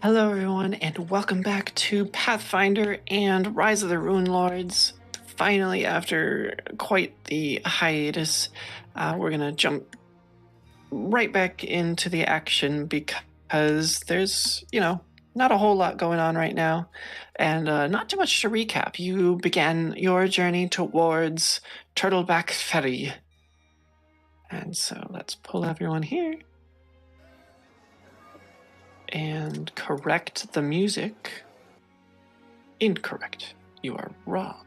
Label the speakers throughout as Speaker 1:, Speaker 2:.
Speaker 1: Hello, everyone, and welcome back to Pathfinder and Rise of the Runelords. Finally, after quite the hiatus, we're going to jump right back into the action because there's, not a whole lot going on right now, and not too much to recap. You began your journey towards Turtleback Ferry. And so let's pull everyone here and correct the music. Incorrect. You are wrong.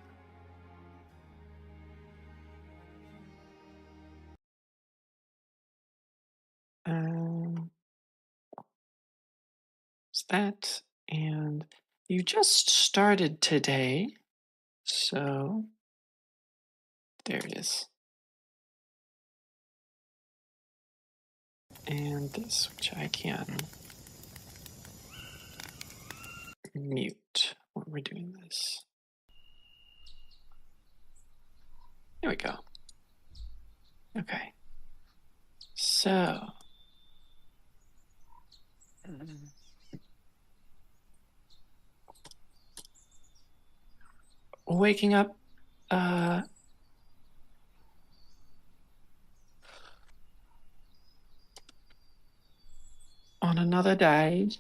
Speaker 1: It's that, and you just started today, so there it is. And this, which I can mute when we're doing this. There we go. Okay. So. Waking up, on another day,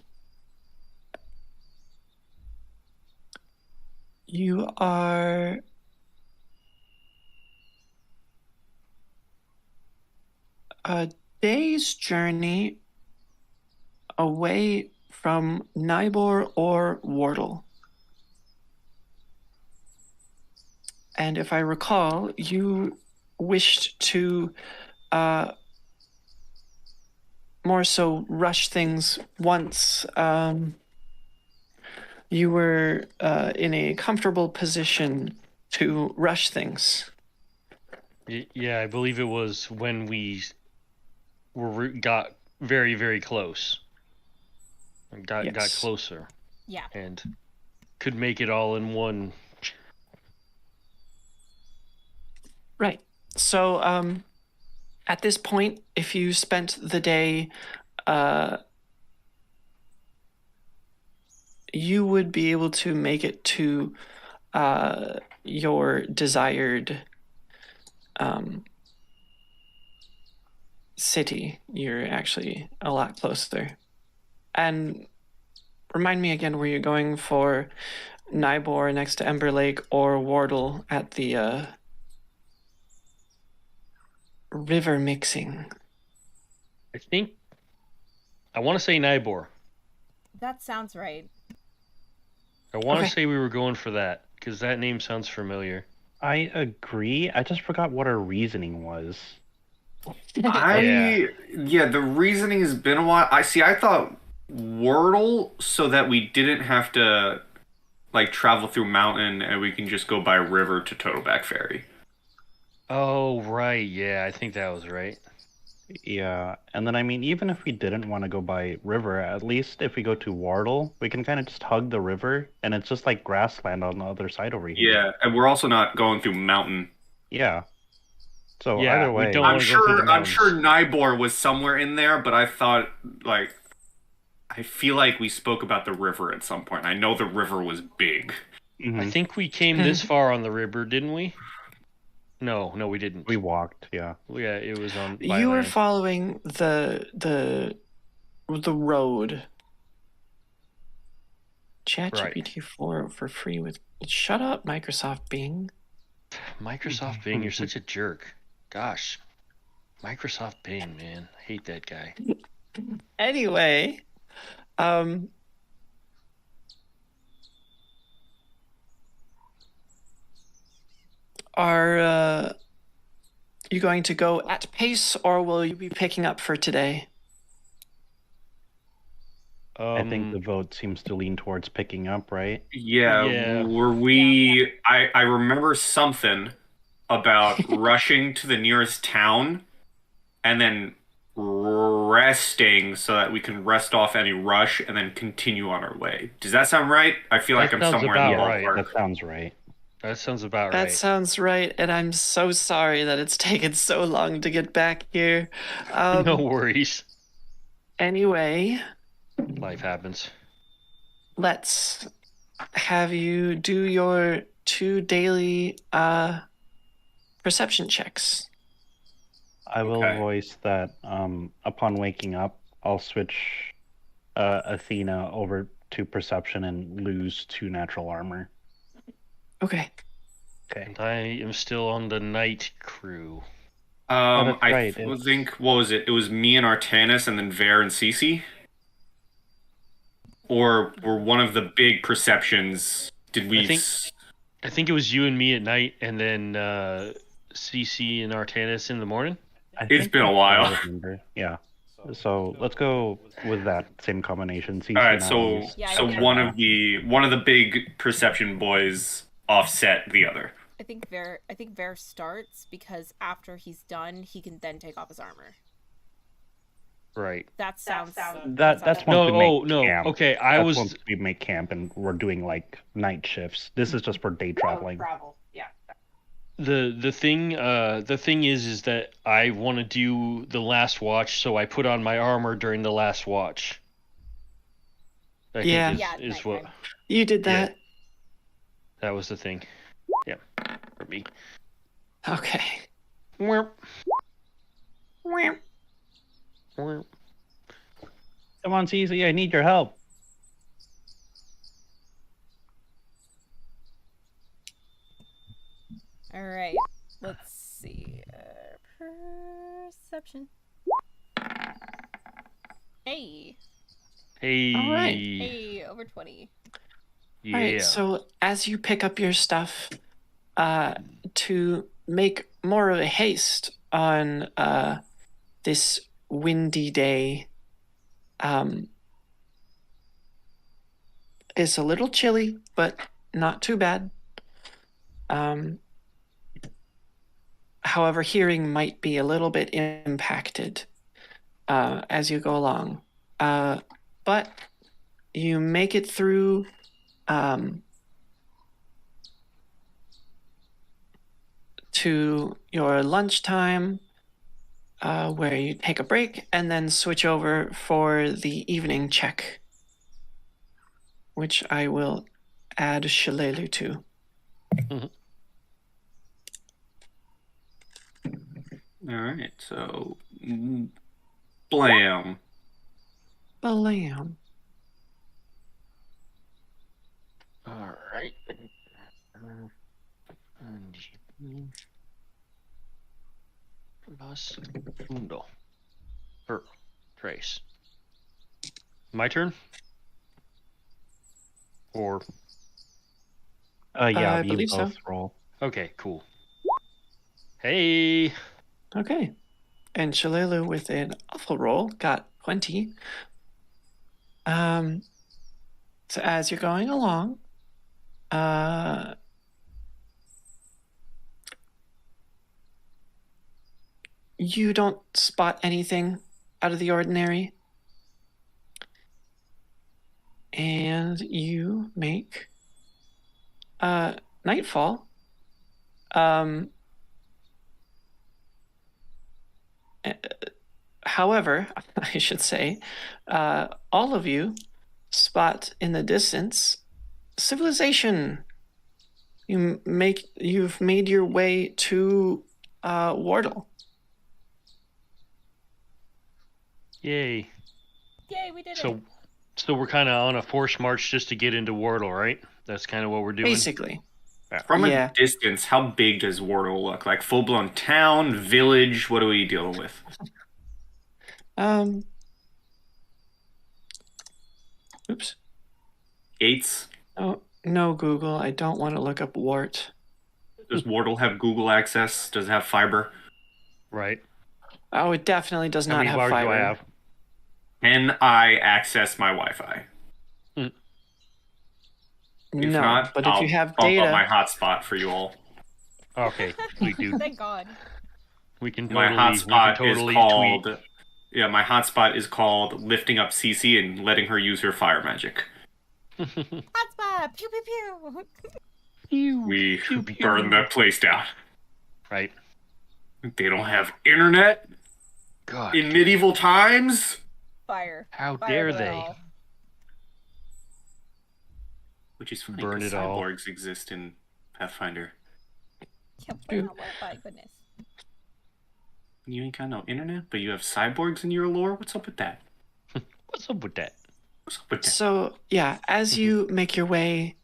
Speaker 1: you are a day's journey away from Nybor or Wardle. And if I recall, you wished to more so rush things once you were in a comfortable position to rush things.
Speaker 2: Yeah, I believe it was when we got very, very close. Got closer.
Speaker 3: Yeah.
Speaker 2: And could make it all in one.
Speaker 1: Right. So at this point, if you spent the day, you would be able to make it to your desired city. You're actually a lot closer. And remind me again, were you going for Nybor next to Ember Lake or Wardle at the river mixing?
Speaker 2: I want to say Nybor.
Speaker 3: That sounds right.
Speaker 2: I want to say we were going for that, because that name sounds familiar.
Speaker 4: I agree. I just forgot what our reasoning was.
Speaker 5: The reasoning has been a while. I thought Wordle so that we didn't have to travel through mountain and we can just go by river to Totalback Ferry.
Speaker 2: Oh, right. Yeah, I think that was right.
Speaker 4: Yeah, and then even if we didn't want to go by river, at least if we go to Wardle, we can kind of just hug the river, and it's just like grassland on the other side over here.
Speaker 5: Yeah, and we're also not going through mountain.
Speaker 4: Yeah. So either way,
Speaker 5: I'm sure Nybor was somewhere in there, but I thought I feel like we spoke about the river at some point. I know the river was big.
Speaker 4: Mm-hmm.
Speaker 2: I think we came this far on the river, didn't we? No, we didn't.
Speaker 4: We walked, yeah.
Speaker 2: Yeah, it was on.
Speaker 1: You were following the road. ChatGPT 4 for free with. Shut up, Microsoft Bing.
Speaker 2: Microsoft Bing, you're such a jerk. Gosh, Microsoft Bing, man, I hate that guy.
Speaker 1: Anyway, are you going to go at pace, or will you be picking up for today?
Speaker 4: I think the vote seems to lean towards picking up, right?
Speaker 5: Yeah. Were we... I remember something about rushing to the nearest town and then resting so that we can rest off any rush and then continue on our way. Does that sound right? I feel like I'm somewhere in the ballpark.
Speaker 4: That sounds right.
Speaker 2: That sounds about right.
Speaker 1: That sounds right, and I'm so sorry that it's taken so long to get back here.
Speaker 2: No worries.
Speaker 1: Anyway...
Speaker 2: Life happens.
Speaker 1: let's have you do your 2 daily perception checks.
Speaker 4: I will
Speaker 5: Okay.
Speaker 4: voice that upon waking up, I'll switch Athena over to perception and lose 2 natural armor.
Speaker 1: Okay.
Speaker 4: Okay.
Speaker 2: And I am still on the night crew.
Speaker 4: that's
Speaker 5: I
Speaker 4: right,
Speaker 5: think, what was it? It was me and Artanis and then Ver and Cece? Or were one of the big perceptions, did we...
Speaker 2: I think it was you and me at night, and then CC and Artanis in the morning.
Speaker 5: It's been a while.
Speaker 4: I remember. Yeah. So let's go with that same combination. CC
Speaker 5: Alright,
Speaker 4: and
Speaker 5: so
Speaker 4: Alan's
Speaker 3: Yeah, I
Speaker 5: so
Speaker 3: think
Speaker 5: one of the big perception boys offset the other.
Speaker 3: I think Ver starts because after he's done, he can then take off his armor.
Speaker 2: Right.
Speaker 3: That sounds.
Speaker 4: That's
Speaker 2: No,
Speaker 4: once we make
Speaker 2: no.
Speaker 4: camp.
Speaker 2: Okay,
Speaker 4: That's once we make camp and we're doing like night shifts. This is just for day traveling.
Speaker 2: The thing is that I want to do the last watch, so I put on my armor during the last watch. I
Speaker 1: Yeah.
Speaker 2: think is what
Speaker 1: You did that.
Speaker 2: that was the thing. Yeah, for me.
Speaker 1: Okay.
Speaker 2: Well,
Speaker 4: Come on, CC, I need your help.
Speaker 3: All right. Let's see. Perception. Hey.
Speaker 2: Hey.
Speaker 1: All right.
Speaker 3: Hey. Over 20.
Speaker 2: Yeah.
Speaker 1: All right, so as you pick up your stuff, to make more of a haste on this windy day, it's a little chilly, but not too bad. However, hearing might be a little bit impacted as you go along. But you make it through to your lunchtime, where you take a break and then switch over for the evening check, which I will add Shalelu to.
Speaker 5: Alright, so... Blam.
Speaker 1: Blam.
Speaker 2: All right. Plus uno. Trace. My turn? Or
Speaker 4: Yeah,
Speaker 1: I
Speaker 4: you
Speaker 1: believe so.
Speaker 4: both roll.
Speaker 2: okay, cool. Hey.
Speaker 1: Okay. And Shalelu with an awful roll got 20. So as you're going along, you don't spot anything out of the ordinary. And you make nightfall. However, I should say, all of you spot in the distance civilization. You've made your way to Wardle.
Speaker 2: Yay.
Speaker 3: Yay, we did it.
Speaker 2: So we're kind of on a forced march just to get into Wardle, right? That's kind of what we're doing.
Speaker 1: Basically.
Speaker 5: From
Speaker 1: Yeah.
Speaker 5: a distance, how big does Wardle look? Like full-blown town, village? What are we dealing with?
Speaker 1: Oops.
Speaker 5: Gates?
Speaker 1: Oh, no, Google. I don't want to look up Wart.
Speaker 5: Does Wardle have Google access? Does it have fiber?
Speaker 2: Right.
Speaker 1: Oh, it definitely does
Speaker 2: How
Speaker 1: not
Speaker 2: many
Speaker 1: have
Speaker 2: bars
Speaker 1: fiber.
Speaker 2: do I have?
Speaker 5: Can I access my Wi-Fi? If
Speaker 1: No,
Speaker 5: not,
Speaker 1: but
Speaker 5: I'll
Speaker 1: if you have
Speaker 5: bump
Speaker 1: data,
Speaker 5: up my hotspot for you all.
Speaker 2: Okay, we do.
Speaker 3: Thank God.
Speaker 2: We can
Speaker 5: My
Speaker 2: totally,
Speaker 5: hotspot is
Speaker 2: tweet.
Speaker 5: called... Yeah, my hotspot is called lifting up Cece and letting her use her fire magic.
Speaker 3: Hotspot! Pew pew pew!
Speaker 5: We burn that place down.
Speaker 2: Right.
Speaker 5: They don't have internet
Speaker 2: God.
Speaker 5: in medieval times?
Speaker 3: Fire.
Speaker 2: How
Speaker 3: Fire
Speaker 2: dare
Speaker 3: to it
Speaker 2: they?
Speaker 3: all.
Speaker 5: Which is funny
Speaker 2: Burn
Speaker 5: because
Speaker 2: it all.
Speaker 5: cyborgs exist in Pathfinder.
Speaker 3: Yeah, we're not Wi-Fi, goodness.
Speaker 5: You ain't got no internet, but you have cyborgs in your lore? What's up with that?
Speaker 2: What's up with that?
Speaker 5: What's up with that?
Speaker 1: So, yeah, as you make your way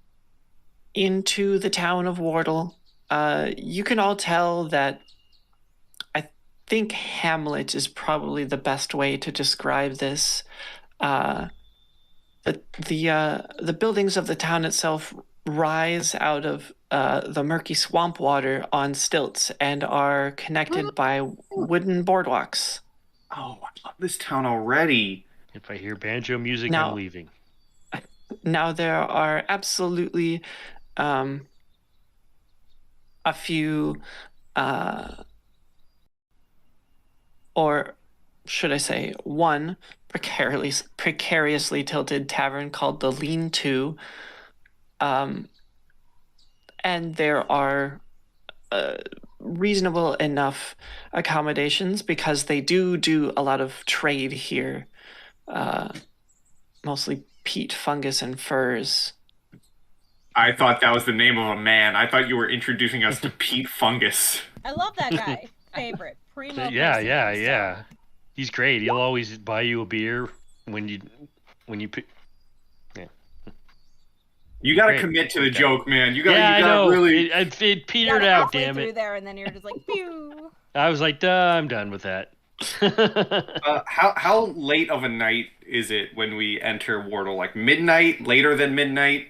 Speaker 1: into the town of Wardle, you can all tell that I think Hamlet is probably the best way to describe this. The buildings of the town itself rise out of the murky swamp water on stilts and are connected by wooden boardwalks.
Speaker 5: Oh, I love this town already.
Speaker 2: If I hear banjo music,
Speaker 1: Now-
Speaker 2: I'm leaving.
Speaker 1: Now, there are absolutely a few, or should I say, one precariously tilted tavern called the Lean-To. And there are reasonable enough accommodations because they do a lot of trade here, mostly peat, fungus, and furs.
Speaker 5: I thought that was the name of a man. I thought you were introducing us to Pete Fungus.
Speaker 3: I love that guy. Favorite. Primo
Speaker 2: Yeah,
Speaker 3: person
Speaker 2: yeah,
Speaker 3: from the
Speaker 2: yeah.
Speaker 3: start.
Speaker 2: He's great. He'll always buy you a beer when you pick.
Speaker 5: You gotta
Speaker 2: Great.
Speaker 5: commit to the
Speaker 2: Okay.
Speaker 5: joke, man. You
Speaker 2: Yeah,
Speaker 5: gotta
Speaker 2: I know.
Speaker 5: really.
Speaker 2: It
Speaker 3: You
Speaker 2: petered
Speaker 3: got
Speaker 2: out.
Speaker 3: halfway
Speaker 2: Damn
Speaker 3: through
Speaker 2: it.
Speaker 3: there, and then you're just like, pew.
Speaker 2: I was like, duh, I'm done with that.
Speaker 5: How late of a night is it when we enter Wardle? Like midnight? Later than midnight?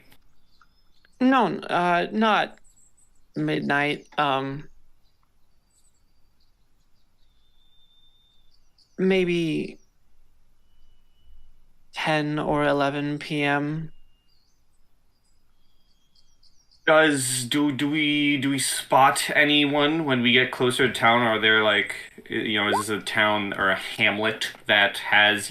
Speaker 1: No, not midnight. Maybe 10 or 11 p.m.
Speaker 5: Do we spot anyone when we get closer to town? Are there like, is this a town or a hamlet that has,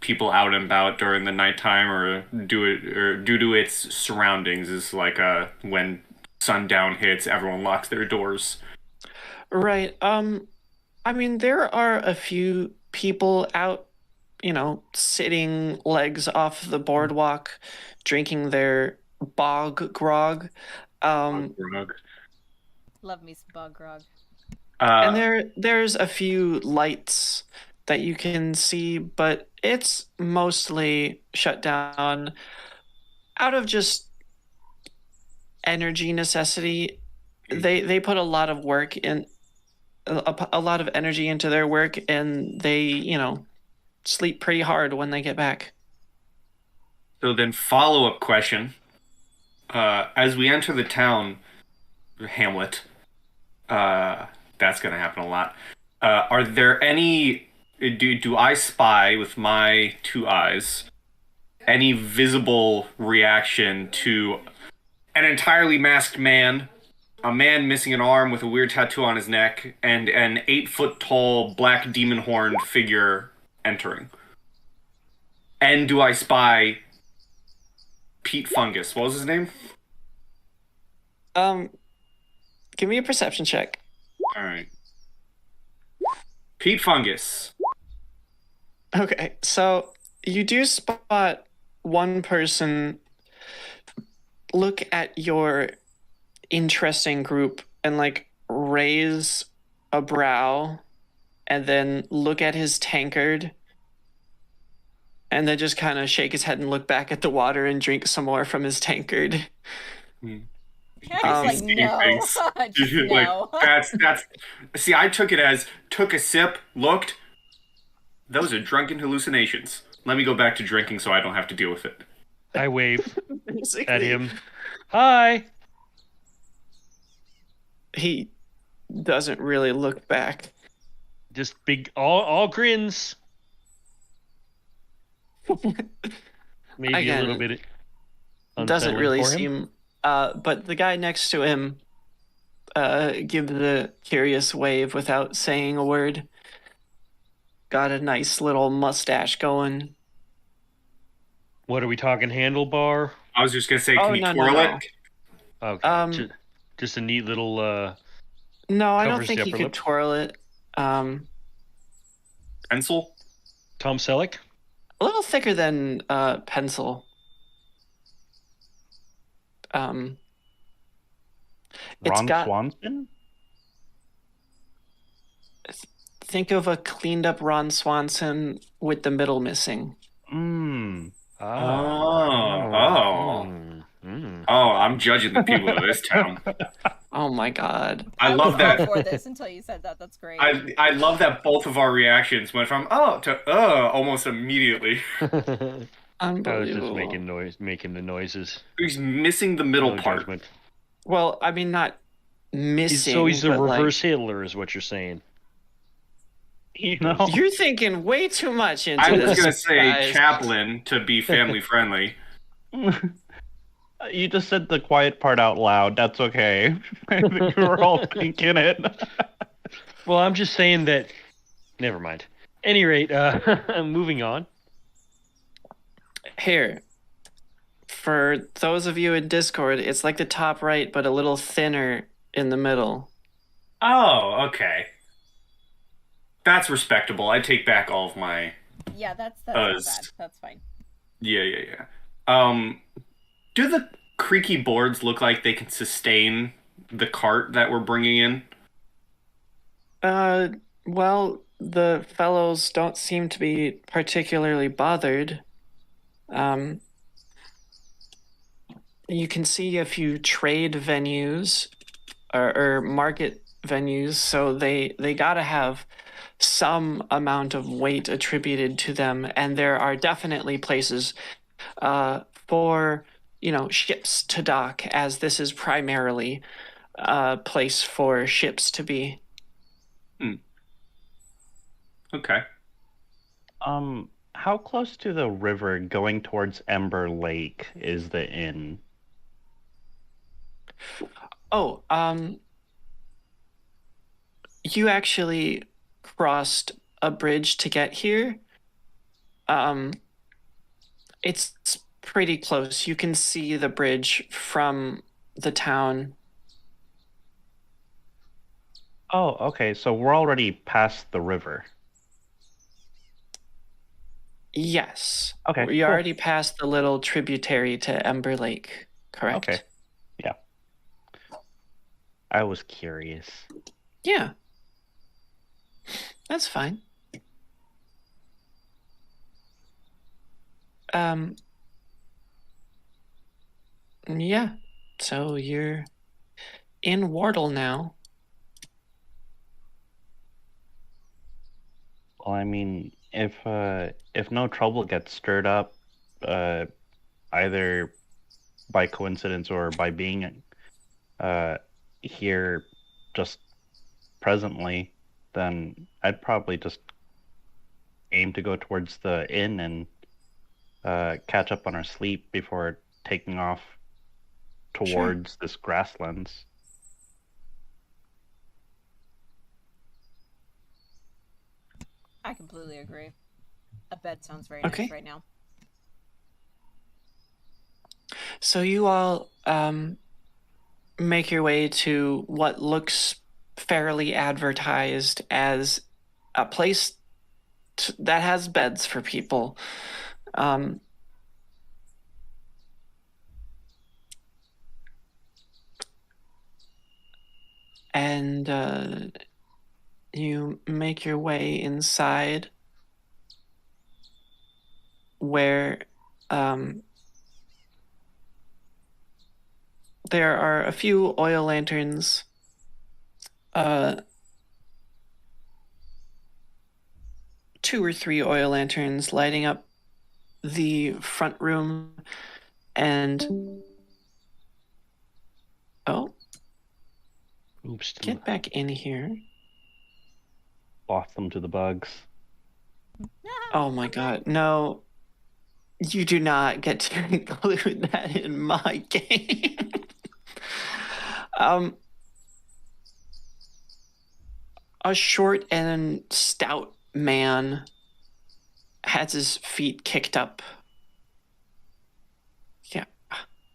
Speaker 5: people out and about during the nighttime, or due to its surroundings is like when sundown hits, everyone locks their doors.
Speaker 1: Right. I mean, there are a few people out, sitting legs off the boardwalk, drinking their bog grog.
Speaker 3: Love me some bug grog.
Speaker 1: And there's a few lights that you can see, but it's mostly shut down out of just energy necessity. They put a lot of work in, a lot of energy into their work, and they, sleep pretty hard when they get back.
Speaker 5: So then, follow-up question: as we enter the town, hamlet, that's gonna happen a lot. Are there any? Do I spy with my two eyes any visible reaction to an entirely masked man, a man missing an arm with a weird tattoo on his neck, and an 8-foot tall black demon horned figure entering? And do I spy Pete Fungus? What was his name?
Speaker 1: Give me a perception check.
Speaker 5: All right. Pete Fungus.
Speaker 1: Okay, so you do spot one person look at your interesting group and like raise a brow and then look at his tankard and then just kind of shake his head and look back at the water and drink some more from his tankard.
Speaker 3: I was like, no. Just no.
Speaker 5: That's. See, I took it as took a sip, looked. Those are drunken hallucinations. Let me go back to drinking so I don't have to deal with it.
Speaker 2: I wave
Speaker 1: Basically.
Speaker 2: at him. Hi.
Speaker 1: He doesn't really look back.
Speaker 2: Just big, all grins. Maybe
Speaker 1: Again,
Speaker 2: a little bit.
Speaker 1: Doesn't
Speaker 2: unsettling
Speaker 1: really
Speaker 2: for him.
Speaker 1: seem. But the guy next to him gives the curious wave without saying a word. Got a nice little mustache going.
Speaker 2: What are we talking? Handlebar?
Speaker 5: I was just gonna say,
Speaker 1: Oh,
Speaker 5: can you
Speaker 1: no,
Speaker 5: twirl
Speaker 1: no.
Speaker 5: it?
Speaker 2: Okay. Just a neat little.
Speaker 1: No, I don't
Speaker 2: Covers
Speaker 1: think
Speaker 2: the
Speaker 1: he
Speaker 2: upper
Speaker 1: could
Speaker 2: lip.
Speaker 1: twirl it.
Speaker 5: Pencil?
Speaker 2: Tom Selleck.
Speaker 1: A little thicker than pencil. It's
Speaker 4: Ron
Speaker 1: got-
Speaker 4: Swanson?
Speaker 1: think of a cleaned up Ron Swanson with the middle missing.
Speaker 4: Mmm.
Speaker 5: I'm judging the people of this town.
Speaker 1: Oh my god.
Speaker 5: I
Speaker 3: was
Speaker 5: love
Speaker 3: all
Speaker 5: that.
Speaker 3: for this until you said that. That's great.
Speaker 5: I love that both of our reactions went from to almost immediately.
Speaker 2: I was just
Speaker 1: Unbelievable.
Speaker 2: making the noises.
Speaker 5: He's missing the middle
Speaker 2: No
Speaker 5: part.
Speaker 2: judgment.
Speaker 1: Well, I mean, not missing.
Speaker 2: So he's the
Speaker 1: but, like,
Speaker 2: reverse Hitler, is what you're saying.
Speaker 4: No.
Speaker 1: you're thinking way too much into
Speaker 5: I
Speaker 1: this.
Speaker 5: was gonna say
Speaker 1: guys.
Speaker 5: Chaplin to be family friendly.
Speaker 4: You just said the quiet part out loud. That's okay. I think we were all thinking it.
Speaker 2: Well, I'm just saying that. Never mind. Any rate, moving on.
Speaker 1: Here, for those of you in Discord, it's like the top right, but a little thinner in the middle.
Speaker 5: Oh, okay. That's respectable. I take back all of my.
Speaker 3: Yeah, that's not bad. That's fine.
Speaker 5: Yeah. Do the creaky boards look like they can sustain the cart that we're bringing in?
Speaker 1: Well, the fellows don't seem to be particularly bothered. You can see a few trade venues or market venues, so they gotta have some amount of weight attributed to them, and there are definitely places for ships to dock, as this is primarily a place for ships to be.
Speaker 5: Okay.
Speaker 4: How close to the river going towards Ember Lake is the inn?
Speaker 1: Oh, you actually crossed a bridge to get here. It's pretty close. You can see the bridge from the town.
Speaker 4: Oh, okay. So we're already past the river.
Speaker 1: Yes.
Speaker 4: Okay,
Speaker 1: We
Speaker 4: cool.
Speaker 1: already passed the little tributary to Ember Lake, correct?
Speaker 4: Okay. Yeah. I was curious.
Speaker 1: Yeah. That's fine. Yeah. So you're in Wardle now.
Speaker 4: Well, I mean, if no trouble gets stirred up, either by coincidence or by being here just presently, then I'd probably just aim to go towards the inn and catch up on our sleep before taking off towards this grasslands.
Speaker 3: I completely agree. A bed sounds very
Speaker 1: Okay.
Speaker 3: nice right now.
Speaker 1: So you all make your way to what looks fairly advertised as a place that has beds for people. And you make your way inside where there are a few oil lanterns, 2 or 3 oil lanterns lighting up the front room, and
Speaker 2: Oops.
Speaker 1: get back in here.
Speaker 4: Lost them to the bugs.
Speaker 1: Oh my god, no. You do not get to include that in my game. A short and stout man has his feet kicked up. Yeah,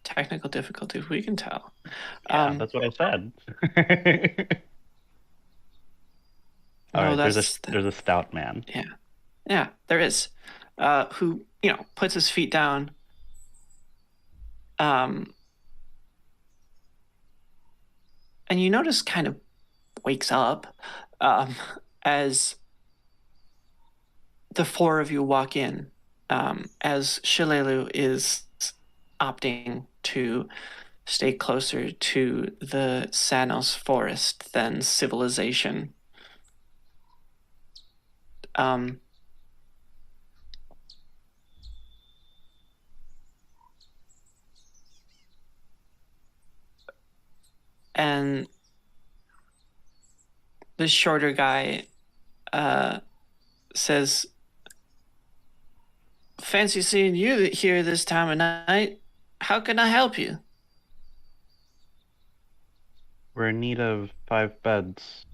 Speaker 1: technical difficulties, we can tell.
Speaker 4: Yeah, that's what I said. All
Speaker 1: No,
Speaker 4: right,
Speaker 1: that's
Speaker 4: there's a stout man.
Speaker 1: Yeah, there is. Who, puts his feet down. and you notice kind of wakes up as the four of you walk in, as Shilelu is opting to stay closer to the Sanos forest than civilization. And the shorter guy says, "Fancy seeing you here this time of night. How can I help you?"
Speaker 4: We're in need of 5 beds.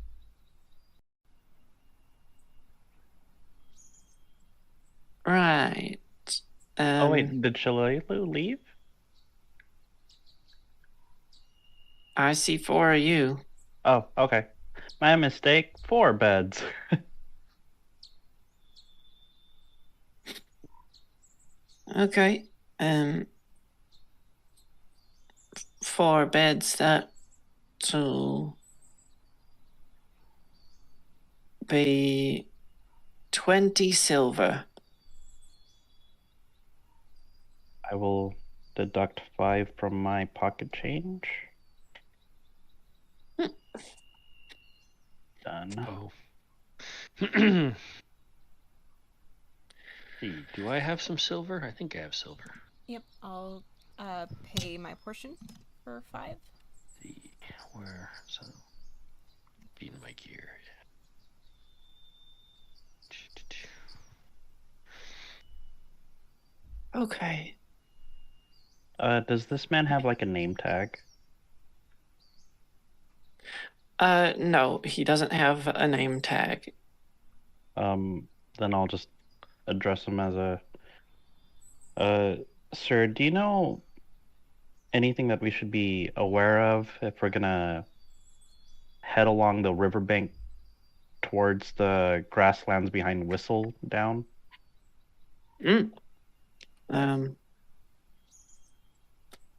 Speaker 1: Right.
Speaker 4: Oh wait, did Shilelu leave?
Speaker 1: I see 4 of you.
Speaker 4: Oh, okay. My mistake. 4 beds.
Speaker 1: Okay. 4 beds, that'll be 20 silver.
Speaker 4: I will deduct 5 from my pocket change. Done.
Speaker 2: Oh. See, do I have some silver? I think I have silver.
Speaker 3: Yep, I'll pay my portion for 5.
Speaker 2: See where so feeding my gear.
Speaker 1: Okay.
Speaker 4: Does this man have like a name tag?
Speaker 1: No, he doesn't have a name tag.
Speaker 4: Then I'll just address him as sir, do you know anything that we should be aware of if we're gonna head along the riverbank towards the grasslands behind Whistle Down?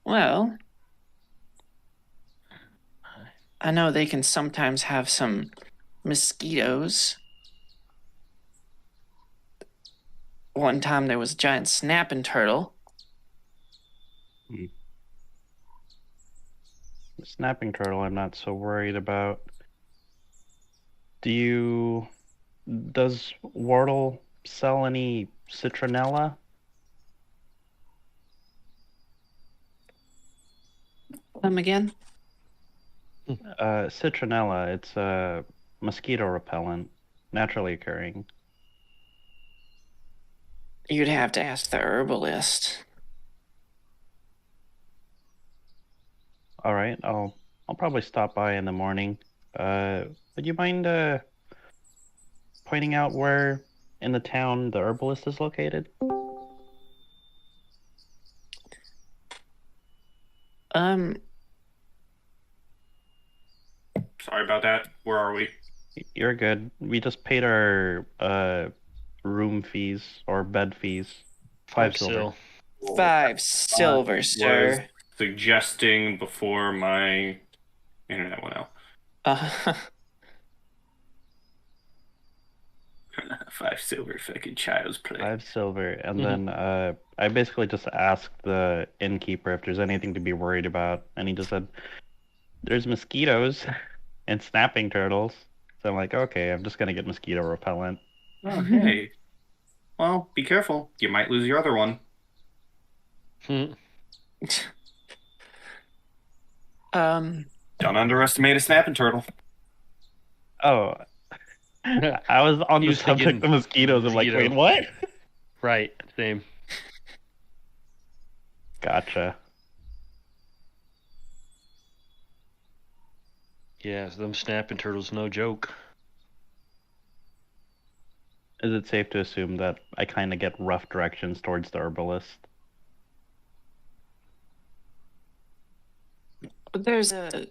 Speaker 1: Well, I know they can sometimes have some mosquitoes. One time there was a giant snapping turtle.
Speaker 4: The snapping turtle I'm not so worried about. Does Wardle sell any citronella?
Speaker 1: Them again?
Speaker 4: Citronella, it's a mosquito repellent, naturally occurring.
Speaker 1: You'd have to ask the herbalist.
Speaker 4: All right, I'll probably stop by in the morning. Would you mind pointing out where in the town the herbalist is located?
Speaker 5: Sorry about that. Where are we?
Speaker 4: You're good. We just paid our room fees or bed fees. 5 silver.
Speaker 1: 5 silver, sir.
Speaker 5: Was suggesting before my internet went out. 5 silver, fucking child's play.
Speaker 4: 5 silver, and then I basically just asked the innkeeper if there's anything to be worried about, and he just said, "There's mosquitoes and snapping turtles." So I'm like, okay, I'm just gonna get mosquito repellent.
Speaker 5: Oh, hey. Well, be careful. You might lose your other one. Don't underestimate a snapping turtle.
Speaker 4: Oh, I was on the subject of mosquitoes. I'm like, wait, what?
Speaker 2: Right, same.
Speaker 4: Gotcha.
Speaker 2: Yeah, them snapping turtles, no joke.
Speaker 4: Is it safe to assume that I kind of get rough directions towards the herbalist?
Speaker 1: There's a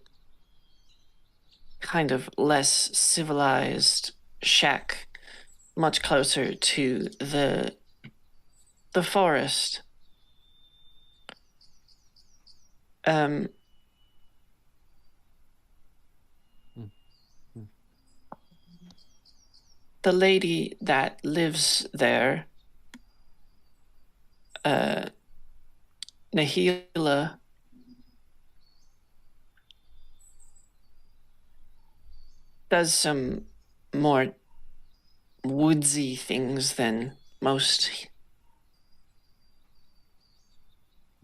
Speaker 1: kind of less civilized shack much closer to the forest. the lady that lives there, Nahila, does some more woodsy things than most.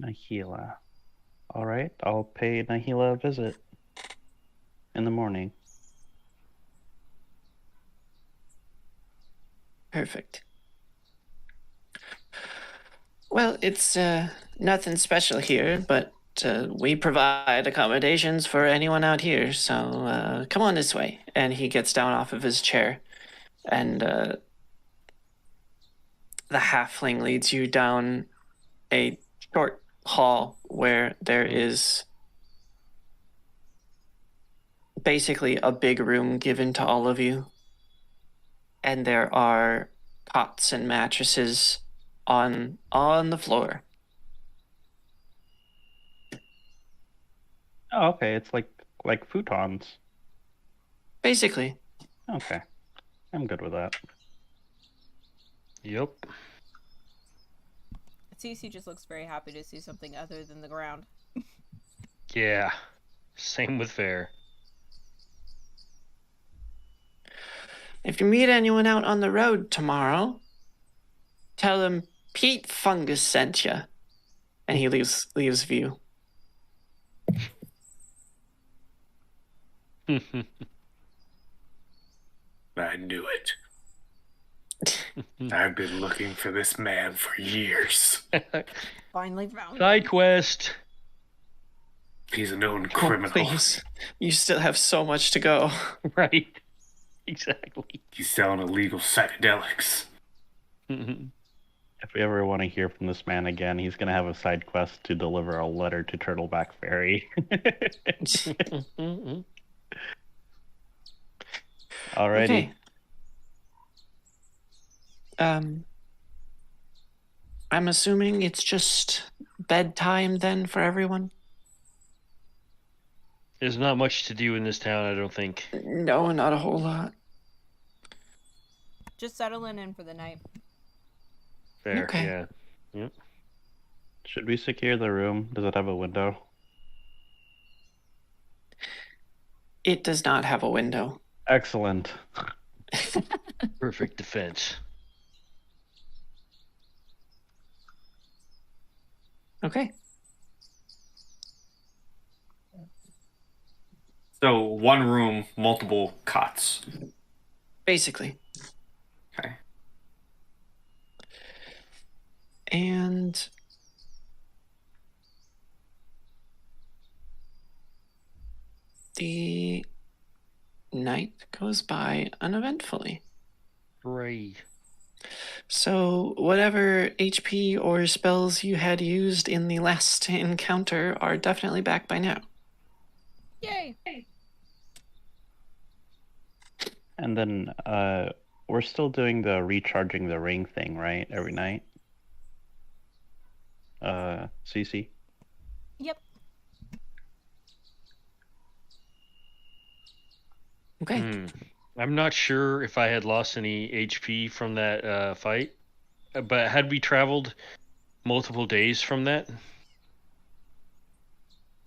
Speaker 4: Nahila. All right, I'll pay Nahila a visit in the morning.
Speaker 1: Perfect. Well, it's nothing special here, but we provide accommodations for anyone out here, so come on this way. And he gets down off of his chair, and the halfling leads you down a short hall where there is basically a big room given to all of you. And there are cots and mattresses on the floor.
Speaker 4: Oh, okay. It's like futons.
Speaker 1: Basically.
Speaker 4: Okay, I'm good with that.
Speaker 2: Yep.
Speaker 3: Cece just looks very happy to see something other than the ground.
Speaker 2: Yeah. Same with Fair.
Speaker 1: If you meet anyone out on the road tomorrow, tell them Pete Fungus sent you. And he leaves view.
Speaker 5: I knew it. I've been looking for this man for years.
Speaker 3: Finally found him.
Speaker 2: Side quest.
Speaker 5: He's a known
Speaker 1: Oh,
Speaker 5: criminal.
Speaker 1: please. You still have so much to go.
Speaker 2: Right. Exactly.
Speaker 5: He's selling illegal psychedelics.
Speaker 4: If we ever want to hear from this man again, he's going to have a side quest to deliver a letter to Turtleback Fairy. Alrighty.
Speaker 1: Okay. I'm assuming it's just bedtime then for everyone?
Speaker 2: There's not much to do in this town, I don't think.
Speaker 1: No, not a whole lot.
Speaker 3: Just settling in for the night.
Speaker 2: Fair,
Speaker 1: Okay.
Speaker 2: yeah. Yep.
Speaker 4: Should we secure the room? Does it have a window?
Speaker 1: It does not have a window.
Speaker 4: Excellent.
Speaker 2: Perfect defense.
Speaker 1: Okay.
Speaker 5: So one room, multiple cots.
Speaker 1: Basically.
Speaker 5: Okay.
Speaker 1: And the night goes by uneventfully.
Speaker 2: Hooray.
Speaker 1: So whatever HP or spells you had used in the last encounter are definitely back by now.
Speaker 3: Yay!
Speaker 4: And then we're still doing the recharging the ring thing, right? Every night. Cece?
Speaker 3: Yep.
Speaker 1: Okay.
Speaker 2: I'm not sure if I had lost any HP from that fight, but had we traveled multiple days from that?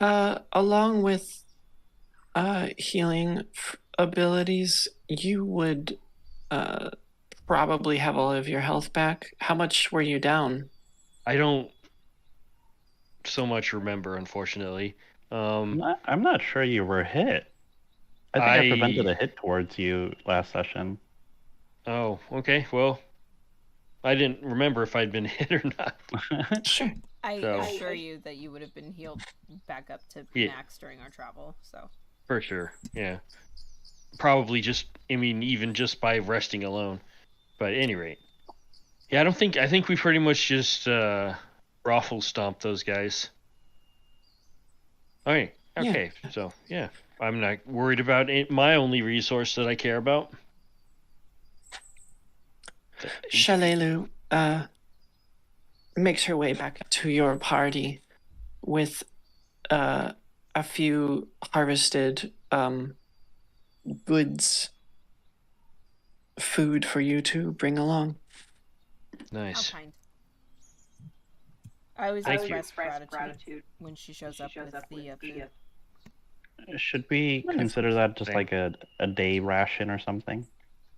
Speaker 1: Along with healing abilities, you would probably have all of your health back. How much were you down?
Speaker 2: I don't so much remember, unfortunately.
Speaker 4: I'm not sure you were hit. I think I prevented a hit towards you last session.
Speaker 2: Oh, okay. Well, I didn't remember if I'd been hit or not.
Speaker 1: Sure.
Speaker 3: I
Speaker 2: So-
Speaker 3: assure you that you would have been healed back up to
Speaker 2: Yeah.
Speaker 3: max during our travel. So
Speaker 2: For sure, yeah. Probably just, I mean, even just by resting alone. But at any rate. Yeah, I think we pretty much just raffle stomped those guys. Alright, okay, so, yeah. I'm not worried about it. My only resource that I care about.
Speaker 1: Shalelu makes her way back to your party with a few harvested goods food for you to bring along.
Speaker 3: How
Speaker 2: Nice.
Speaker 3: kind. I always
Speaker 2: Thank you.
Speaker 3: express gratitude when she shows up with the food.
Speaker 4: Should we consider that just like a day ration or something?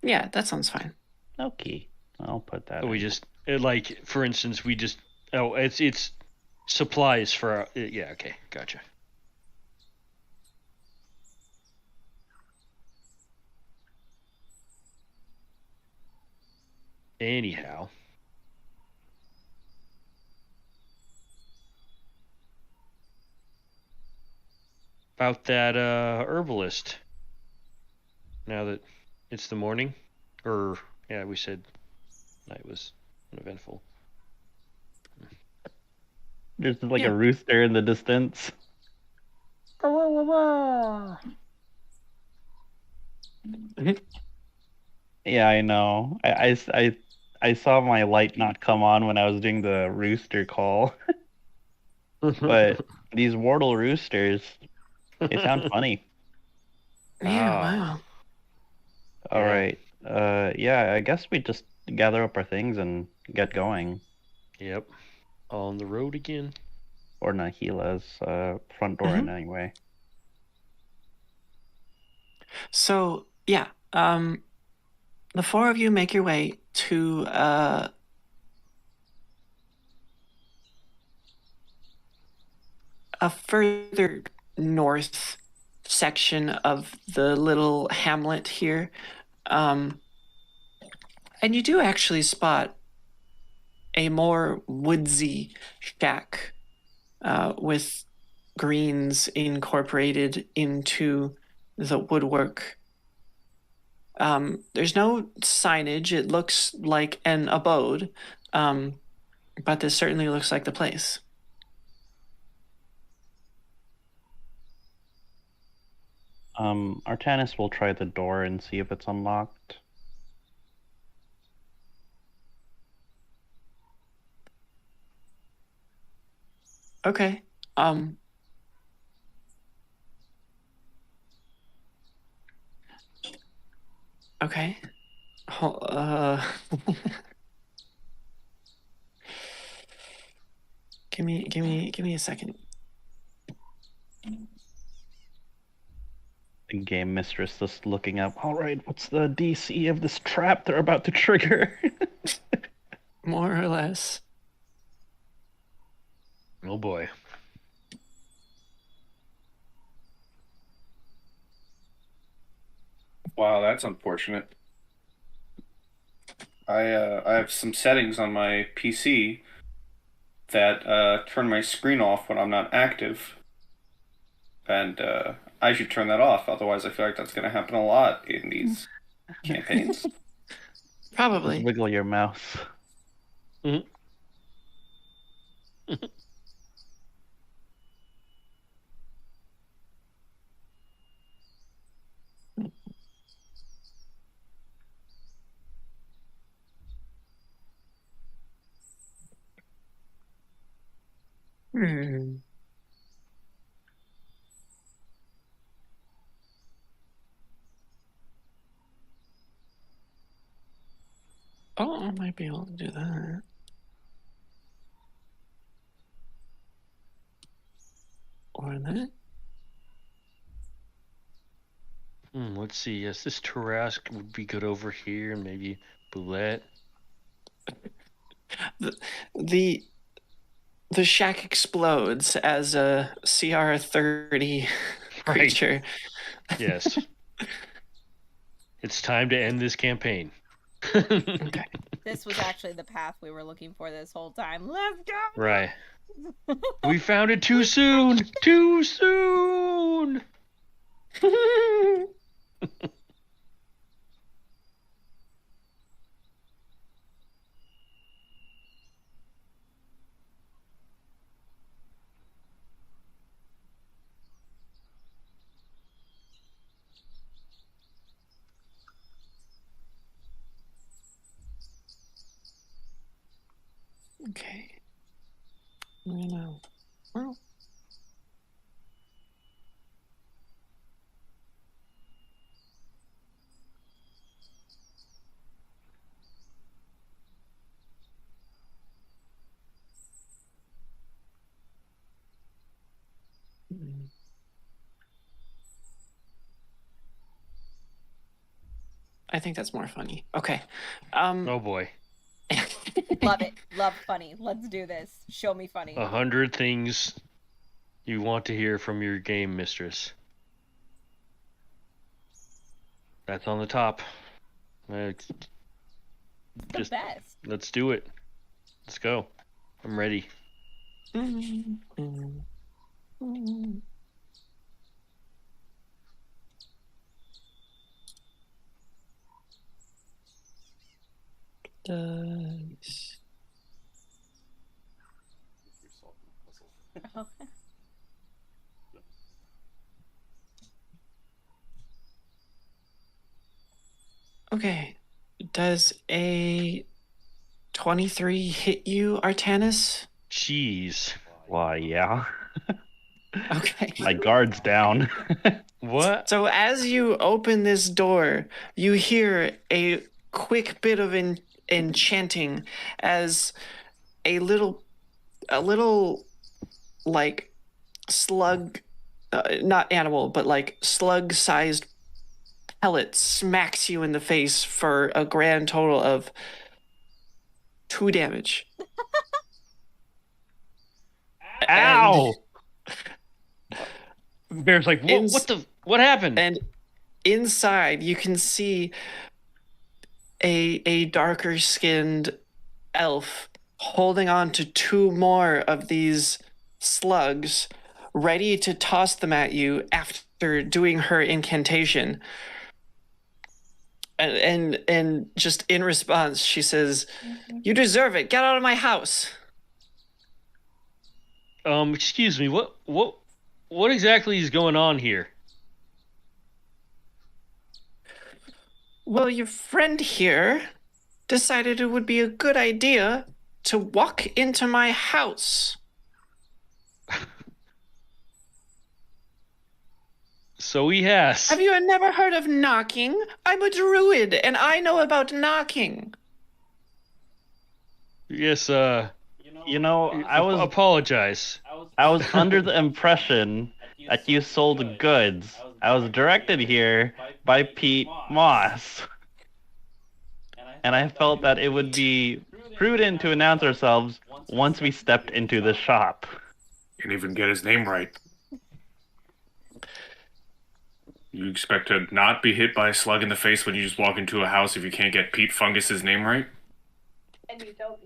Speaker 1: Yeah, that sounds fine.
Speaker 4: Okay, I'll put that.
Speaker 2: We
Speaker 4: in.
Speaker 2: just like, for instance, we just it's supplies for our, yeah. Okay, gotcha. Anyhow. About that herbalist. Now that it's the morning, or yeah, we said night was uneventful.
Speaker 4: There's like
Speaker 1: Yeah.
Speaker 4: a rooster in the distance. Yeah, I know. I saw my light not come on when I was doing the rooster call. But these Wardle roosters, they sound funny.
Speaker 1: Yeah,
Speaker 2: Ah.
Speaker 1: wow.
Speaker 4: All
Speaker 2: Yeah.
Speaker 4: right. Yeah, I guess we just gather up our things and get going.
Speaker 2: Yep. On the road again.
Speaker 4: Or Nahila's front door in anyway.
Speaker 1: So, yeah, the four of you make your way to a further north section of the little hamlet here. And you do actually spot a more woodsy shack with greens incorporated into the woodwork. There's no signage. It looks like an abode, but this certainly looks like the place.
Speaker 4: Artanis will try the door and see if it's unlocked.
Speaker 1: Okay. Okay. Give me a second.
Speaker 4: The game mistress just looking up. All right, what's the DC of this trap they're about to trigger?
Speaker 1: More or less.
Speaker 2: Oh boy.
Speaker 5: Wow, that's unfortunate. I have some settings on my PC that turn my screen off when I'm not active, and I should turn that off. Otherwise, I feel like that's going to happen a lot in these campaigns.
Speaker 1: Probably.
Speaker 4: Just wiggle your mouse.
Speaker 1: Hmm. Oh, I might be able to do that. Or that.
Speaker 2: Let's see. Yes, this Tarrasque would be good over here, and maybe Boulette.
Speaker 1: The shack explodes as a CR30 creature.
Speaker 2: Yes. It's time to end this campaign.
Speaker 1: Okay.
Speaker 3: This was actually the path we were looking for this whole time. Let's go!
Speaker 2: Right. We found it too soon! Too soon!
Speaker 1: Okay. I'm gonna. Well. I think that's more funny. Okay.
Speaker 2: Oh boy.
Speaker 3: Love it. Love funny. Let's do this. Show me funny.
Speaker 2: 100 things you want to hear from your game mistress. That's on the top.
Speaker 3: It's the
Speaker 2: Just
Speaker 3: best.
Speaker 2: let's do it. Let's go. I'm ready.
Speaker 1: Dice. Okay. Does a 23 hit you, Artanis?
Speaker 2: Jeez.
Speaker 4: Why, yeah.
Speaker 1: Okay.
Speaker 4: My guard's down.
Speaker 2: What?
Speaker 1: So as you open this door, you hear a quick bit of enchanting as a little like slug, not animal, but like slug-sized pellet smacks you in the face for a grand total of 2 damage.
Speaker 4: Ow!
Speaker 2: Bear's like, what happened?
Speaker 1: And inside, you can see a darker skinned elf holding on to 2 more of these slugs, ready to toss them at you after doing her incantation. And just in response, she says, "You deserve it. Get out of my house."
Speaker 2: Excuse me. What exactly is going on here?
Speaker 1: Well, your friend here decided it would be a good idea to walk into my house.
Speaker 2: So he has.
Speaker 1: Have you never heard of knocking? I'm a druid, and I know about knocking.
Speaker 2: Yes,
Speaker 4: You know,
Speaker 2: apologize.
Speaker 4: I was under the impression that you sold goods. I was directed here by Pete Moss. And I felt that it would be prudent to announce ourselves once we stepped into the shop.
Speaker 5: Can't even get his name right. You expect to not be hit by a slug in the face when you just walk into a house if you can't get Pete Fungus's name right?
Speaker 3: And you don't.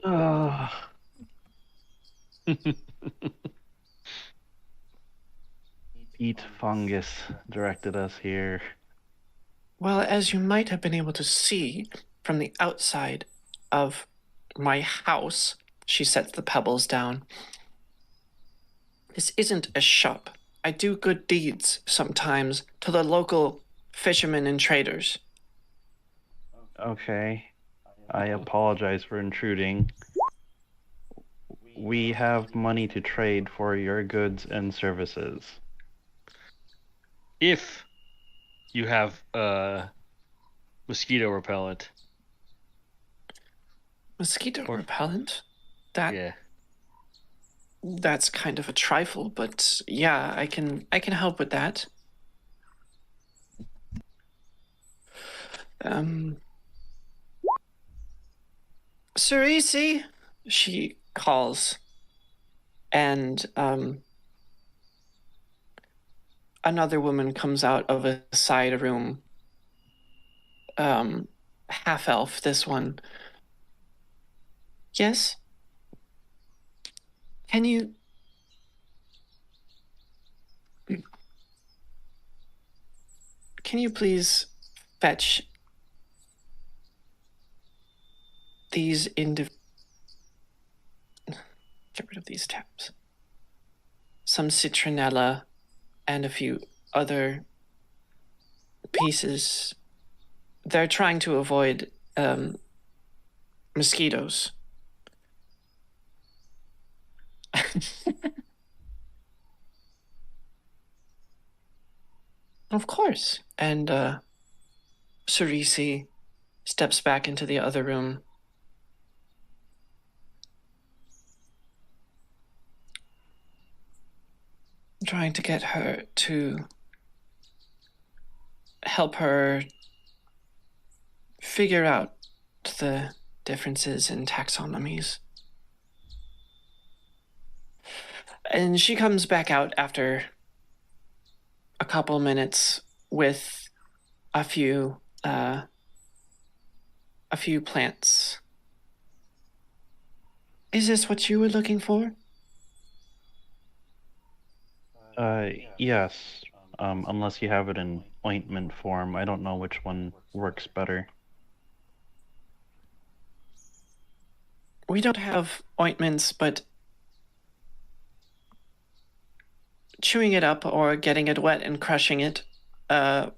Speaker 4: Pete Fungus directed us here.
Speaker 1: Well, as you might have been able to see from the outside of my house, she sets the pebbles down. This isn't a shop. I do good deeds sometimes to the local fishermen and traders.
Speaker 4: Okay. I apologize for intruding. We have money to trade for your goods and services.
Speaker 2: If you have mosquito repellent.
Speaker 1: Mosquito repellent? That's kind of a trifle, but yeah, I can help with that. Cerisi, she calls, and another woman comes out of a side room. Half elf, this one. Yes? Can you please fetch these get rid of these tabs. Some citronella and a few other pieces. They're trying to avoid mosquitoes. Of course. And Cerisi steps back into the other room. I'm trying to get her to help her figure out the differences in taxonomies. And she comes back out after a couple minutes with a few plants. Is this what you were looking for?
Speaker 4: Yes. Unless you have it in ointment form, I don't know which one works better.
Speaker 1: We don't have ointments, but chewing it up or getting it wet and crushing it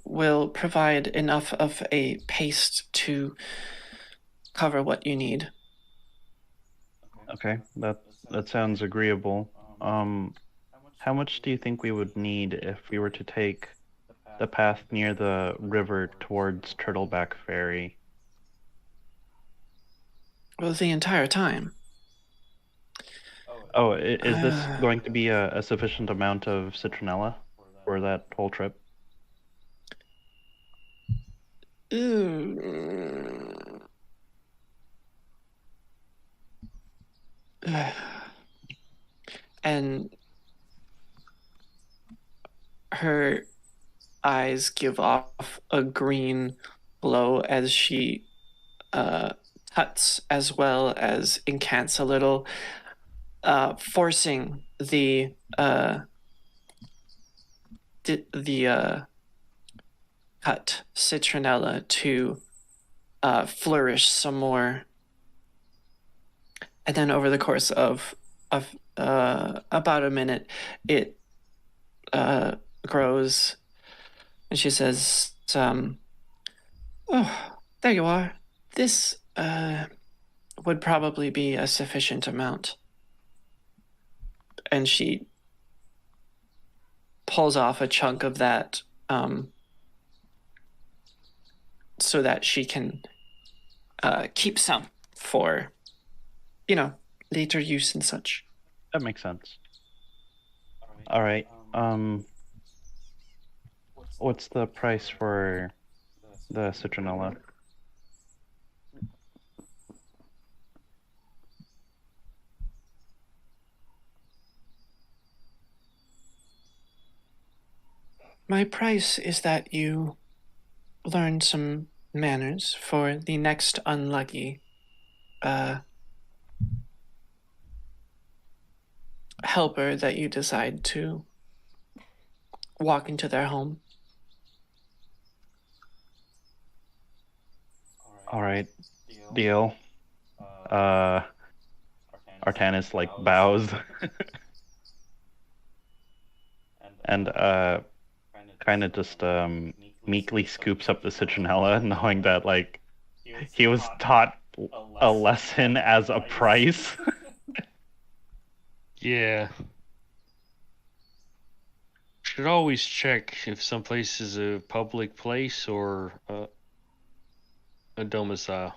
Speaker 1: will provide enough of a paste to cover what you need.
Speaker 4: Okay, that sounds agreeable. How much do you think we would need if we were to take the path near the river towards Turtleback Ferry?
Speaker 1: Well, the entire time.
Speaker 4: Oh, is this going to be a sufficient amount of citronella for that whole trip?
Speaker 1: And her eyes give off a green glow as she cuts as well as incants a little, forcing the cut citronella to flourish some more. And then over the course of about a minute, it grows, and she says, "Oh, there you are. This would probably be a sufficient amount." And she pulls off a chunk of that so that she can keep some for, later use and such.
Speaker 4: That makes sense. All right. What's the price for the citronella?
Speaker 1: My price is that you learn some manners for the next unlucky helper that you decide to walk into their home.
Speaker 4: All right, deal. Artanis bows and kind of just meekly scoops up the citronella, knowing that he was taught a lesson as a price.
Speaker 2: Yeah. Should always check if someplace is a public place or a domicile.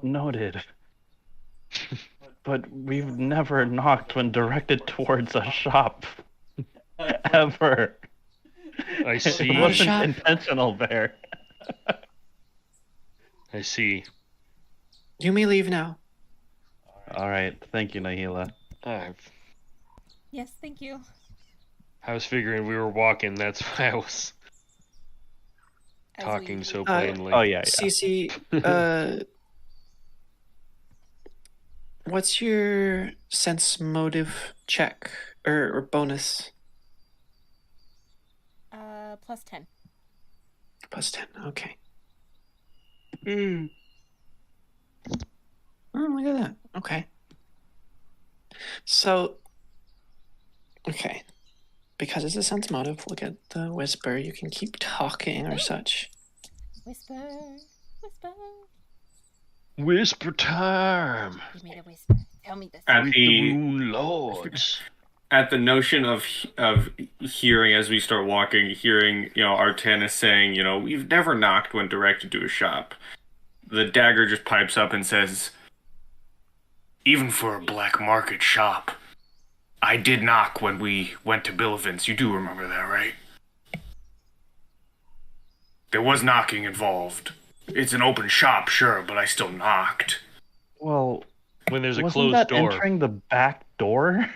Speaker 4: Noted. But we've never knocked when directed towards a shop. Ever.
Speaker 2: I see.
Speaker 4: It wasn't intentional there.
Speaker 2: I see.
Speaker 1: You may leave now.
Speaker 4: All right. Thank you, Nahila.
Speaker 3: Yes, thank you.
Speaker 2: I was figuring we were walking. That's why I was
Speaker 3: As
Speaker 2: talking
Speaker 3: we-
Speaker 2: so plainly.
Speaker 4: Oh, yeah.
Speaker 1: Cece, what's your sense motive check or bonus?
Speaker 3: +10.
Speaker 1: +10, okay. Oh, look at that. Okay. So, okay. Because it's a sense motive, look at the whisper. You can keep talking or such.
Speaker 3: Whisper, whisper.
Speaker 2: Whisper time.
Speaker 3: Give me the whisper. Tell me the
Speaker 5: At
Speaker 3: secret.
Speaker 5: the
Speaker 2: Runelords.
Speaker 5: at the notion of hearing as we start walking, hearing Artanis saying, we've never knocked when directed to a shop. The dagger just pipes up and says, even for a black market shop. I did knock when we went to Billivance. You do remember that, right? There was knocking involved. It's an open shop, sure, but I still knocked.
Speaker 4: Well,
Speaker 2: When there's a
Speaker 4: wasn't
Speaker 2: closed
Speaker 4: that
Speaker 2: door.
Speaker 4: entering the back door?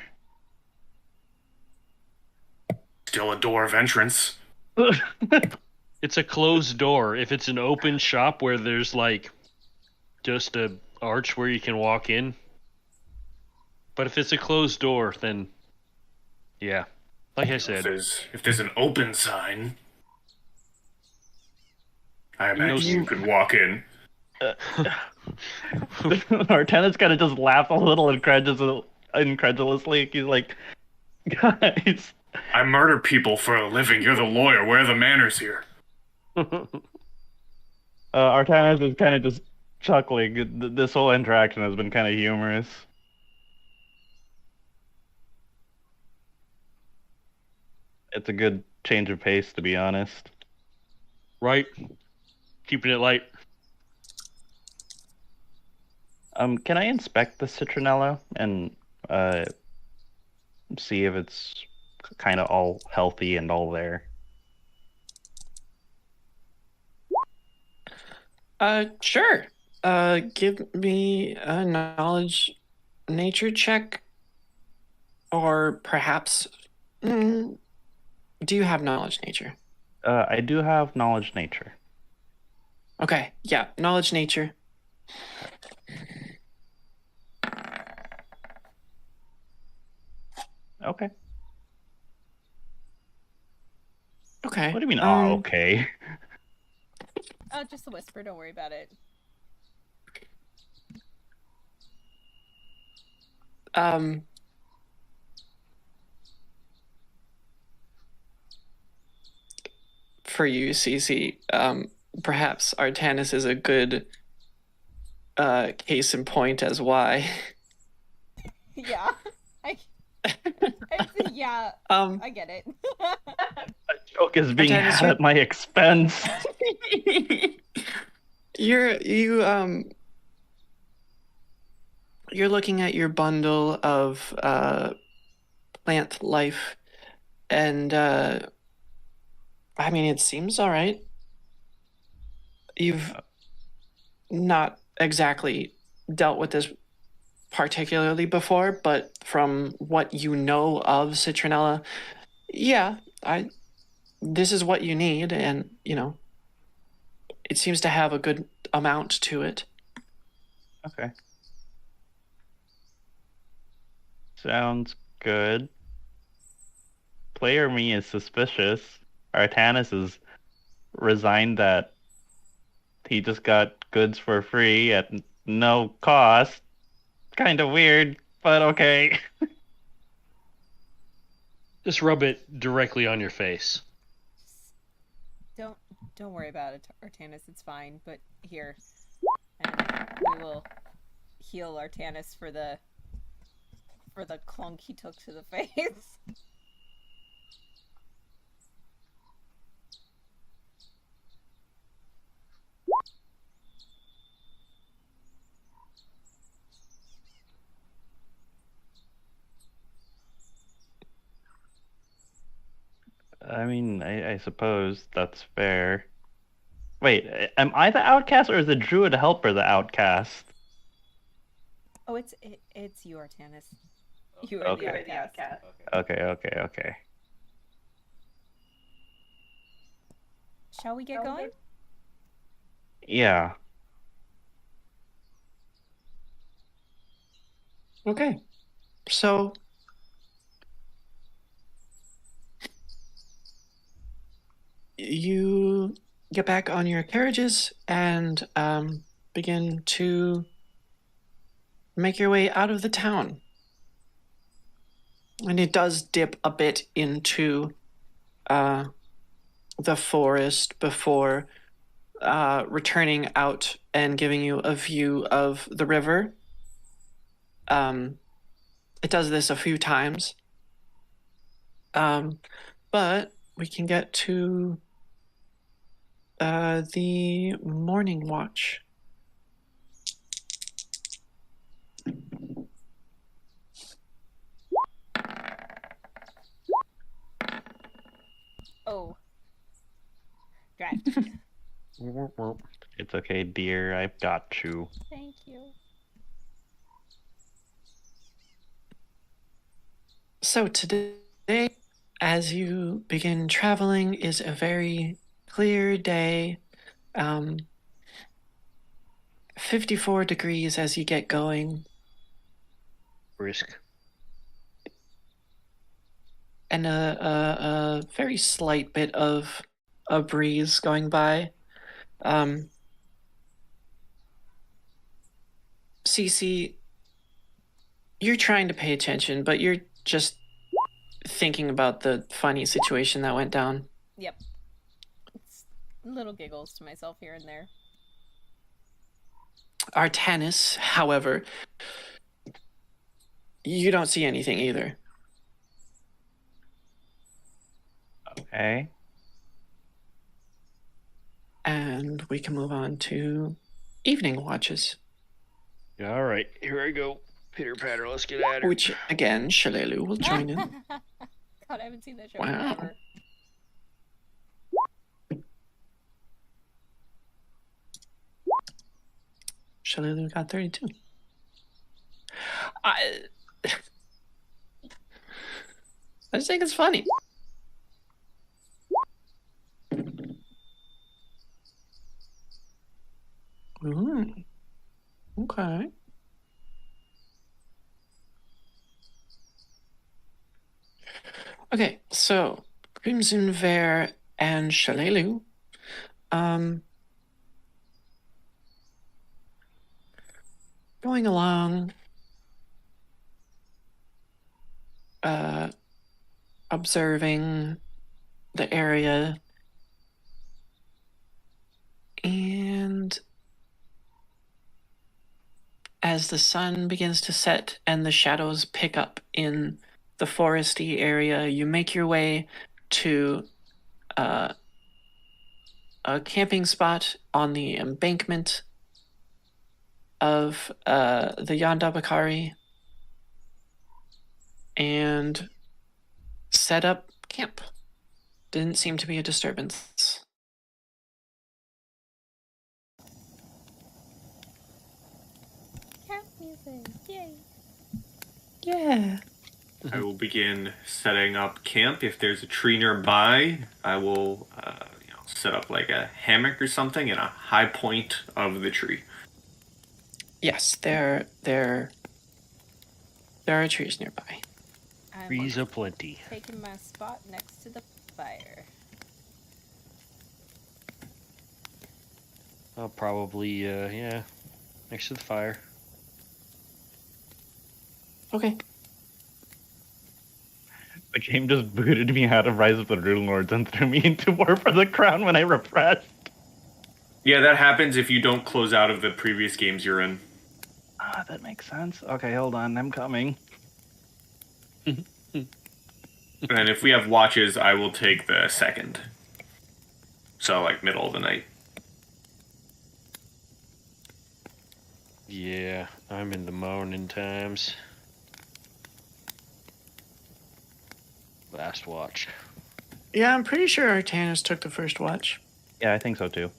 Speaker 5: Still a door of entrance.
Speaker 2: It's a closed door. If it's an open shop where there's like just a arch where you can walk in. But if it's a closed door, then yeah. Like I said,
Speaker 5: If there's an open sign, I imagine you could walk in.
Speaker 4: Our tenant's kind of just laugh a little incredulously. He's like, guys.
Speaker 5: I murder people for a living. You're the lawyer. Where are the manners here?
Speaker 4: Artanis is kind of just chuckling. This whole interaction has been kind of humorous. It's a good change of pace, to be honest.
Speaker 2: right? Keeping it light.
Speaker 4: Can I inspect the citronella and see if it's kind of all healthy and all there?
Speaker 1: Sure. Give me a knowledge nature check, or perhaps, do you have knowledge nature?
Speaker 4: I do have knowledge nature.
Speaker 1: Okay, yeah, knowledge nature.
Speaker 4: Okay.
Speaker 1: Okay.
Speaker 4: What do you mean? Okay.
Speaker 3: Oh, just a whisper. Don't worry about it.
Speaker 1: For you, Cece, perhaps Artanis is a good case in point as why.
Speaker 3: Yeah. Yeah, I get it.
Speaker 4: A joke is being
Speaker 1: Artanis,
Speaker 4: had at my expense.
Speaker 1: You're looking at your bundle of plant life, and I mean, it seems all right. You've not exactly dealt with this particularly before, but from what you know of citronella, yeah, this is what you need, and it seems to have a good amount to it.
Speaker 4: Okay. Sounds good. Player me is suspicious. Artanis is resigned that he just got goods for free at no cost. Kind of weird, but okay.
Speaker 2: Just rub it directly on your face.
Speaker 3: Don't worry about it, Artanis. It's fine. But here, and we will heal Artanis for the clunk he took to the face.
Speaker 4: I mean, I suppose that's fair. Wait, am I the outcast or is the druid helper the outcast?
Speaker 3: Oh, it's you, Artanis. You are
Speaker 4: Okay.
Speaker 3: the outcast.
Speaker 4: Okay.
Speaker 3: Shall we get going?
Speaker 4: Yeah.
Speaker 1: Okay, so you get back on your carriages and begin to make your way out of the town. And it does dip a bit into the forest before returning out and giving you a view of the river. It does this a few times. But we can get to the morning watch.
Speaker 3: Oh. Gratitude.
Speaker 4: It's okay, dear. I've got you.
Speaker 3: Thank you.
Speaker 1: So today, as you begin traveling, is a very clear day. 54 degrees as you get going,
Speaker 2: Brisk.
Speaker 1: and a very slight bit of a breeze going by. Cece, you're trying to pay attention, but you're just thinking about the funny situation that went down.
Speaker 3: Yep. It's little giggles to myself here and there.
Speaker 1: Artanis, however, you don't see anything either.
Speaker 4: Okay.
Speaker 1: And we can move on to evening watches,
Speaker 2: Yeah, all right, here I go. Pitter patter, let's get at her.
Speaker 1: which again, Shalelu will join in.
Speaker 3: God, I haven't seen that show
Speaker 1: Wow.
Speaker 3: forever.
Speaker 1: Shalelu got 32. I just think it's funny. Okay. Okay, so Crimson Vare and Shalelu. Going along, observing the area, and as the sun begins to set and the shadows pick up in the foresty area, you make your way to a camping spot on the embankment of the Yanda Bakari and set up camp. Didn't seem to be a disturbance.
Speaker 3: Camp music. Yay.
Speaker 1: Yeah.
Speaker 5: I will begin setting up camp. If there's a tree nearby, I will set up like a hammock or something in a high point of the tree.
Speaker 1: Yes, there are trees nearby.
Speaker 3: I'm
Speaker 2: Trees aplenty.
Speaker 3: taking my spot next to the fire.
Speaker 2: I'll probably, next to the fire.
Speaker 1: Okay.
Speaker 4: The game just booted me out of Rise of the Runelords and threw me into War for the Crown when I refreshed.
Speaker 5: Yeah, that happens if you don't close out of the previous games you're in.
Speaker 4: Ah, that makes sense. Okay, hold on. I'm coming.
Speaker 5: And if we have watches, I will take the second. So, like, middle of the night.
Speaker 2: Yeah, I'm in the morning times. Last watch.
Speaker 1: Yeah, I'm pretty sure Artanis took the first watch.
Speaker 4: Yeah, I think so too.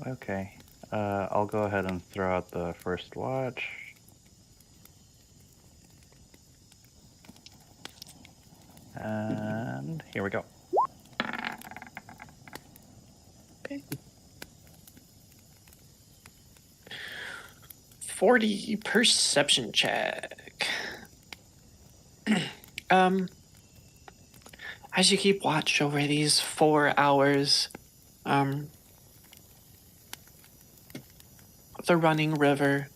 Speaker 4: Okay. I'll go ahead and throw out the first watch. And here we go.
Speaker 1: Okay. 40 perception check. As you keep watch over these 4 hours, the running river,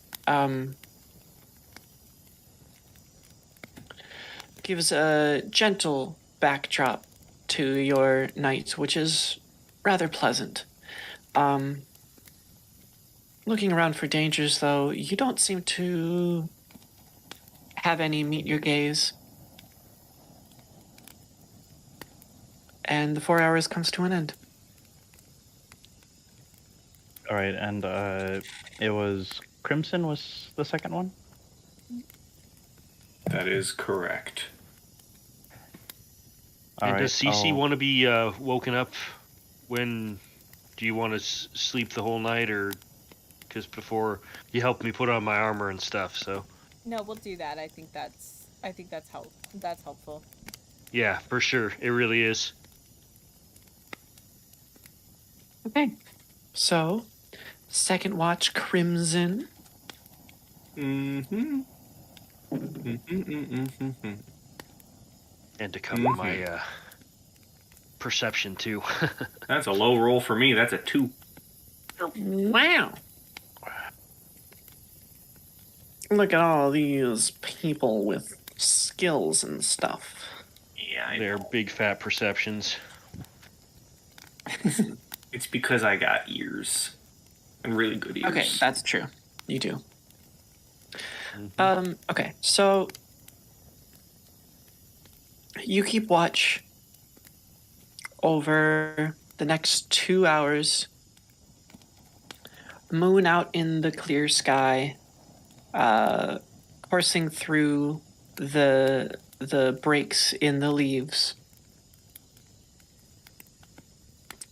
Speaker 1: gives a gentle backdrop to your night, which is rather pleasant. Looking around for dangers, though, you don't seem to have any meet your gaze. And the 4 hours comes to an end.
Speaker 4: All right, and it was Crimson was the second one?
Speaker 5: That is correct.
Speaker 4: All
Speaker 2: and
Speaker 4: right.
Speaker 2: does Cece
Speaker 4: I'll-
Speaker 2: want to be woken up? When do you want to sleep the whole night, or because before you helped me put on my armor and stuff? So
Speaker 3: No, we'll do that. I think that's that's helpful.
Speaker 2: yeah, for sure, it really is.
Speaker 1: Okay. So, second watch, Crimson.
Speaker 5: Mm-hmm. Mm-hmm.
Speaker 2: And to cover my perception too.
Speaker 5: That's a low roll for me. That's a 2.
Speaker 1: Wow. Look at all these people with skills and stuff.
Speaker 5: Yeah,
Speaker 2: They're big fat perceptions.
Speaker 5: it's because I got ears. And really good ears.
Speaker 1: Okay, that's true. You do.
Speaker 2: Mhm.
Speaker 1: Okay, so you keep watch over the next 2 hours. Moon out in the clear sky, coursing through the breaks in the leaves.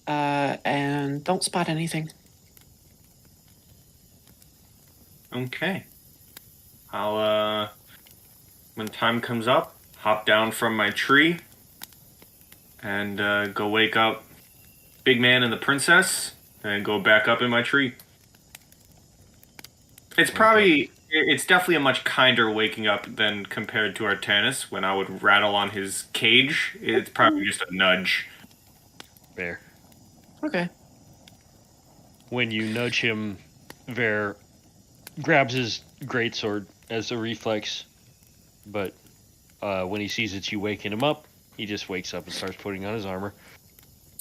Speaker 1: And don't spot anything.
Speaker 5: Okay. I'll, when time comes up, hop down from my tree and go wake up Big Man and the Princess and go back up in my tree. It's it's definitely a much kinder waking up than compared to Artanis when I would rattle on his cage. It's probably just a nudge.
Speaker 2: Fair.
Speaker 1: Okay.
Speaker 2: When you nudge him, Ver grabs his greatsword as a reflex, but when he sees it's you waking him up, he just wakes up and starts putting on his armor.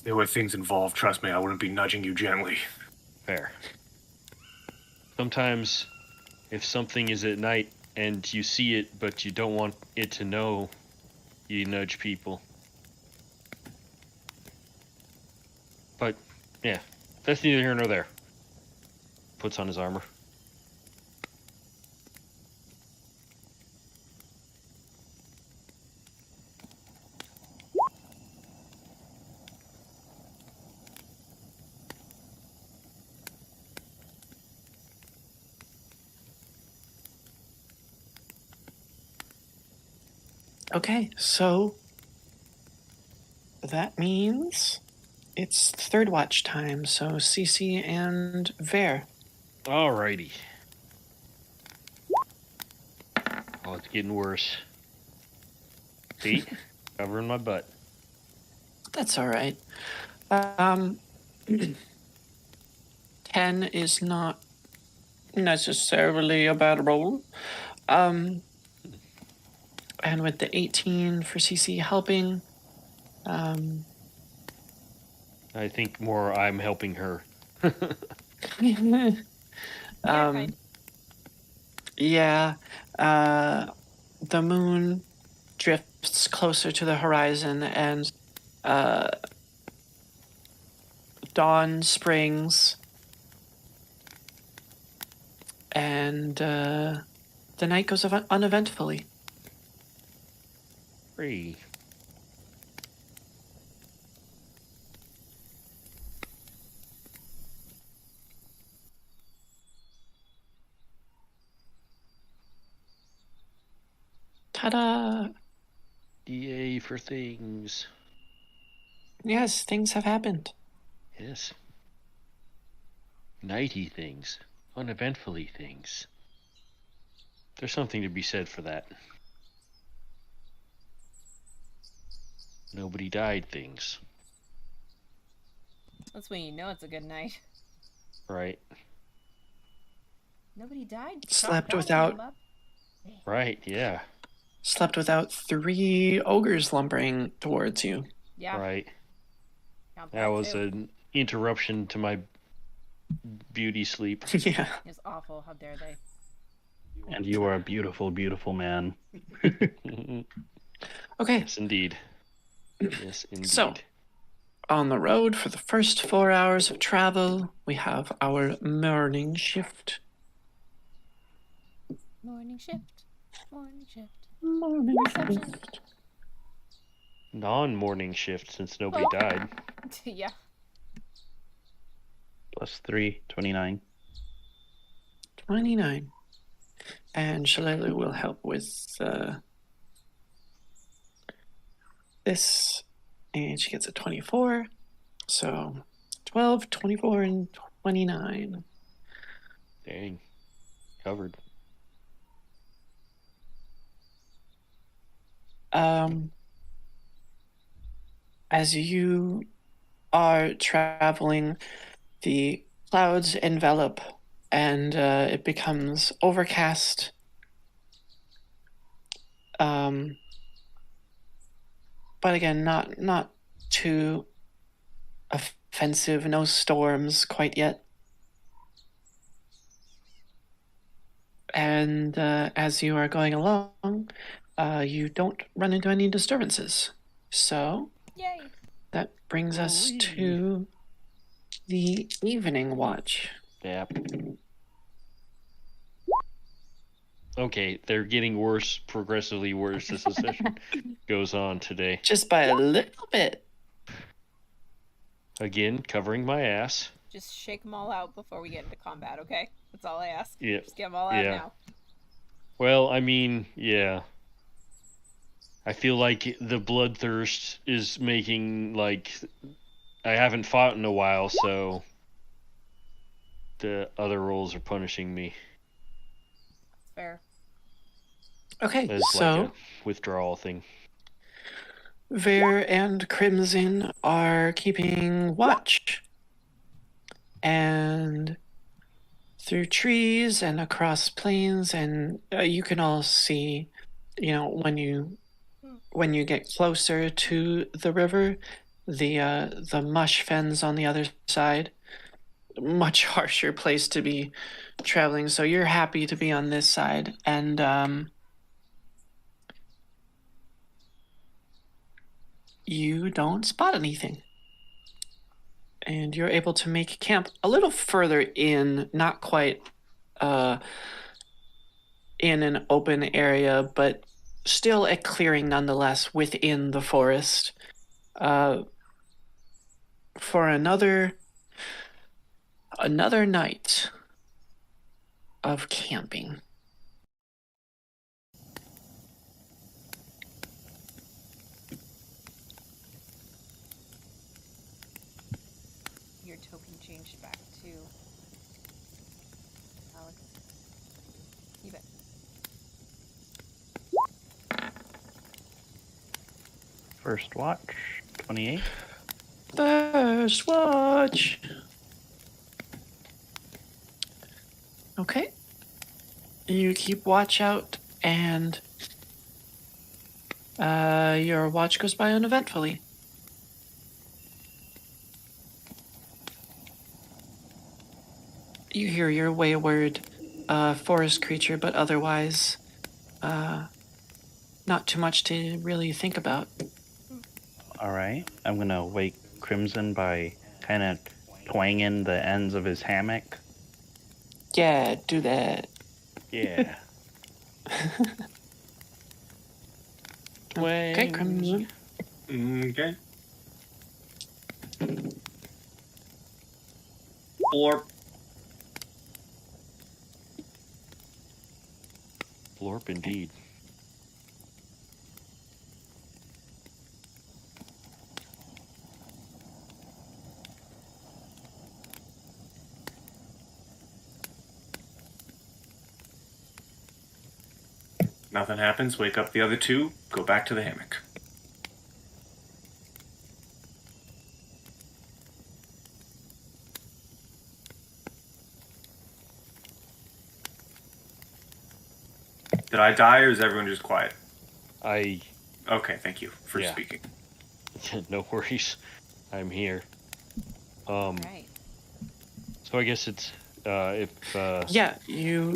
Speaker 5: There were things involved, trust me, I wouldn't be nudging you gently.
Speaker 2: Fair. Sometimes, if something is at night and you see it, but you don't want it to know, you nudge people. But, yeah, that's neither here nor there. Puts on his armor.
Speaker 1: Okay, so that means it's third watch time. So Cece and Ver.
Speaker 2: Alrighty. Oh, it's getting worse. See? Covering my butt.
Speaker 1: That's all right. 10 is not necessarily a bad roll. And with the 18 for CC helping,
Speaker 2: I think more I'm helping her.
Speaker 3: Yeah, kind.
Speaker 1: yeah, the moon drifts closer to the horizon and dawn springs and the night goes uneventfully.
Speaker 2: Free.
Speaker 1: Ta-da!
Speaker 2: DA for things.
Speaker 1: Yes, things have happened.
Speaker 2: Yes. Nighty things. Uneventfully things. There's something to be said for that. Nobody died things.
Speaker 3: That's when you know it's a good night.
Speaker 2: Right.
Speaker 3: Nobody died.
Speaker 1: Slept
Speaker 3: Don't
Speaker 1: without-
Speaker 3: him up.
Speaker 2: Right, yeah.
Speaker 1: Slept without 3 ogres lumbering towards you.
Speaker 3: Yeah.
Speaker 2: Right.
Speaker 3: Count
Speaker 2: That was
Speaker 3: too.
Speaker 2: an interruption to my beauty sleep.
Speaker 1: Yeah.
Speaker 3: It's awful. How dare they?
Speaker 4: And you are a beautiful, beautiful man.
Speaker 2: Yes,
Speaker 1: Okay,
Speaker 2: indeed. Yes, indeed.
Speaker 1: So- on the road for the first 4 hours of travel, we have our morning shift.
Speaker 3: Morning shift. Morning shift.
Speaker 1: Morning
Speaker 3: Reception.
Speaker 1: shift.
Speaker 2: non-morning shift since nobody died.
Speaker 3: Yeah.
Speaker 4: +3, 29.
Speaker 1: 29. And Shalelu will help with this. And she gets a 24. So 12, 24, and 29.
Speaker 2: Dang. Covered.
Speaker 1: As you are traveling, the clouds envelop and it becomes overcast. But again, not too offensive. No storms quite yet. And as you are going along, you don't run into any disturbances. So
Speaker 3: Yay.
Speaker 1: that brings us
Speaker 2: Wee.
Speaker 1: to the evening watch.
Speaker 2: Yep. Okay, they're getting worse, progressively worse as the session goes on today.
Speaker 1: Just by a little bit.
Speaker 2: Again, covering my ass.
Speaker 3: Just shake them all out before we get into combat, okay? That's all I ask.
Speaker 2: Yeah.
Speaker 3: Just get them all out
Speaker 2: Yeah.
Speaker 3: now.
Speaker 2: Well, I mean, yeah. I feel like the bloodthirst is making, like, I haven't fought in a while, so the other rolls are punishing me
Speaker 3: Fair.
Speaker 1: Okay,
Speaker 2: as
Speaker 1: so
Speaker 2: like a withdrawal thing.
Speaker 1: Vare and Crimson are keeping watch. And through trees and across plains, and you can all see, when you get closer to the river, the mush fens on the other side. Much harsher place to be traveling, so you're happy to be on this side. And you don't spot anything. And you're able to make camp a little further in, not quite in an open area, but still a clearing nonetheless within the forest. For another night of camping.
Speaker 3: Your token changed back to Alex. Keep it.
Speaker 4: First watch, 28.
Speaker 1: First watch. Okay. You keep watch out, and your watch goes by uneventfully. You hear your wayward forest creature, but otherwise not too much to really think about.
Speaker 4: All right. I'm going to wake Crimson by kind of twanging the ends of his hammock.
Speaker 1: Yeah, do that.
Speaker 2: Yeah.
Speaker 1: Okay, Crimson.
Speaker 5: Okay. Blorp.
Speaker 2: Blorp indeed.
Speaker 5: Nothing happens. Wake up the other two. Go back to the hammock. Did I die, or is everyone just quiet?
Speaker 2: I
Speaker 5: Okay, thank you for
Speaker 2: Yeah.
Speaker 5: speaking.
Speaker 2: no worries. I'm here.
Speaker 3: Right.
Speaker 2: So I guess it's if
Speaker 1: Yeah, you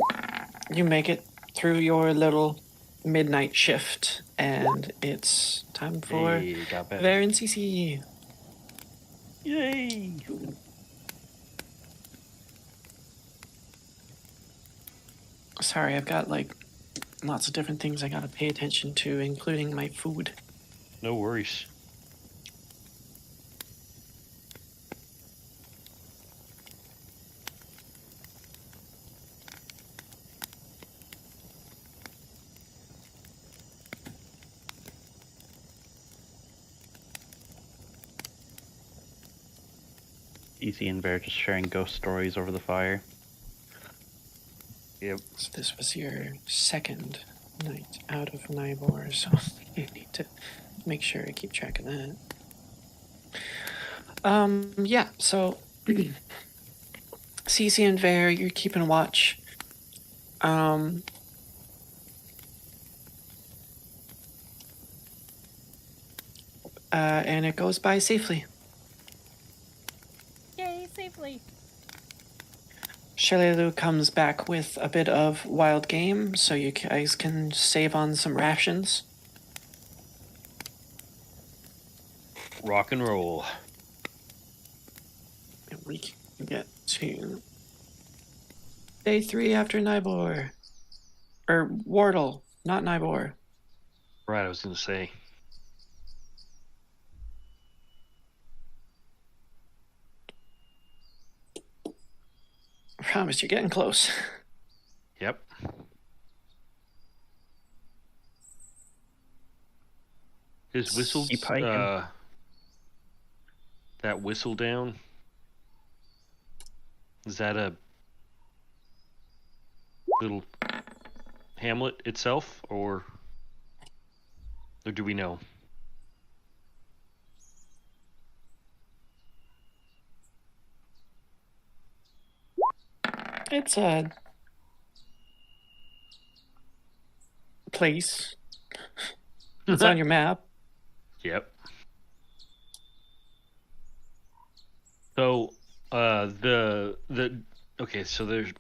Speaker 1: make it through your little midnight shift, and it's time for
Speaker 2: hey, got better.
Speaker 1: Vare and CC.
Speaker 2: Yay!
Speaker 1: Sorry, I've got like lots of different things I gotta pay attention to, including my food.
Speaker 2: No worries.
Speaker 4: Easy and Bear just sharing ghost stories over the fire.
Speaker 2: Yep.
Speaker 1: So this was your second night out of Nybor, so you need to make sure I keep track of that. Yeah, so Cece and Ver, you're keeping watch. And it goes by safely.
Speaker 3: Yay, safely.
Speaker 1: Shelelu comes back with a bit of wild game, so you guys can save on some rations.
Speaker 2: Rock and roll.
Speaker 1: And we can get to day 3 after Nybor. Or Wardle, not Nybor.
Speaker 2: Right, I was gonna say.
Speaker 1: Promise, you're getting close.
Speaker 2: Yep. His whistle.
Speaker 4: Keep hiking.
Speaker 2: That whistle down. Is that a little hamlet itself, or do we know?
Speaker 1: It's a place. It's on your map.
Speaker 2: Yep. So, okay, so there's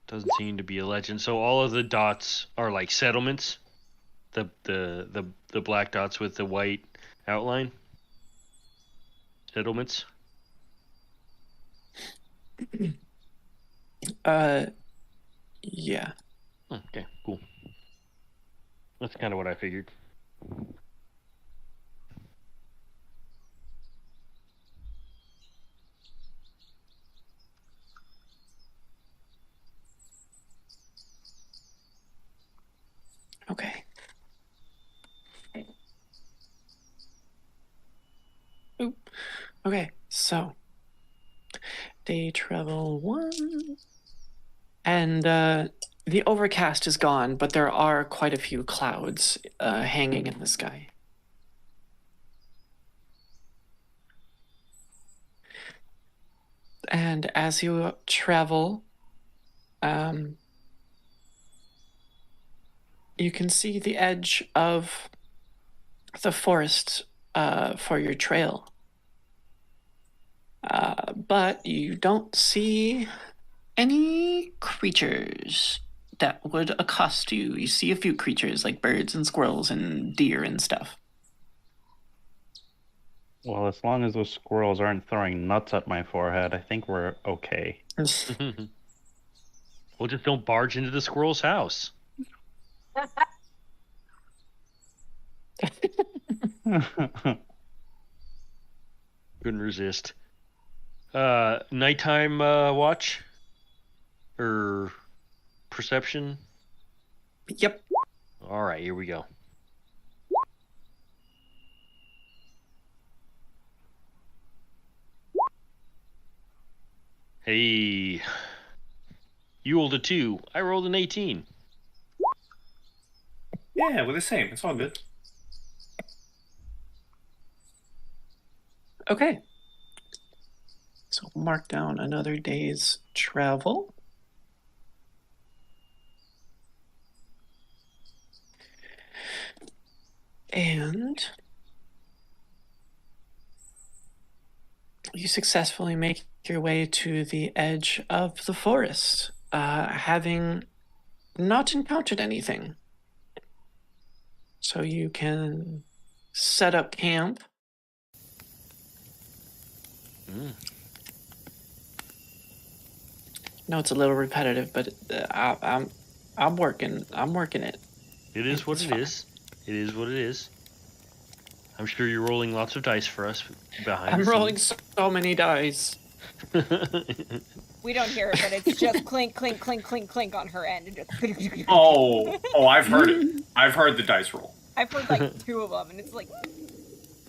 Speaker 2: doesn't seem to be a legend. So all of the dots are like settlements. The black dots with the white outline. Settlements.
Speaker 1: Yeah.
Speaker 2: Okay, cool. That's kind of what I figured.
Speaker 1: Okay. Oop. Okay, so day travel 1. And the overcast is gone, but there are quite a few clouds hanging in the sky. And as you travel, you can see the edge of the forest for your trail. But you don't see any creatures that would accost you. You see a few creatures like birds and squirrels and deer and stuff.
Speaker 4: Well, as long as those squirrels aren't throwing nuts at my forehead, I think we're okay.
Speaker 2: Well, just don't barge into the squirrel's house. Couldn't resist. Nighttime watch or perception.
Speaker 1: Yep.
Speaker 2: All right, here we go. Hey, you rolled a 2. I rolled an 18.
Speaker 5: Yeah, we're the same. It's all good.
Speaker 1: Okay. So mark down another day's travel. And you successfully make your way to the edge of the forest, having not encountered anything. So you can set up camp. No, it's a little repetitive, but I'm working it.
Speaker 2: It is what
Speaker 1: It's
Speaker 2: it
Speaker 1: fine.
Speaker 2: is. It is what it is. I'm sure you're rolling lots of dice for us behind.
Speaker 1: I'm
Speaker 2: the
Speaker 1: rolling
Speaker 2: scenes.
Speaker 1: so many dice.
Speaker 3: We don't hear it, but it's just clink, clink, clink, clink, clink on her end. And just
Speaker 5: Oh, I've heard it. I've heard the dice roll.
Speaker 3: I've heard like 2 of them, and it's like.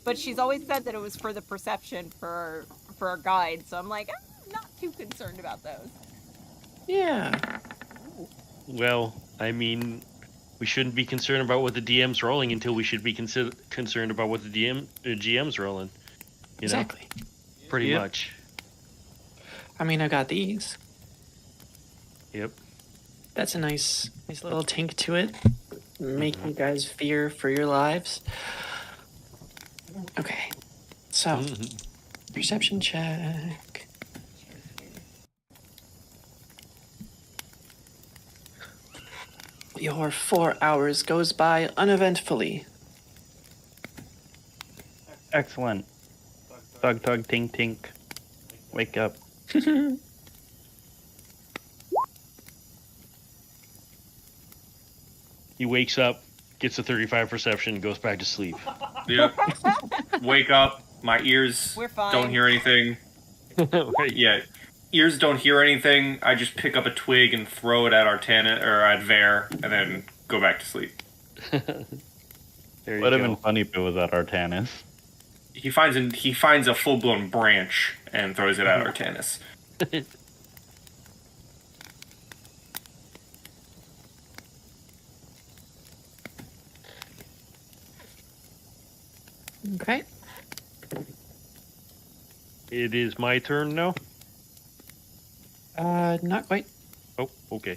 Speaker 3: But she's always said that it was for the perception for our guide, so I'm like, I'm not too concerned about those.
Speaker 1: Yeah.
Speaker 2: Well, I mean, we shouldn't be concerned about what the DM's rolling until we should be concerned about what the GM's rolling. You know?
Speaker 1: Exactly.
Speaker 2: Pretty
Speaker 5: Yep.
Speaker 2: much.
Speaker 1: I mean, I got these.
Speaker 2: Yep.
Speaker 1: That's a nice little tink to it. Make you guys fear for your lives. Okay. So, perception check. Your 4 hours goes by uneventfully.
Speaker 4: Excellent. Thug, thug, tink, tink. Wake up.
Speaker 2: He wakes up, gets a 35 perception, goes back to sleep.
Speaker 5: Yep. Wake up. My ears
Speaker 3: We're fine.
Speaker 5: don't hear anything.
Speaker 2: Right.
Speaker 5: Yeah. Ears don't hear anything. I just pick up a twig and throw it at Artana or at Vare, and then go back to sleep.
Speaker 2: There you
Speaker 4: Would have
Speaker 2: go.
Speaker 4: been funny if it was at Artanis.
Speaker 5: He finds a full blown branch and throws it at Artanis.
Speaker 1: Okay.
Speaker 2: It is my turn now?
Speaker 1: Not quite.
Speaker 2: Oh, okay.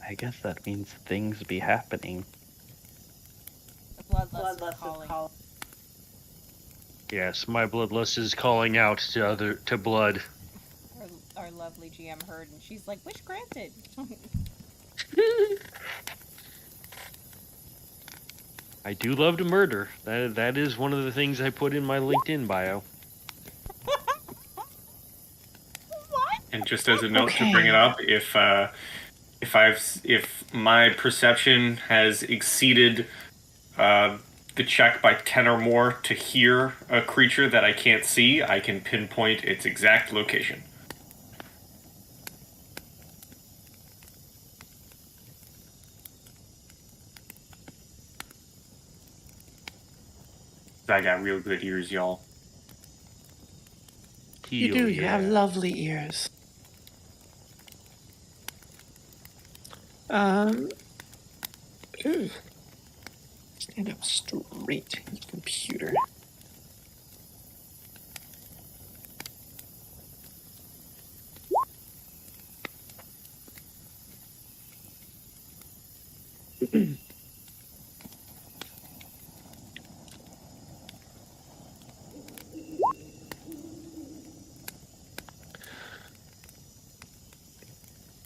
Speaker 4: I guess that means things be happening.
Speaker 3: The bloodlust is calling.
Speaker 2: Yes, my bloodlust is calling out to blood.
Speaker 3: Our lovely GM heard, and she's like, "Wish granted."
Speaker 2: I do love to murder. That is one of the things I put in my LinkedIn bio.
Speaker 3: What?
Speaker 5: And just as a note to bring it up, if my perception has exceeded the check by 10 or more to hear a creature that I can't see, I can pinpoint its exact location. I got real good ears, y'all.
Speaker 1: You do. You have lovely ears. Ooh. Stand up straight, you computer.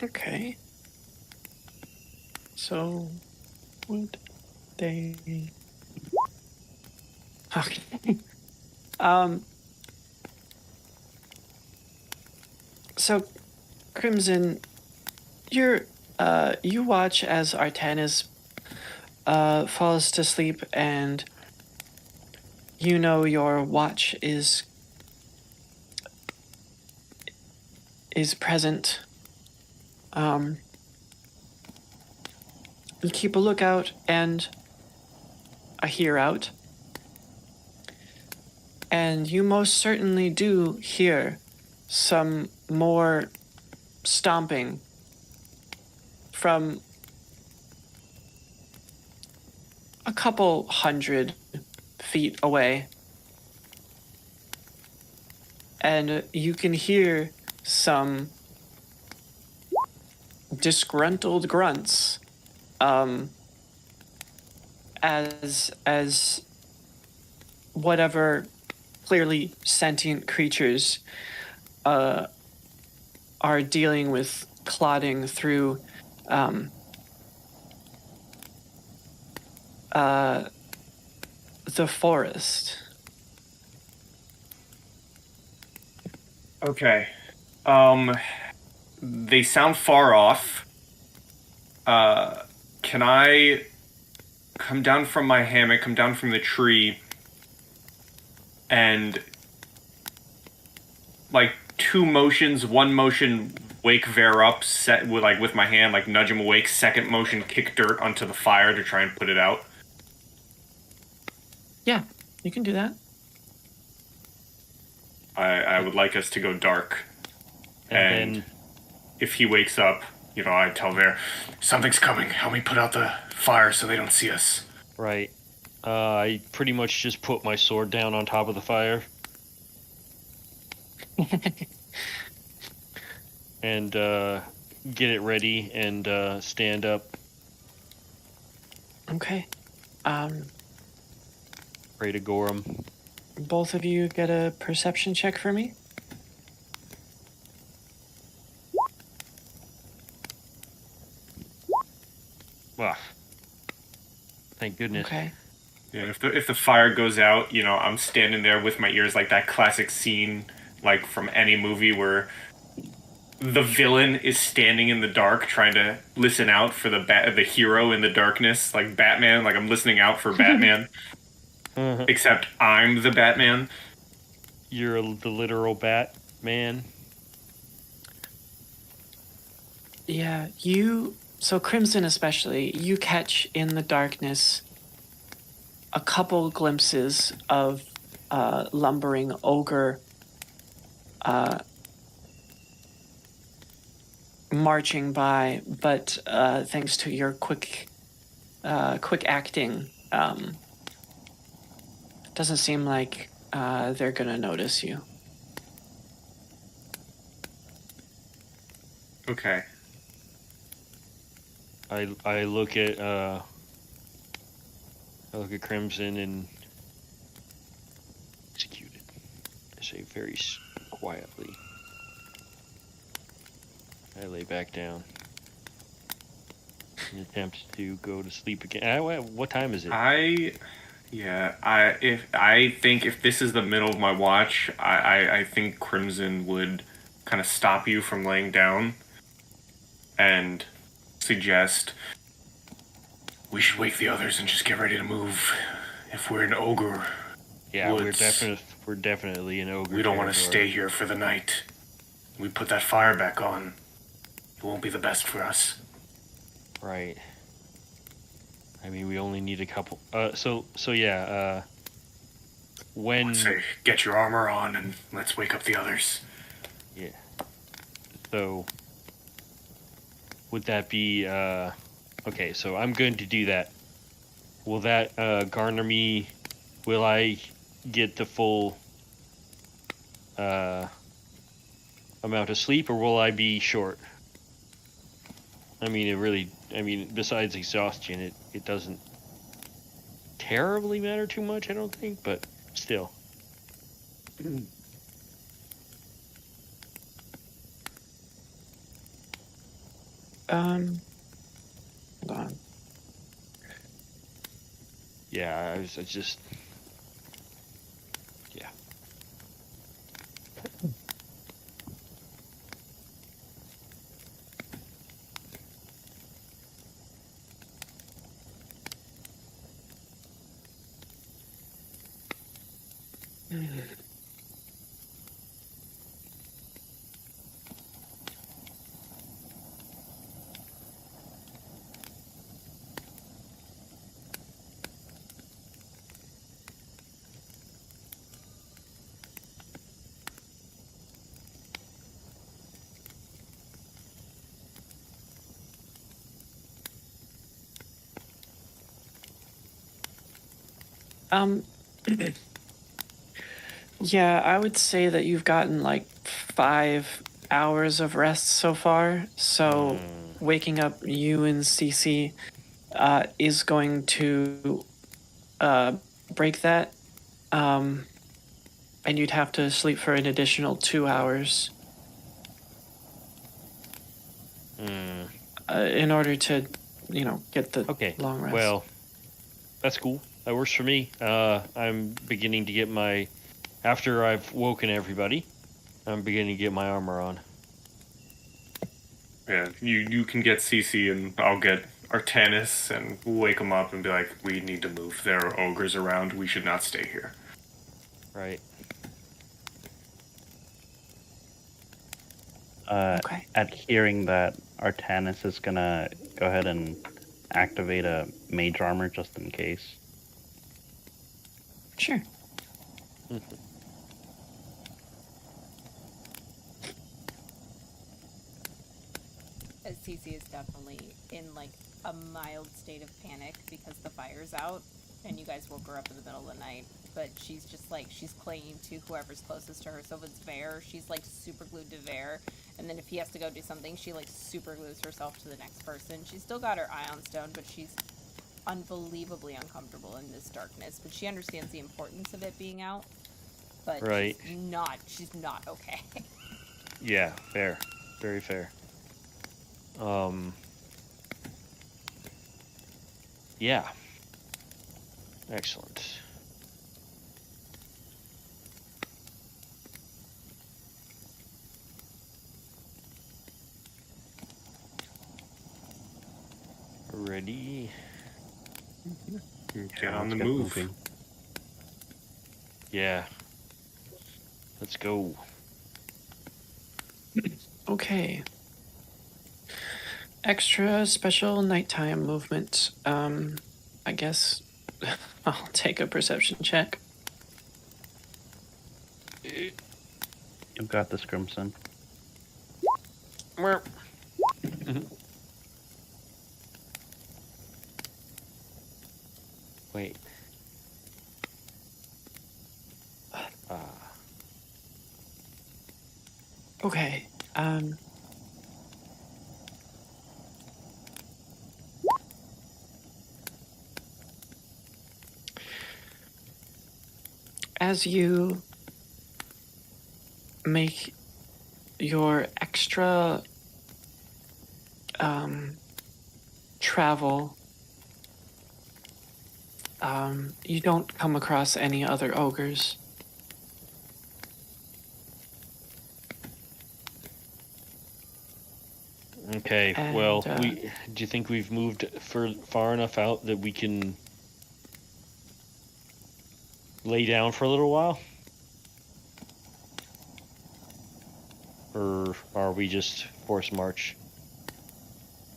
Speaker 1: Okay. So, would they? Okay. So, Crimson, you watch as Artanis falls to sleep, and you know your watch is present. You keep a lookout and a hear out. And you most certainly do hear some more stomping from a couple 100 feet away. And you can hear some disgruntled grunts as whatever clearly sentient creatures are dealing with clodding through the forest.
Speaker 5: Okay. They sound far off. Can I come down from my hammock, come down from the tree, and like two motions, one motion wake Vare up, set with my hand, like nudge him awake, second motion kick dirt onto the fire to try and put it out?
Speaker 1: Yeah, you can do that.
Speaker 5: I would like us to go dark. And
Speaker 2: then
Speaker 5: if he wakes up, I tell Vare, something's coming. Help me put out the fire so they don't see us.
Speaker 2: right, I pretty much just put my sword down on top of the fire. And get it ready and stand up,
Speaker 1: Okay.
Speaker 2: ready to gore him.
Speaker 1: Both of you get a perception check for me.
Speaker 2: Ah, thank goodness.
Speaker 1: Okay.
Speaker 5: Yeah, if the fire goes out, I'm standing there with my ears like that classic scene, like from any movie where the villain is standing in the dark trying to listen out for the hero in the darkness, like Batman. Like I'm listening out for Batman, except I'm the Batman.
Speaker 2: You're the literal Batman.
Speaker 1: Yeah, so Crimson especially, you catch in the darkness a couple glimpses of lumbering ogre marching by, but thanks to your quick acting, doesn't seem like they're gonna notice you.
Speaker 5: Okay.
Speaker 2: I look at Crimson and executed. I say very quietly. I lay back down and attempt to go to sleep again. What time is it?
Speaker 5: I think if this is the middle of my watch, I think Crimson would kind of stop you from laying down and suggest we should wake the others and just get ready to move. If we're an ogre,
Speaker 2: Yeah,
Speaker 5: woods,
Speaker 2: we're definitely an ogre.
Speaker 5: we don't want to
Speaker 2: territory.
Speaker 5: stay here for the night. We put that fire back on. It won't be the best for us.
Speaker 2: Right. I mean, we only need a couple. So yeah. When
Speaker 5: Let's say, get your armor on and let's wake up the others.
Speaker 2: yeah. So would that be okay? So I'm going to do that. Will that garner me? Will I get the full amount of sleep, or will I be short? I mean, besides exhaustion, it doesn't terribly matter too much, I don't think, but still.
Speaker 1: Hold on.
Speaker 2: Yeah, I just... Yeah.
Speaker 1: Yeah, I would say that you've gotten like 5 hours of rest so far. So waking up you and Cece is going to break that. And you'd have to sleep for an additional 2 hours in order to, get the
Speaker 2: Okay.
Speaker 1: long rest.
Speaker 2: Well, that's cool. That works for me. I'm beginning to get after I've woken everybody, I'm beginning to get my armor on.
Speaker 5: Yeah, you can get Cece and I'll get Artanis and wake them up and be like, we need to move. There are ogres around. We should not stay here.
Speaker 2: Right.
Speaker 1: Okay.
Speaker 4: At hearing that, Artanis is gonna go ahead and activate a mage armor just in case.
Speaker 1: Sure.
Speaker 3: Cece is definitely in like a mild state of panic because the fire's out and you guys woke her up in the middle of the night. But she's just like, she's clinging to whoever's closest to her. So if it's Vare, she's like super glued to Vare. And then if he has to go do something, she like super glues herself to the next person. She's still got her Ion Stone, but she's unbelievably uncomfortable in this darkness. But she understands the importance of it being out. But
Speaker 2: Right.
Speaker 3: she's not okay.
Speaker 2: Yeah, fair. Very fair. Yeah. Excellent. Ready?
Speaker 5: Get on the
Speaker 4: Let's get
Speaker 5: move.
Speaker 4: moving.
Speaker 2: Yeah. Let's go.
Speaker 1: Okay. Extra special nighttime movement. I guess I'll take a perception check.
Speaker 4: You've got this, Crimson.
Speaker 2: Wait.
Speaker 1: Okay. As you make your extra travel, you don't come across any other ogres.
Speaker 2: Okay,
Speaker 1: And,
Speaker 2: well, do you think we've moved far enough out that we can lay down for a little while? Or are we just force march?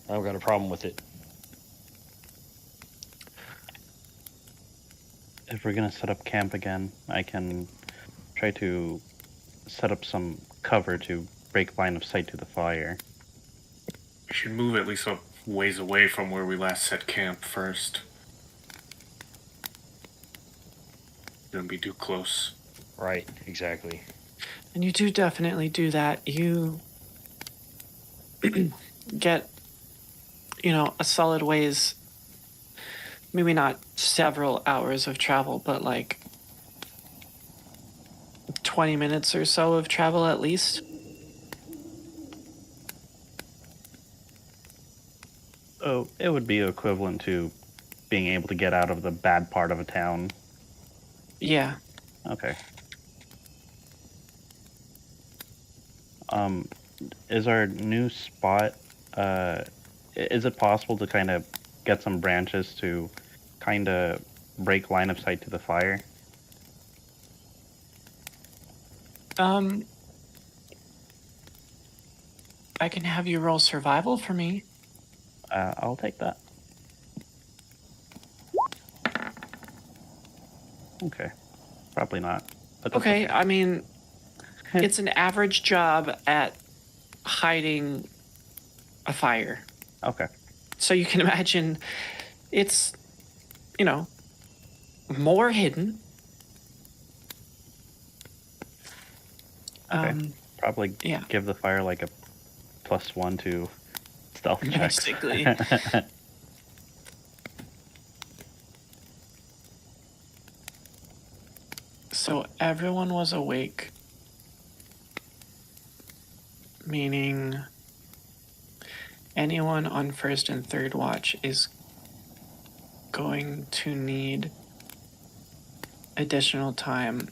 Speaker 2: I don't got a problem with it.
Speaker 4: If we're gonna set up camp again, I can try to set up some cover to break line of sight to the fire.
Speaker 5: We should move at least a ways away from where we last set camp first. Don't be too close.
Speaker 2: Right, exactly.
Speaker 1: And you do definitely do that. You get, a solid ways, maybe not several hours of travel, but like 20 minutes or so of travel at least.
Speaker 4: So it would be equivalent to being able to get out of the bad part of a town.
Speaker 1: Yeah.
Speaker 4: Okay. Is our new spot, is it possible to kind of get some branches to kind of break line of sight to the fire?
Speaker 1: I can have you roll survival for me.
Speaker 4: I'll take that. Okay. Probably not. But that's
Speaker 1: Okay, I mean, it's an average job at hiding a fire.
Speaker 4: Okay.
Speaker 1: So you can imagine it's, more hidden.
Speaker 4: Okay. Probably
Speaker 1: yeah.
Speaker 4: give the fire like a +1 to stealth checks.
Speaker 1: Basically. So everyone was awake, meaning anyone on first and third watch is going to need additional time.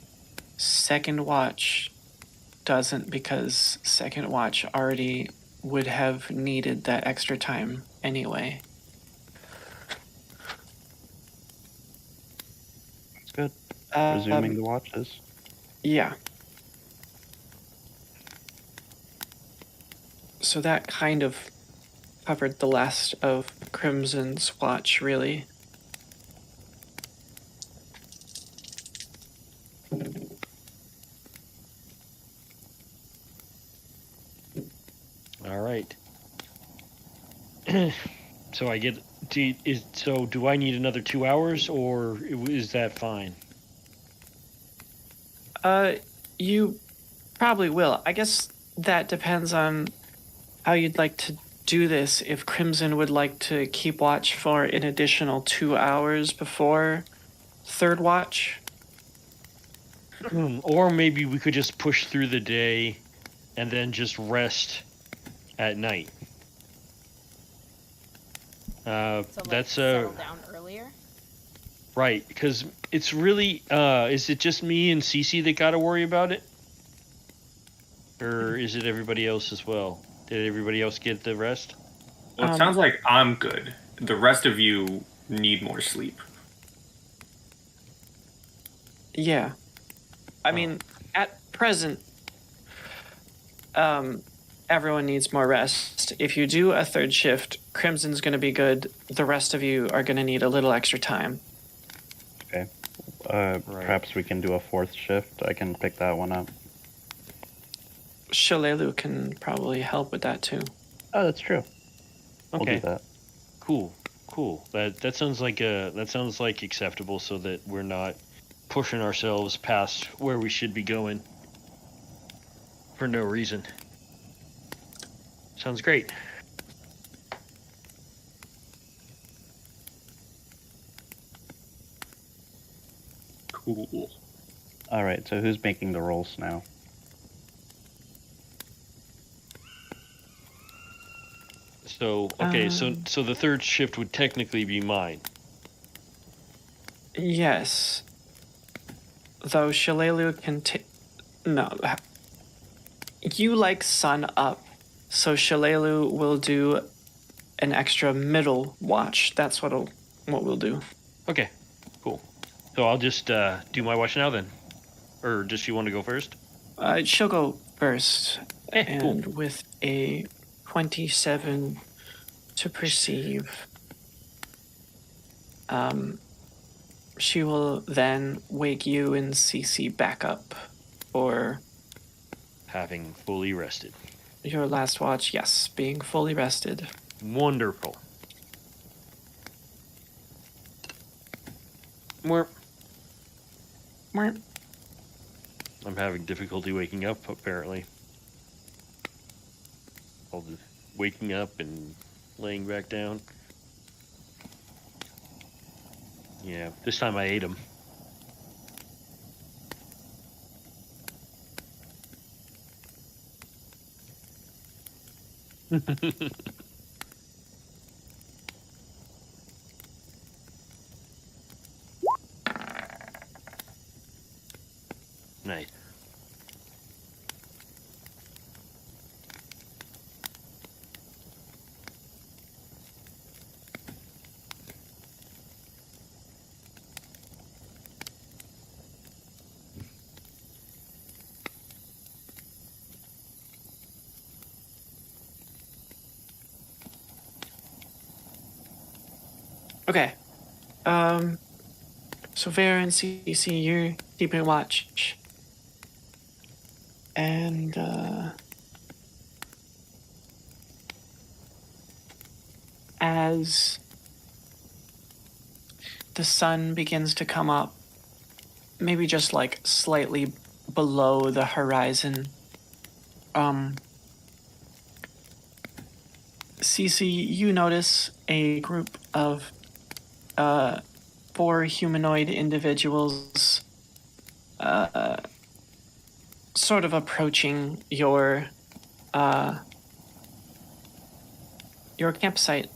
Speaker 1: Second watch doesn't, because second watch already would have needed that extra time anyway.
Speaker 4: That's good. Resuming the watches.
Speaker 1: Yeah. So that kind of covered the last of Crimson's watch, really.
Speaker 2: All right. So I get. Do I need another 2 hours, or is that fine?
Speaker 1: You probably will. I guess that depends on how you'd like to do this. If Crimson would like to keep watch for an additional 2 hours before third watch.
Speaker 2: Or maybe we could just push through the day and then just rest at night.
Speaker 3: So
Speaker 2: That's
Speaker 3: settle down earlier.
Speaker 2: right, because it's really is it just me and Cece that got to worry about it, or is it everybody else as well? Did everybody else get the rest?
Speaker 5: Well, it sounds like I'm good. The rest of you need more sleep.
Speaker 1: Yeah. I mean, at present, everyone needs more rest. If you do a third shift, Crimson's going to be good. The rest of you are going to need a little extra time.
Speaker 4: Okay. Perhaps we can do a fourth shift. I can pick that one up.
Speaker 1: Shalelu can probably help with that too.
Speaker 4: Oh, that's true. We'll
Speaker 2: Okay.
Speaker 4: do that.
Speaker 2: Cool. That sounds like acceptable, so that we're not pushing ourselves past where we should be going for no reason. Sounds great.
Speaker 5: Cool.
Speaker 4: All right, so who's making the rolls now?
Speaker 2: So so the third shift would technically be mine.
Speaker 1: Yes. Though Shalelu can no. You like sun up, so Shalelu will do an extra middle watch. That's what we'll do.
Speaker 2: Okay, cool. So I'll just do my watch now then, or does she want to go first?
Speaker 1: She'll go first,
Speaker 2: Cool.
Speaker 1: and with a 27 to perceive, she will then wake you and CC back up for
Speaker 2: Having fully rested.
Speaker 1: your last watch. Yes, being fully rested.
Speaker 2: Wonderful. More.
Speaker 1: Mwah.
Speaker 2: I'm having difficulty waking up, apparently. All the waking up and laying back down. Yeah, this time I ate them. Nice.
Speaker 1: Okay. So Vera and CC, you're keeping watch. And, as the sun begins to come up, maybe just like slightly below the horizon, CC, you notice a group of 4 humanoid individuals sort of approaching your campsite.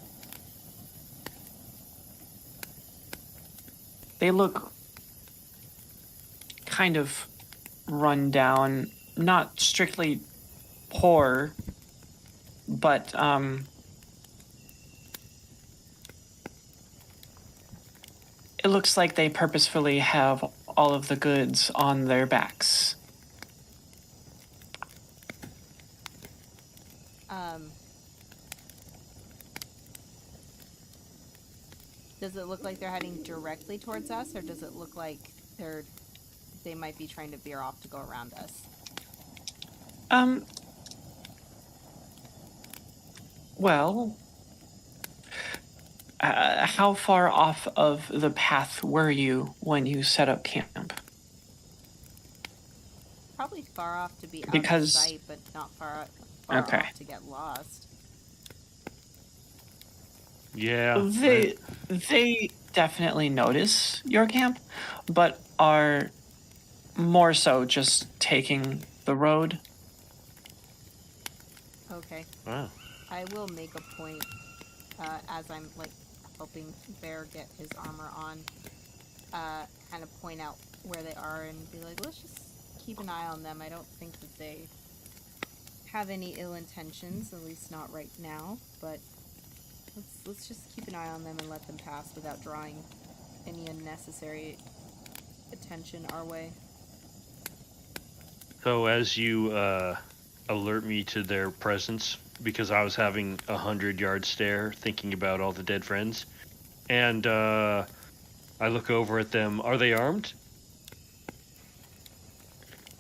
Speaker 1: They look kind of run down, not strictly poor, but it looks like they purposefully have all of the goods on their backs.
Speaker 3: Does it look like they're heading directly towards us, or does it look like they might be trying to veer off to go around us?
Speaker 1: Well, how far off of the path were you when you set up camp?
Speaker 3: Probably far off to be out
Speaker 1: Because-
Speaker 3: of sight, but not far
Speaker 1: Okay.
Speaker 3: off to get lost.
Speaker 2: Yeah.
Speaker 1: They definitely notice your camp, but are more so just taking the road.
Speaker 3: Okay.
Speaker 2: Wow.
Speaker 3: I will make a point as I'm like helping Bear get his armor on, kind of point out where they are and be like, let's just keep an eye on them. I don't think that they have any ill intentions, at least not right now, but let's just keep an eye on them and let them pass without drawing any unnecessary attention our way.
Speaker 2: So as you alert me to their presence, because I was having 100-yard stare thinking about all the dead friends, and I look over at them. Are they armed?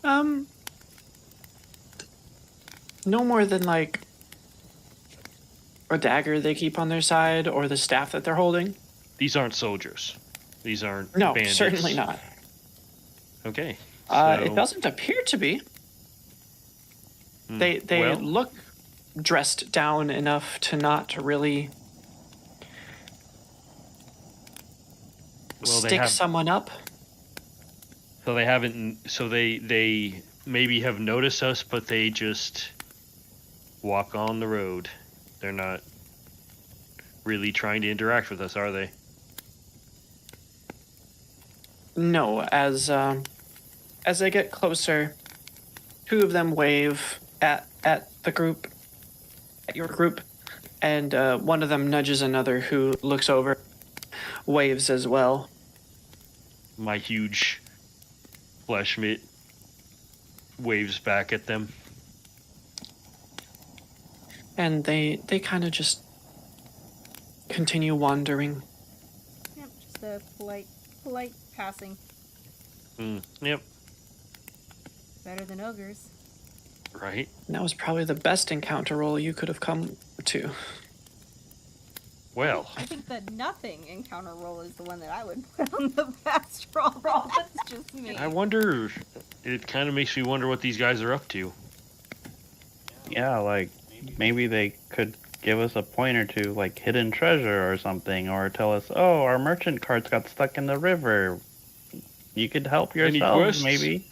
Speaker 1: No more than like a dagger they keep on their side or the staff that they're holding.
Speaker 2: These aren't soldiers. These aren't
Speaker 1: No,
Speaker 2: bandits.
Speaker 1: certainly not.
Speaker 2: Okay.
Speaker 1: It doesn't appear to be. They
Speaker 2: well,
Speaker 1: look dressed down enough to not really
Speaker 2: they
Speaker 1: stick
Speaker 2: have,
Speaker 1: someone up.
Speaker 2: So they haven't. So they maybe have noticed us, but they just walk on the road. They're not really trying to interact with us, are they?
Speaker 1: No, as they get closer, two of them wave at the group, at your group, and one of them nudges another who looks over, waves as well.
Speaker 2: My huge flesh mitt waves back at them.
Speaker 1: And they kind of just continue wandering.
Speaker 3: Yep, just a polite passing.
Speaker 2: Yep.
Speaker 3: Better than ogres.
Speaker 2: Right.
Speaker 1: And that was probably the best encounter roll you could have come to.
Speaker 2: Well,
Speaker 3: I think the nothing encounter roll is the one that I would put on the fast roll. That's just me.
Speaker 2: I wonder. It kind of makes me wonder what these guys are up to.
Speaker 4: Yeah, like maybe they could give us a pointer to like hidden treasure or something, or tell us, oh, our merchant carts got stuck in the river. You could help
Speaker 2: Any
Speaker 4: yourselves,
Speaker 2: quests?
Speaker 4: maybe.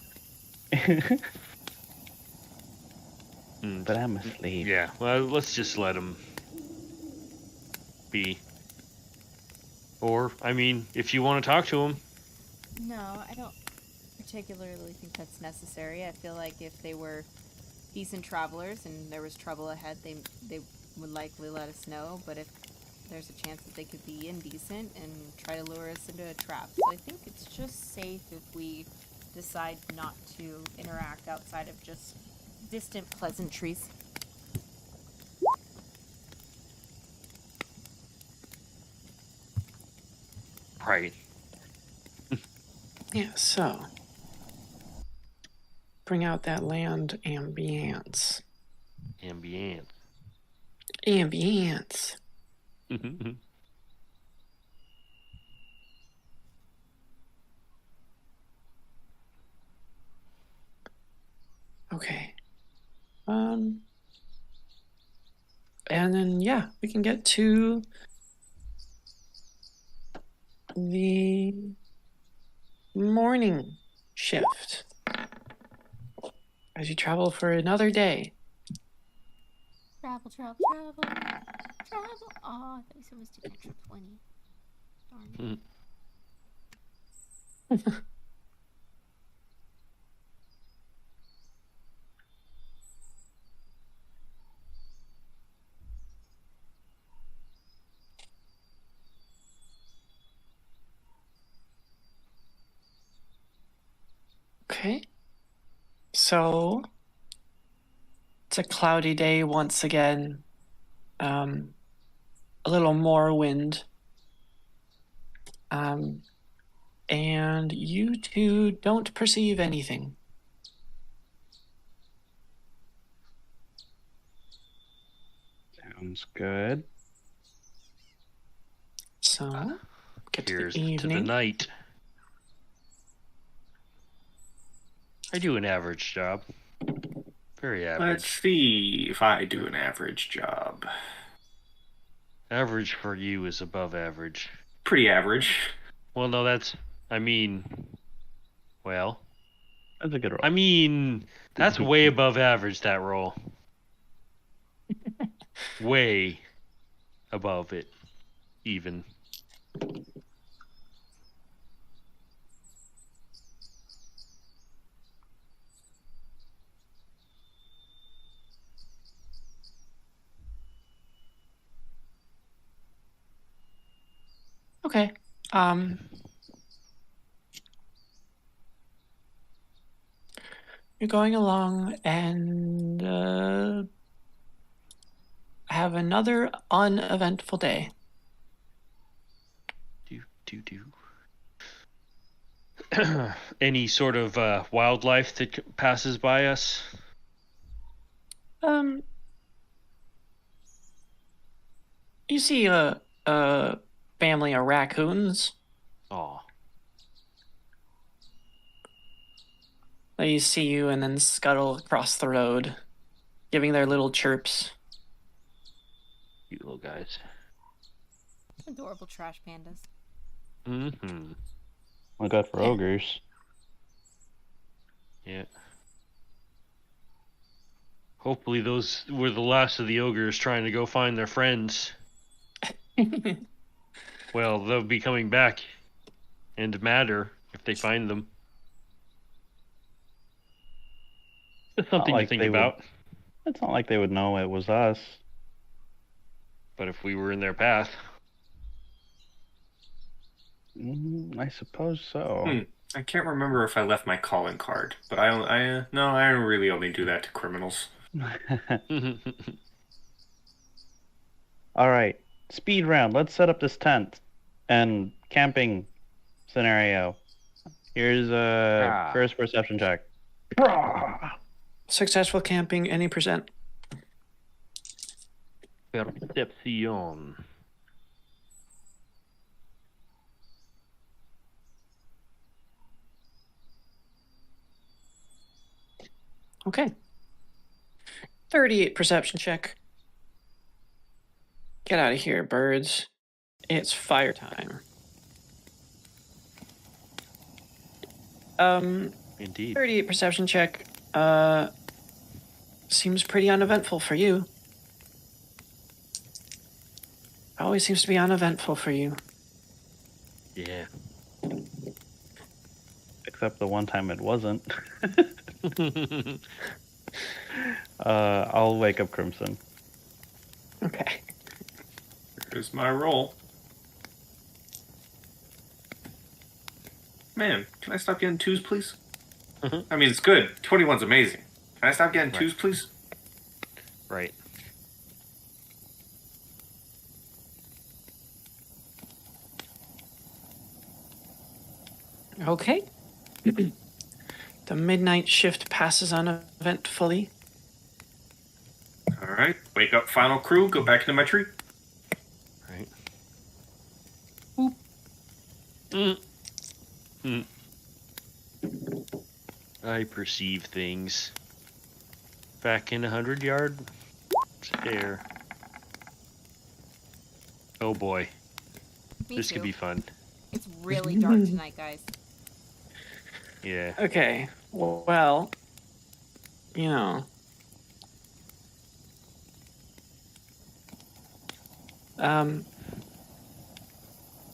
Speaker 4: But I'm asleep.
Speaker 2: Yeah. Well, let's just let them be. Or, I mean, if you want to talk to them.
Speaker 3: No, I don't particularly think that's necessary. I feel like if they were decent travelers and there was trouble ahead, they would likely let us know. But if there's a chance that they could be indecent and try to lure us into a trap. So I think it's just safe if we decide not to interact outside of just distant pleasantries.
Speaker 2: Right.
Speaker 1: Yeah, so bring out that land ambiance.
Speaker 2: Ambiance.
Speaker 1: Ambiance. Okay. And then yeah, we can get to the morning shift as you travel for another day.
Speaker 3: Travel. Oh, I thought you said it was to natural 20. Darn it.
Speaker 1: Okay. So it's a cloudy day once again. A little more wind. And you two don't perceive anything.
Speaker 4: Sounds good.
Speaker 1: So, get to
Speaker 2: Here's
Speaker 1: the
Speaker 2: to the
Speaker 1: evening.
Speaker 2: night. I do an average job. Very
Speaker 5: Let's
Speaker 2: average.
Speaker 5: see if I do an average job.
Speaker 2: Average for you is above average.
Speaker 5: Pretty average.
Speaker 2: Well, no, that's. I mean. Well.
Speaker 4: That's a good roll.
Speaker 2: I mean, that's way above average, that roll. Way above it, even.
Speaker 1: Okay. You're going along and have another uneventful day.
Speaker 2: Any sort of wildlife that passes by us?
Speaker 1: You see a family of raccoons.
Speaker 2: Aw.
Speaker 1: They see you and then scuttle across the road, giving their little chirps.
Speaker 2: You little guys.
Speaker 3: Adorable trash pandas.
Speaker 2: Mm-hmm.
Speaker 4: Look out for ogres.
Speaker 2: Yeah. Hopefully those were the last of the ogres trying to go find their friends. Well, they'll be coming back and matter if they find them. It's something to think about.
Speaker 4: It's not like they would know it was us.
Speaker 2: But if we were in their path.
Speaker 4: I suppose so.
Speaker 5: I can't remember if I left my calling card, but I really only do that to criminals.
Speaker 4: All right, speed round. Let's set up this tent and camping scenario. Here's a first perception check.
Speaker 1: Successful camping, any percent.
Speaker 2: Perception.
Speaker 1: Okay. 38 perception check. Get out of here, birds. It's fire time.
Speaker 2: Indeed.
Speaker 1: 38 perception check. Seems pretty uneventful for you. Always seems to be uneventful for you.
Speaker 2: Yeah.
Speaker 4: Except the one time it wasn't. I'll wake up Crimson.
Speaker 1: Okay.
Speaker 5: Here's my roll. Man, can I stop getting twos, please? I mean, it's good. 21's amazing. Can I stop getting twos, please?
Speaker 2: Right.
Speaker 1: Okay. The midnight shift passes uneventfully.
Speaker 5: All right. Wake up, final crew. Go back into my tree.
Speaker 2: Right. Boop. I perceive things. Back in 100-yard stare. Oh boy.
Speaker 3: Me
Speaker 2: This
Speaker 3: too.
Speaker 2: could be fun.
Speaker 3: It's really dark tonight, guys.
Speaker 2: Yeah.
Speaker 1: Okay. Well, you know.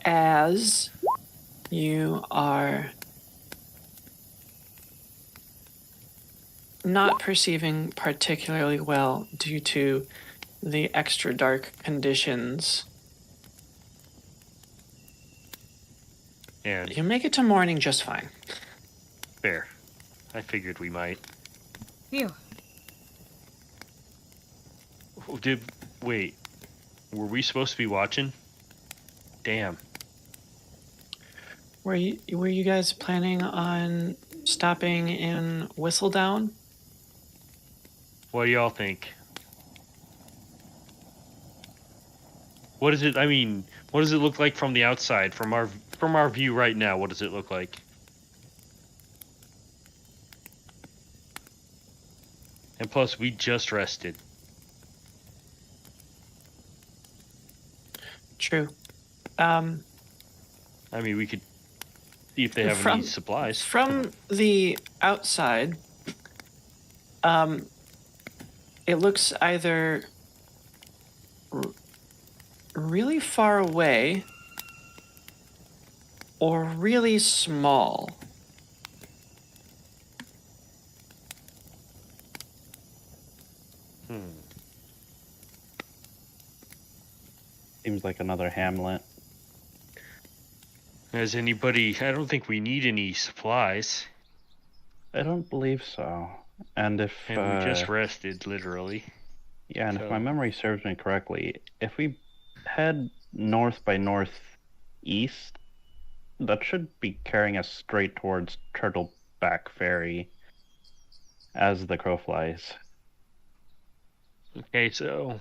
Speaker 1: As you are not perceiving particularly well due to the extra dark conditions,
Speaker 2: And
Speaker 1: you make it to morning just fine.
Speaker 2: fair. I figured we might.
Speaker 3: Phew.
Speaker 2: Wait, were we supposed to be watching? Damn.
Speaker 1: Were you guys planning on stopping in Whistledown?
Speaker 2: What do y'all think? What is it? I mean, what does it look like from the outside, from our view right now? What does it look like? And plus, we just rested.
Speaker 1: True.
Speaker 2: I mean, we could see if they have any supplies.
Speaker 1: From the outside, it looks either really far away or really small.
Speaker 4: Seems like another hamlet.
Speaker 2: Has anybody... I don't think we need any supplies.
Speaker 4: I don't believe so. And if
Speaker 2: And we just rested, literally.
Speaker 4: yeah, and
Speaker 2: So-
Speaker 4: if my memory serves me correctly, if we head north by northeast, that should be carrying us straight towards Turtleback Ferry as the crow flies.
Speaker 2: Okay, so...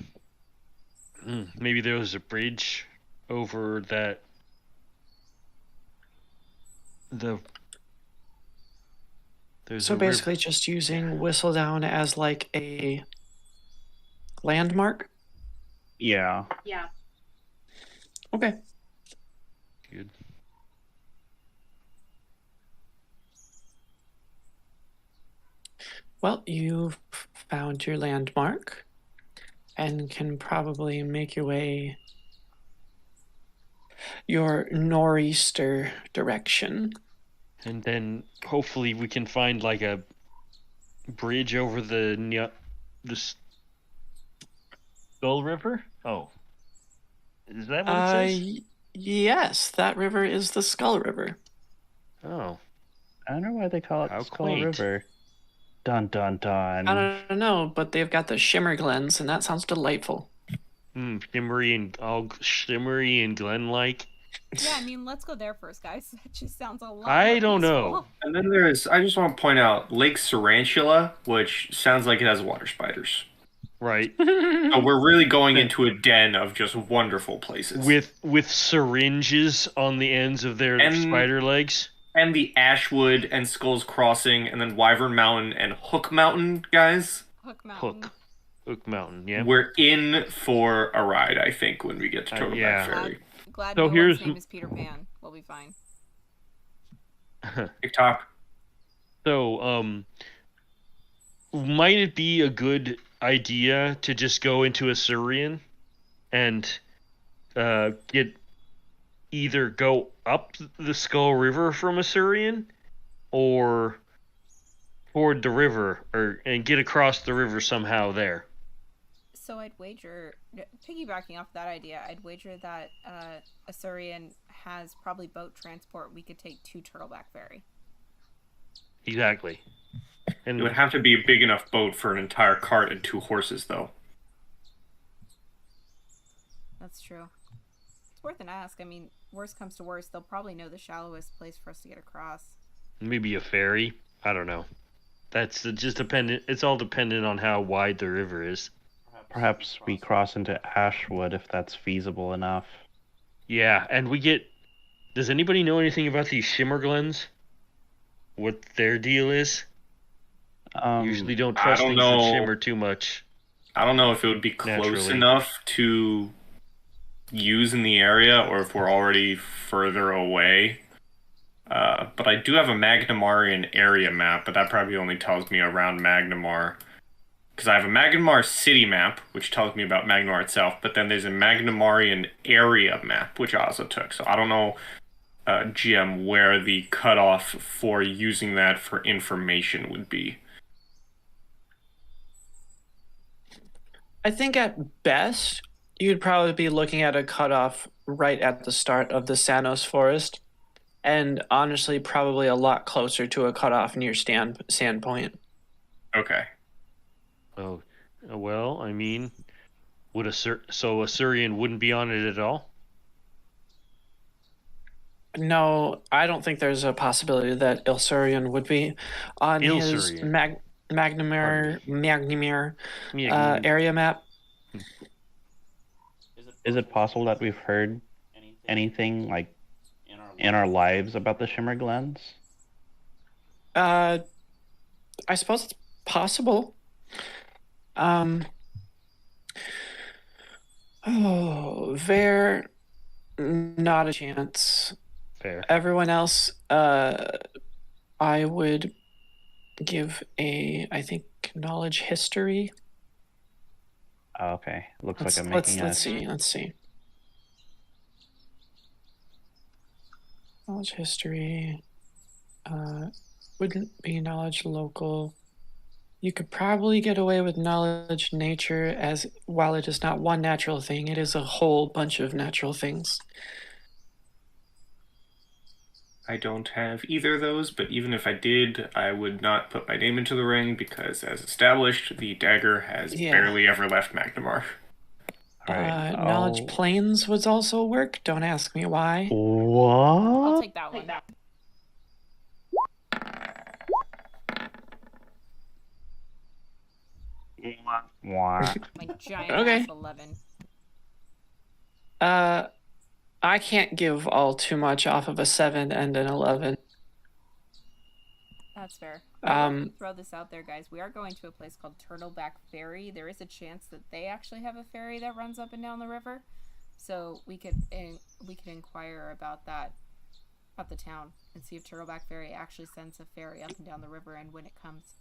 Speaker 2: maybe there was a bridge over that...
Speaker 1: So basically just using Whistledown as like a landmark?
Speaker 4: Yeah.
Speaker 6: Yeah.
Speaker 1: Okay.
Speaker 2: Good.
Speaker 1: Well, you've found your landmark and can probably make your way your nor'easter direction.
Speaker 2: And then hopefully we can find like a bridge over the Skull River? Oh. Is that what it says?
Speaker 1: Yes, that river is the Skull River.
Speaker 2: Oh.
Speaker 4: I don't know why they call it
Speaker 2: How
Speaker 4: Skull
Speaker 2: quaint.
Speaker 4: River. Dun dun dun.
Speaker 1: I don't know, but they've got the shimmer glens, and that sounds delightful.
Speaker 2: Shimmery and Glen-like.
Speaker 3: Yeah, I mean, let's go there first, guys. That just sounds a lot.
Speaker 2: I
Speaker 3: more
Speaker 2: don't know.
Speaker 3: peaceful.
Speaker 5: And then I just want to point out Lake Tarantula, which sounds like it has water spiders.
Speaker 2: Right.
Speaker 5: So we're really going into a den of just wonderful places.
Speaker 2: With syringes on the ends of their
Speaker 5: And-
Speaker 2: spider legs.
Speaker 5: And the Ashwood and Skulls Crossing and then Wyvern Mountain and Hook Mountain, guys.
Speaker 3: Hook Mountain.
Speaker 2: Hook Mountain, yeah.
Speaker 5: We're in for a ride, I think, when we get to Turtleback
Speaker 2: yeah.
Speaker 5: Ferry.
Speaker 3: Glad
Speaker 2: So
Speaker 3: no
Speaker 2: here's-
Speaker 3: one's name is Peter Pan. We'll be fine.
Speaker 5: TikTok.
Speaker 2: So, might it be a good idea to just go into Assyrian and either go up the Skull River from Assyrian or toward the river and get across the river somehow there?
Speaker 3: So I'd wager, piggybacking off that idea, I'd wager that Assyrian has probably boat transport we could take to Turtleback Ferry.
Speaker 2: Exactly. And
Speaker 5: It would have to be a big enough boat for an entire cart and 2 horses, though.
Speaker 3: That's true. It's worth an ask. I mean, worst comes to worst, they'll probably know the shallowest place for us to get across.
Speaker 2: maybe a ferry. I don't know. That's just dependent. It's all dependent on how wide the river is.
Speaker 4: Perhaps we cross into Ashwood if that's feasible enough.
Speaker 2: Yeah, and we get... Does anybody know anything about these shimmer glens? What their deal is? Usually don't
Speaker 5: I
Speaker 2: trust
Speaker 5: don't
Speaker 2: things
Speaker 5: know.
Speaker 2: that shimmer too much.
Speaker 5: I don't know if it would be close
Speaker 2: Naturally.
Speaker 5: enough to use in the area or if we're already further away. But I do have a Magnamarian area map, but that probably only tells me around Magnamar. Because I have a Magnamar city map, which tells me about Magnamar itself, but then there's a Magnamarian area map, which I also took. So I don't know, GM, where the cutoff for using that for information would be.
Speaker 1: I think at best, you'd probably be looking at a cutoff right at the start of the Sanos Forest. and honestly, probably a lot closer to a cutoff near Sandpoint.
Speaker 5: Okay.
Speaker 2: Oh, well, I mean, would Assyrian wouldn't be on it at all?
Speaker 1: No, I don't think there's a possibility that Ilsurian would be on his
Speaker 2: Ilsurian.
Speaker 1: Magnimir
Speaker 2: Yeah,
Speaker 1: area map.
Speaker 4: Is it possible that we've heard anything like in our lives about the Shimmer Glens?
Speaker 1: I suppose it's possible. Not a chance.
Speaker 2: fair.
Speaker 1: Everyone else, I would give I think, knowledge history.
Speaker 4: Oh, okay, looks like I'm
Speaker 1: Let's
Speaker 4: making
Speaker 1: let's see. Knowledge history. Wouldn't be knowledge local. You could probably get away with knowledge nature, as while it is not one natural thing, it is a whole bunch of natural things.
Speaker 5: I don't have either of those, but even if I did, I would not put my name into the ring because, as established, the dagger has barely ever left Magnimar.
Speaker 4: All right,
Speaker 1: knowledge planes would also work. Don't ask me why.
Speaker 4: What?
Speaker 3: I'll take that one.
Speaker 4: What?
Speaker 3: My giant
Speaker 1: Okay.
Speaker 3: ass 11.
Speaker 1: I can't give all too much off of a 7 and an 11.
Speaker 3: That's fair. Throw this out there, guys. We are going to a place called Turtleback Ferry. There is a chance that they actually have a ferry that runs up and down the river, so we could inquire about that at the town and see if Turtleback Ferry actually sends a ferry up and down the river and when it comes.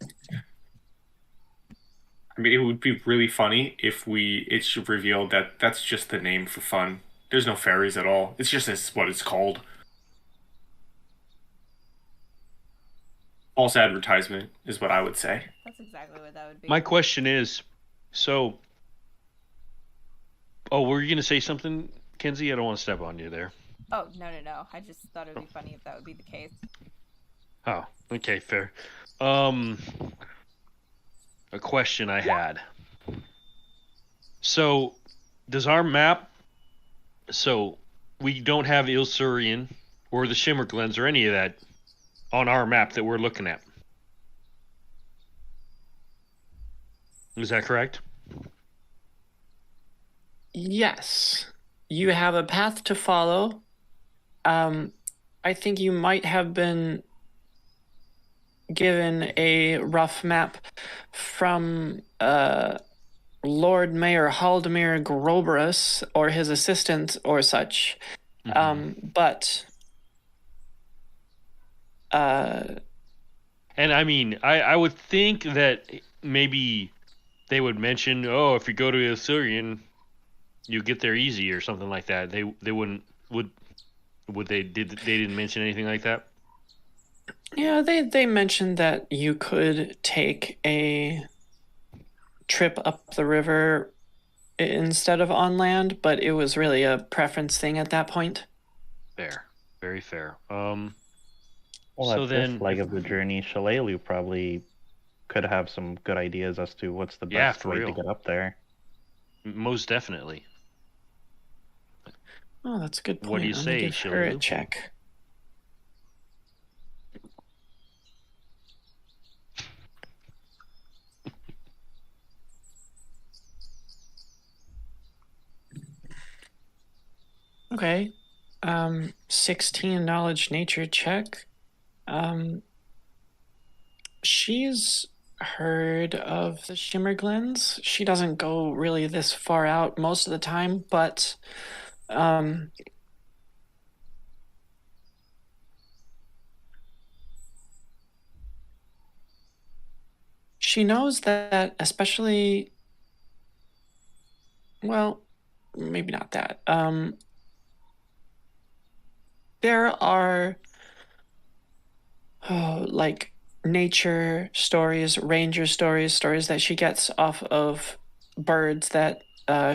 Speaker 5: I mean, it would be really funny if it's revealed that that's just the name for fun. There's no ferries at all. It's just what it's called. False advertisement is what I would say.
Speaker 3: That's exactly what that would be.
Speaker 2: My question is, so... Oh, were you going to say something, Kenzie? I don't want to step on you there.
Speaker 3: Oh, no. I just thought it would be funny if that would be the case.
Speaker 2: Oh, okay, fair. A question I had. So, does our map... So, we don't have Ilsurian or the Shimmer Glens or any of that on our map that we're looking at. Is that correct?
Speaker 1: Yes. You have a path to follow. I think you might have been given a rough map from Lord Mayor Haldemir Groberus or his assistant or such. But
Speaker 2: and I mean, I would think that maybe they would mention, oh, if you go to Ilsurian, you get there easy or something like that. They wouldn't would they didn't mention anything like that?
Speaker 1: yeah, they mentioned that you could take a trip up the river instead of on land, but it was really a preference thing at that point.
Speaker 2: Fair, very fair.
Speaker 4: Well,
Speaker 2: so
Speaker 4: at
Speaker 2: then,
Speaker 4: this leg of the journey, Shalelu probably could have some good ideas as to what's the best
Speaker 2: for
Speaker 4: way
Speaker 2: real.
Speaker 4: to get up there.
Speaker 2: Most definitely.
Speaker 1: Oh, that's a good point.
Speaker 2: What do you
Speaker 1: I'm gonna
Speaker 2: say,
Speaker 1: give her a
Speaker 2: Shalelu?
Speaker 1: check. Okay. 16 knowledge nature check. She's heard of the Shimmer Glens. She doesn't go really this far out most of the time, but she knows that, especially, well, maybe not that. There are like nature stories, ranger stories that she gets off of birds that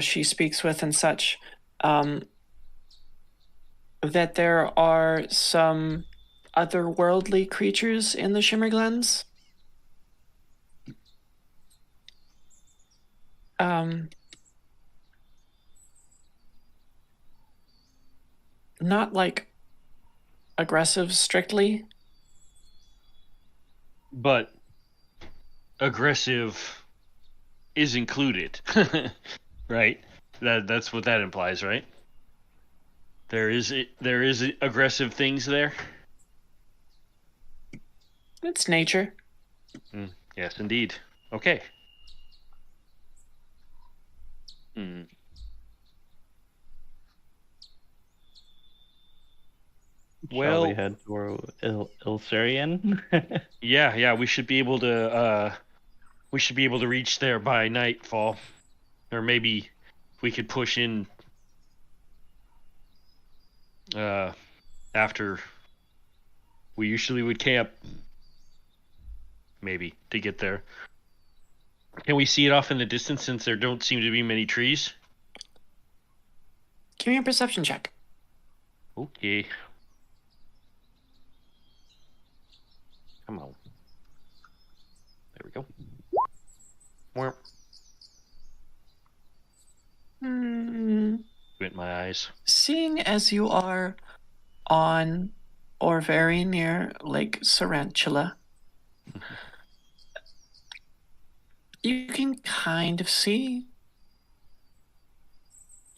Speaker 1: she speaks with and such. that there are some otherworldly creatures in the Shimmer Glens. Not like aggressive strictly.
Speaker 2: But aggressive is included, right? That's what that implies, right? There is aggressive things there.
Speaker 1: It's nature.
Speaker 2: Yes, indeed. Okay.
Speaker 4: Shall we
Speaker 2: Well,
Speaker 4: head to Ilsurian?
Speaker 2: yeah, we should be able to reach there by nightfall, or maybe we could push in after we usually would camp, maybe, to get there. Can we see it off in the distance since there don't seem to be many trees?
Speaker 1: Give me a perception check.
Speaker 2: Okay. Come on. There we go. Where? Squint my eyes.
Speaker 1: Seeing as you are on or very near Lake Sarantula, you can kind of see.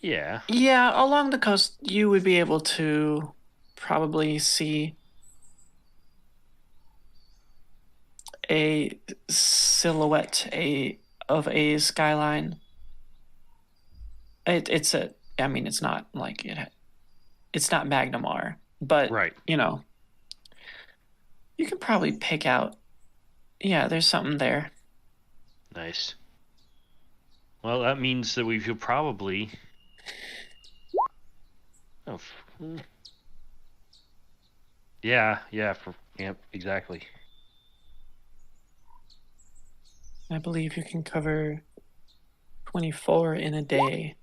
Speaker 2: Yeah.
Speaker 1: Yeah, along the coast, you would be able to probably see a silhouette of a skyline. It's not like it's not Magnamar, but
Speaker 2: Right.
Speaker 1: you know, you can probably pick out. Yeah, there's something there.
Speaker 2: Nice. Well, that means that we could probably. Oh. Yeah, for camp, exactly.
Speaker 1: I believe you can cover 24 in a day.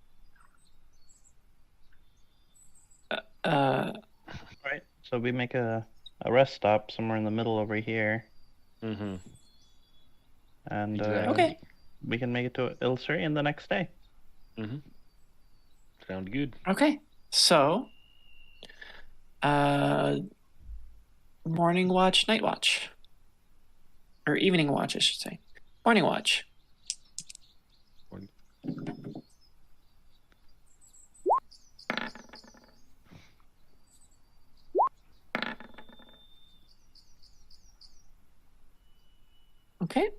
Speaker 4: Right. So we make a rest stop somewhere in the middle over here.
Speaker 2: Mm-hmm.
Speaker 4: And
Speaker 2: Exactly.
Speaker 1: Okay.
Speaker 4: we can make it to Ilsurian the next day.
Speaker 2: Mm-hmm. Sound good.
Speaker 1: Okay. So, morning watch, night watch. Or evening watch, I should say. Morning watch. Okay.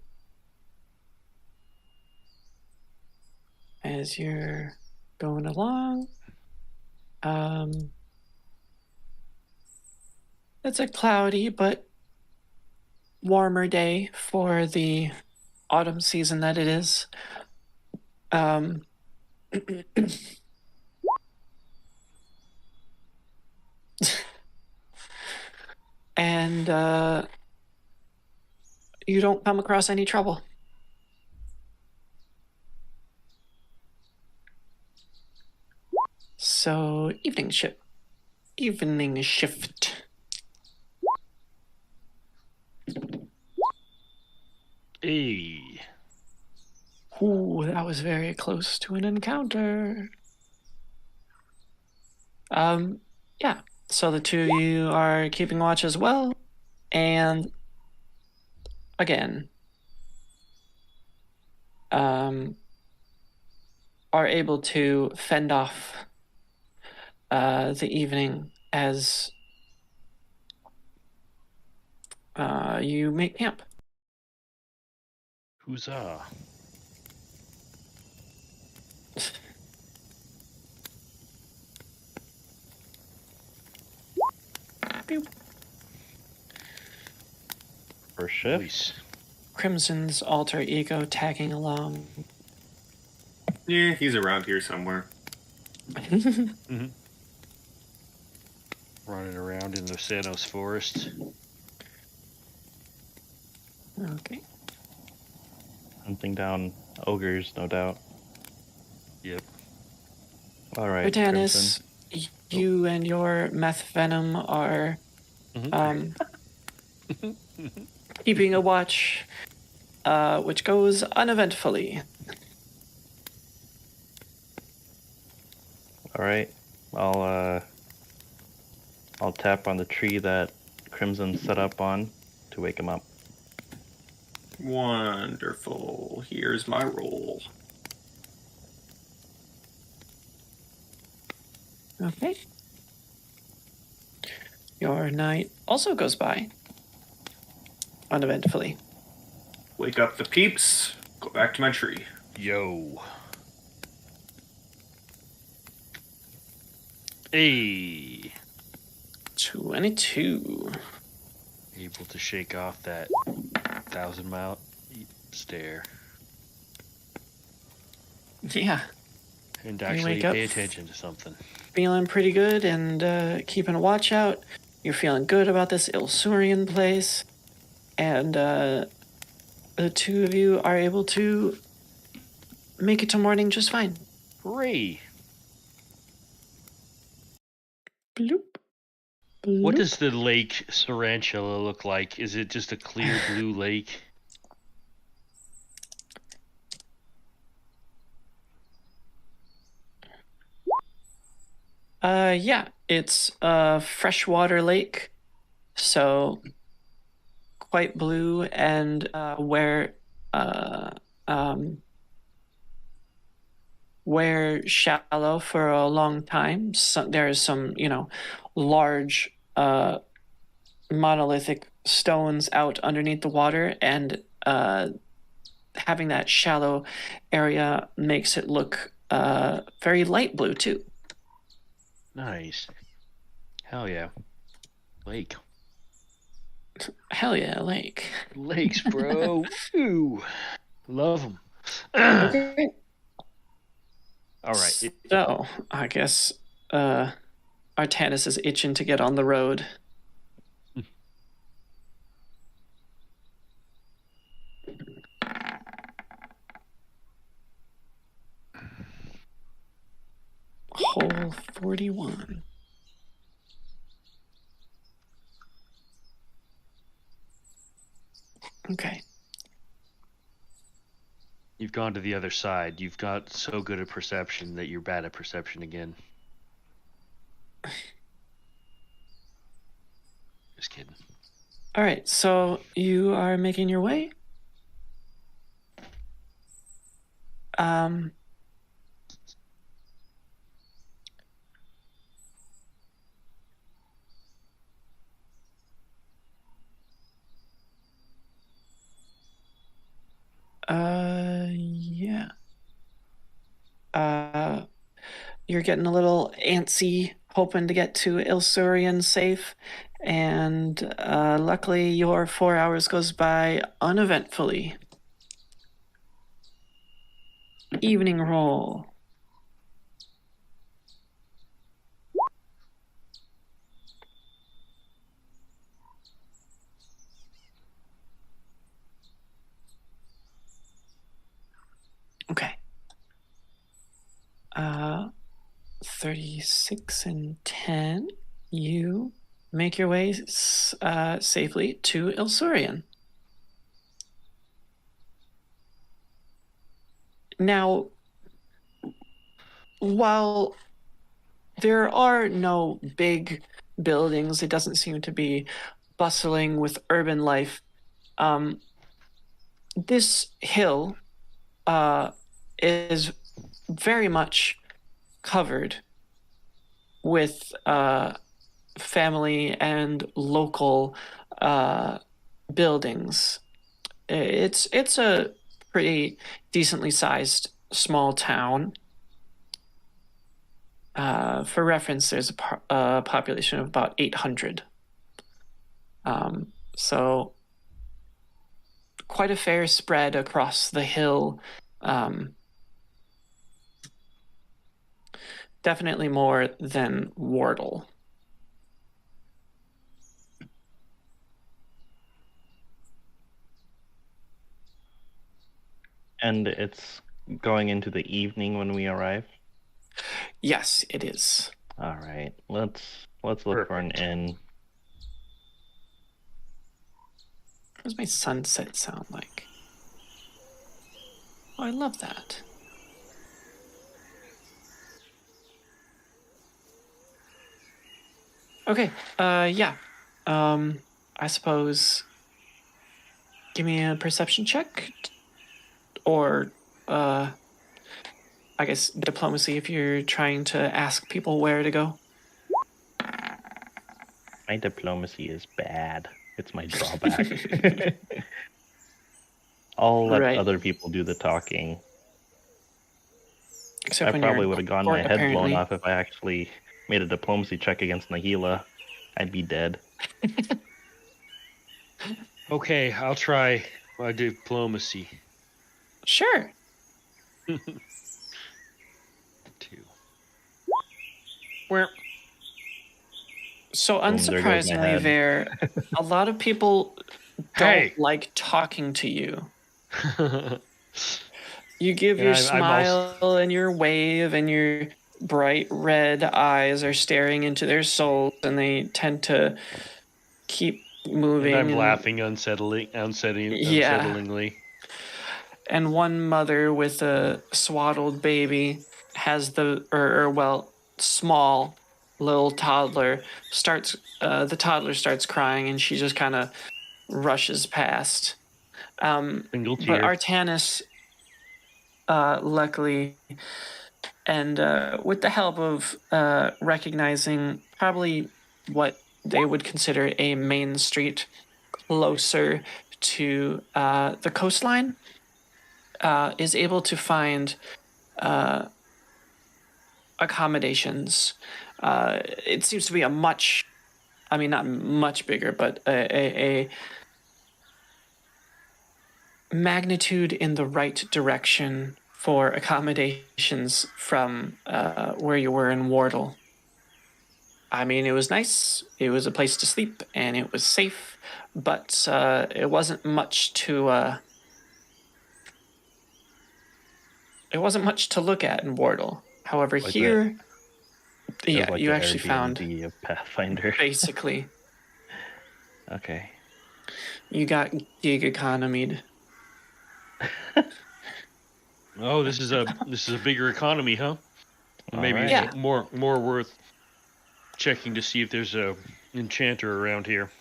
Speaker 1: As you're going along, it's a cloudy but warmer day for the autumn season that it is. And you don't come across any trouble. So, evening shift.
Speaker 2: Hey.
Speaker 1: Ooh, that was very close to an encounter. Yeah. So the two of you are keeping watch as well, and again, are able to fend off the evening as you make camp.
Speaker 2: Huzzah.
Speaker 1: Pew.
Speaker 4: First shift.
Speaker 2: Nice.
Speaker 1: Crimson's alter ego tagging along.
Speaker 5: Yeah, he's around here somewhere.
Speaker 2: Mm-hmm. Running around in the Sanos forest.
Speaker 1: Okay.
Speaker 4: Hunting down ogres, no doubt.
Speaker 2: Yep.
Speaker 4: All right.
Speaker 1: Britannis, you and your meth venom are keeping a watch, which goes uneventfully.
Speaker 4: All right. I'll tap on the tree that Crimson set up on to wake him up.
Speaker 5: Wonderful. Here's my roll.
Speaker 1: Okay. Your night also goes by uneventfully.
Speaker 5: Wake up the peeps. Go back to my tree.
Speaker 2: Yo. Hey.
Speaker 1: 22.
Speaker 2: Able to shake off that 1,000-mile stare
Speaker 1: Yeah.
Speaker 2: and
Speaker 1: You
Speaker 2: actually
Speaker 1: wake up
Speaker 2: pay attention to something.
Speaker 1: feeling pretty good and keeping a watch out. You're feeling good about this Ilsurian place. And the two of you are able to make it to morning just fine.
Speaker 2: Hooray.
Speaker 1: Bloop. Bloop.
Speaker 2: What does the lake Sarantula look like? Is it just a clear blue lake?
Speaker 1: Yeah, it's a freshwater lake, so quite blue, and where shallow for a long time. There's some, large monolithic stones out underneath the water, and having that shallow area makes it look very light blue too.
Speaker 2: Nice. Hell yeah. Lake.
Speaker 1: Hell yeah, lake.
Speaker 2: Lakes, bro. Ooh. Love them.
Speaker 1: Okay.
Speaker 2: All right.
Speaker 1: So, I guess Artanis is itching to get on the road. Hole 41. Okay.
Speaker 2: You've gone to the other side. You've got so good at perception that you're bad at perception again. Just kidding.
Speaker 1: All right, so you are making your way. Yeah. You're getting a little antsy, hoping to get to Ilsurian safe, and luckily your 4 hours goes by uneventfully. Evening roll. Okay. 36 and 10. You make your way safely to Ilsurian. Now, while there are no big buildings, it doesn't seem to be bustling with urban life. This hill is very much covered with family and local buildings. It's a pretty decently sized small town. For reference, there's a population of about 800. So quite a fair spread across the hill. Definitely more than Wardle.
Speaker 4: And it's going into the evening when we arrive?
Speaker 1: Yes, it is.
Speaker 4: All right, let's look for an
Speaker 2: Perfect.
Speaker 4: inn.
Speaker 1: What does my sunset sound like? Oh, I love that. Okay, yeah. I suppose give me a perception check. Or, I guess diplomacy if you're trying to ask people where to go.
Speaker 4: My diplomacy is bad. It's my drawback. I'll let
Speaker 1: Right.
Speaker 4: other people do the talking.
Speaker 1: Except
Speaker 4: I
Speaker 1: when
Speaker 4: probably
Speaker 1: you're
Speaker 4: would have gotten
Speaker 1: court,
Speaker 4: my head blown
Speaker 1: apparently.
Speaker 4: off if I actually made a diplomacy check against Nahila. I'd be dead.
Speaker 2: Okay, I'll try my diplomacy.
Speaker 1: Sure.
Speaker 2: 2. Where?
Speaker 1: So
Speaker 4: Boom, there goes my
Speaker 1: unsurprisingly,
Speaker 4: head.
Speaker 1: a lot of people don't
Speaker 2: Hey!
Speaker 1: like talking to you. You give
Speaker 2: And
Speaker 1: your
Speaker 2: I'm
Speaker 1: smile and your wave, and your bright red eyes are staring into their souls, and they tend to keep moving.
Speaker 2: And I'm laughing unsettlingly.
Speaker 1: And one mother with a swaddled baby has small little toddler starts. The toddler starts crying, and she just kind of rushes past.
Speaker 2: Single
Speaker 1: But
Speaker 2: tear.
Speaker 1: Artanis, luckily, and with the help of recognizing probably what they would consider a main street closer to the coastline, is able to find accommodations. It seems to be not much bigger, but a magnitude in the right direction for accommodations from where you were in Wardle. I mean, it was nice. It was a place to sleep, and it was safe, but it wasn't much to. It wasn't much to look at in Wardle. However,
Speaker 4: Like
Speaker 1: here,
Speaker 4: It was
Speaker 1: yeah,
Speaker 4: like
Speaker 1: you
Speaker 4: the
Speaker 1: actually found
Speaker 4: Airbnb of Pathfinder.
Speaker 1: basically
Speaker 4: Okay.
Speaker 1: you got gig economied.
Speaker 2: Oh, this is a bigger economy, huh? Maybe
Speaker 4: Alright.
Speaker 1: Yeah.
Speaker 2: more worth checking to see if there's a enchanter around here.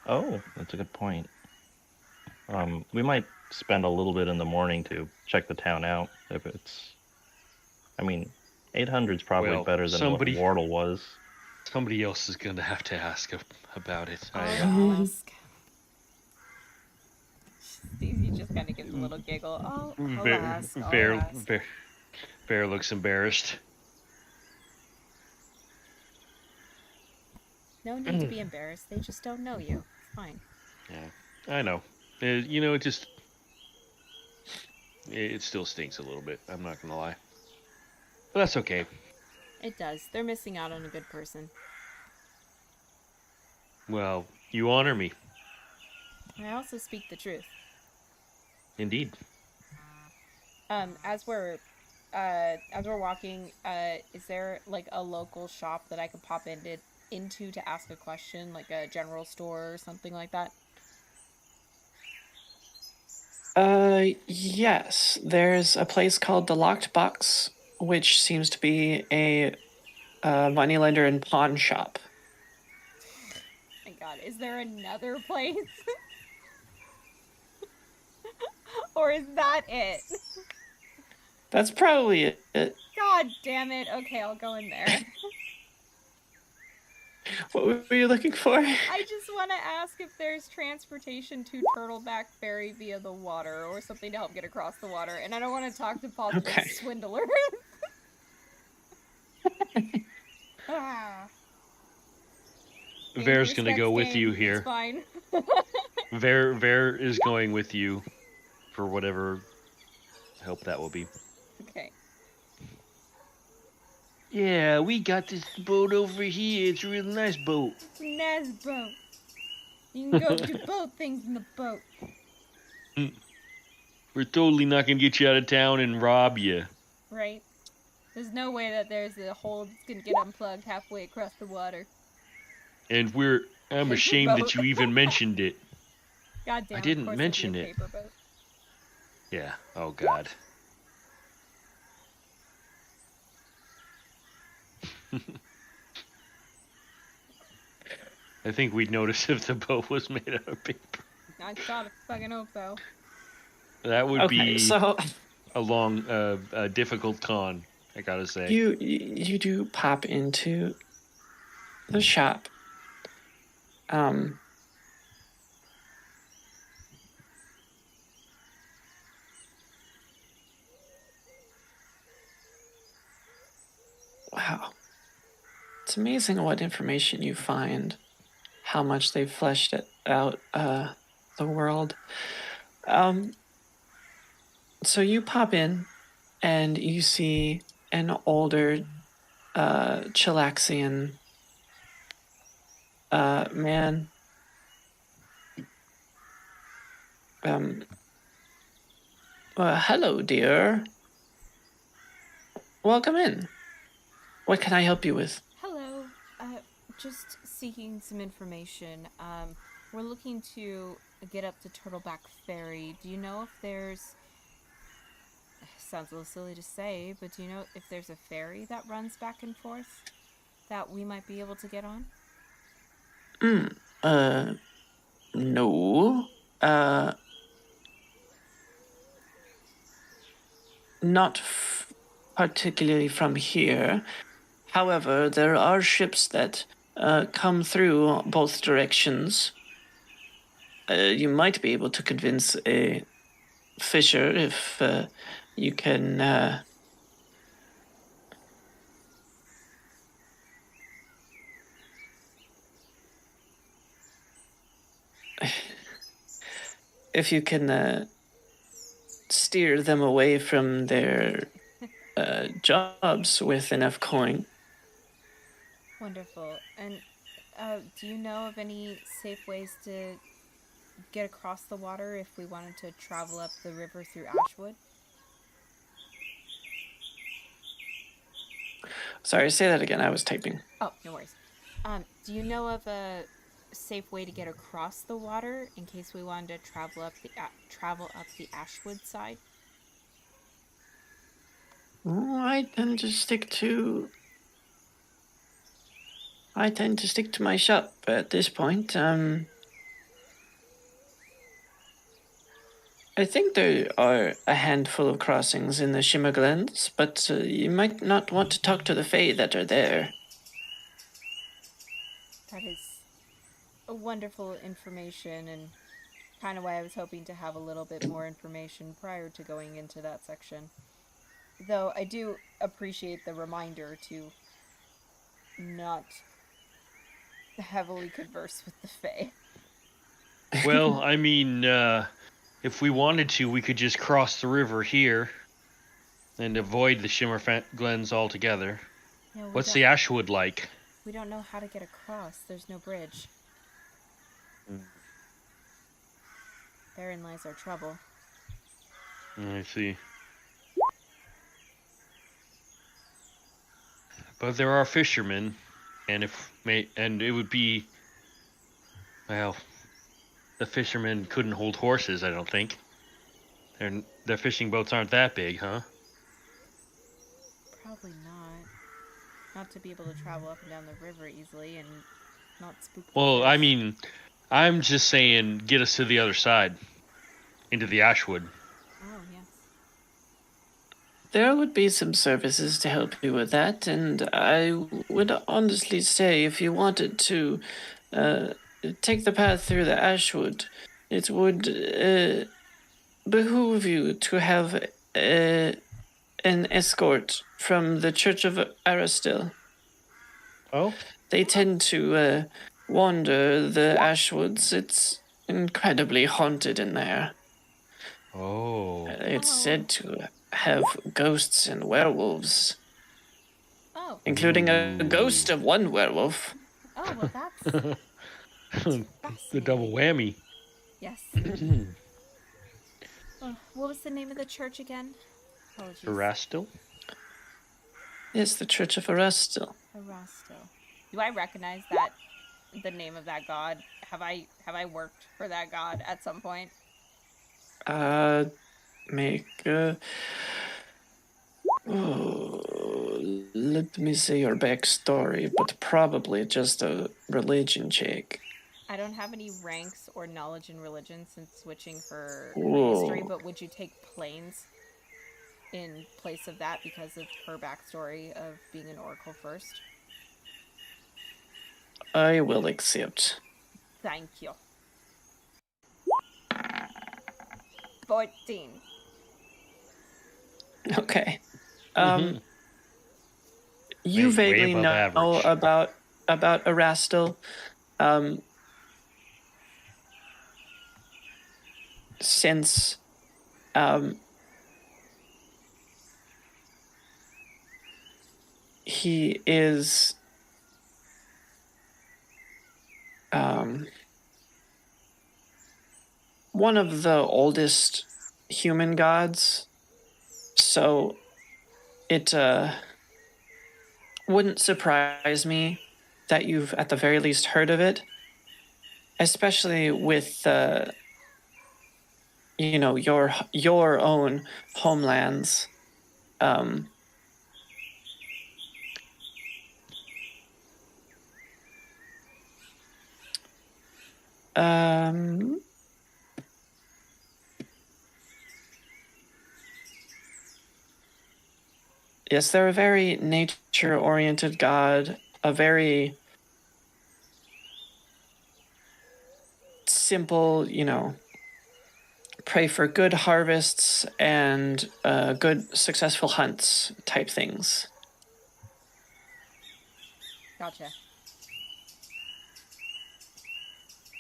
Speaker 4: Oh, that's a good point. We might spend a little bit in the morning to check the town out. If it's, 800's probably
Speaker 2: Well,
Speaker 4: better than
Speaker 2: somebody-
Speaker 4: what Wardle was.
Speaker 2: Somebody else is going to have to ask about it.
Speaker 3: I'll ask. Stacey just kind of gives a little giggle. I'll ask. I'll ask.
Speaker 2: Bear looks embarrassed.
Speaker 3: No need to be embarrassed. They just don't know you. It's fine.
Speaker 2: Yeah, I know. It still stinks a little bit. I'm not gonna lie, but that's okay.
Speaker 3: It does. They're missing out on a good person.
Speaker 2: Well, you honor me,
Speaker 3: I also speak the truth.
Speaker 2: indeed.
Speaker 3: As we're walking, is there like a local shop that I could pop into to ask a question, like a general store or something like that?
Speaker 1: Yes. There's a place called the Locked Box, which seems to be a moneylender and pawn shop.
Speaker 3: My God, is there another place? Or is that it?
Speaker 1: That's probably it.
Speaker 3: God damn it. Okay, I'll go in there.
Speaker 1: What were you looking for?
Speaker 3: I just want to ask if there's transportation to Turtleback Ferry via the water or something to help get across the water. And I don't want to talk to possible
Speaker 1: Okay.
Speaker 3: swindlers. Ah.
Speaker 2: Ver's gonna go with you
Speaker 3: It's
Speaker 2: here.
Speaker 3: fine.
Speaker 2: Ver is going with you for whatever help that will be.
Speaker 3: Okay.
Speaker 2: Yeah, we got this boat over here. It's a real nice boat.
Speaker 3: It's a nice boat. You can go do both things in the boat.
Speaker 2: We're totally not gonna get you out of town and rob you.
Speaker 3: Right? There's no way that there's a hole that's gonna get unplugged halfway across the water.
Speaker 2: And I'm ashamed that you even mentioned it.
Speaker 3: God damn,
Speaker 2: I didn't
Speaker 3: of course
Speaker 2: mention
Speaker 3: it'll be
Speaker 2: it.
Speaker 3: a paper boat.
Speaker 2: Yeah. Oh God. I think we'd notice if the boat was made out of paper.
Speaker 3: I gotta fucking hope so.
Speaker 2: That would
Speaker 1: Okay,
Speaker 2: be
Speaker 1: so
Speaker 2: a long, difficult con. I gotta say.
Speaker 1: you do pop into the shop. Wow. It's amazing what information you find, how much they've fleshed it out, the world. So you pop in and you see an older Chilaxian man. Hello, dear. Welcome in. What can I help you with?
Speaker 3: Hello. Just seeking some information. We're looking to get up to Turtleback Ferry. Do you know if there's... Sounds a little silly to say, but do you know if there's a ferry that runs back and forth that we might be able to get on?
Speaker 1: No. Not particularly from here. However, there are ships that come through both directions. You might be able to convince a fisher if you can. If you can steer them away from their jobs with enough coin.
Speaker 3: Wonderful. And do you know of any safe ways to get across the water if we wanted to travel up the river through Ashwood?
Speaker 1: Sorry, say that again. I was typing.
Speaker 3: Oh, no worries. Do you know of a safe way to get across the water in case we wanted to travel up the Ashwood side?
Speaker 1: I tend to stick to my shop at this point. I think there are a handful of crossings in the Shimmer Glens, but you might not want to talk to the Fae that are there.
Speaker 3: That is a wonderful information, and kind of why I was hoping to have a little bit more information prior to going into that section. Though I do appreciate the reminder to not heavily converse with the Fae.
Speaker 2: Well, I mean, if we wanted to, we could just cross the river here and avoid the Shimmer Glens altogether.
Speaker 3: Yeah,
Speaker 2: What's the Ashwood like?
Speaker 3: We don't know how to get across. There's no bridge. Therein lies our trouble.
Speaker 2: I see. But there are fishermen, and it would be, well, the fishermen couldn't hold horses, I don't think. Their fishing boats aren't that big, huh?
Speaker 3: Probably not. Not to be able to travel up and down the river easily and not spook the
Speaker 2: Well,
Speaker 3: fish.
Speaker 2: I mean, I'm just saying, get us to the other side, into the Ashwood.
Speaker 3: Oh, yes.
Speaker 1: There would be some services to help you with that, and I would honestly say if you wanted to take the path through the Ashwood, it would behoove you to have an escort from the Church of Aristil.
Speaker 2: Oh?
Speaker 1: They tend to wander the Ashwoods. It's incredibly haunted in there.
Speaker 2: Oh.
Speaker 1: It's said to have ghosts and werewolves, including a ghost of one werewolf.
Speaker 3: Oh, well, that's
Speaker 2: The double whammy.
Speaker 3: yes. What was the name of the church again? Apologies.
Speaker 2: Erastil?
Speaker 1: Yes, the Church of Arrestil.
Speaker 3: Arasto. Do I recognize that the name of that god? Have I worked for that god at some point?
Speaker 1: Make let me see your backstory, but probably just a religion check.
Speaker 3: I don't have any ranks or knowledge in religion since switching her
Speaker 1: Whoa.
Speaker 3: history, but would you take planes in place of that because of her backstory of being an oracle first?
Speaker 1: I will accept.
Speaker 3: Thank you. 14.
Speaker 1: Okay.
Speaker 2: Mhm.
Speaker 1: You
Speaker 2: Way
Speaker 1: vaguely
Speaker 2: above
Speaker 1: know
Speaker 2: average.
Speaker 1: about Erastil. Since he is one of the oldest human gods, so it wouldn't surprise me that you've at the very least heard of it, especially with your own homelands. Yes, they're a very nature-oriented god, a very simple, pray for good harvests and good successful hunts type things.
Speaker 3: Gotcha.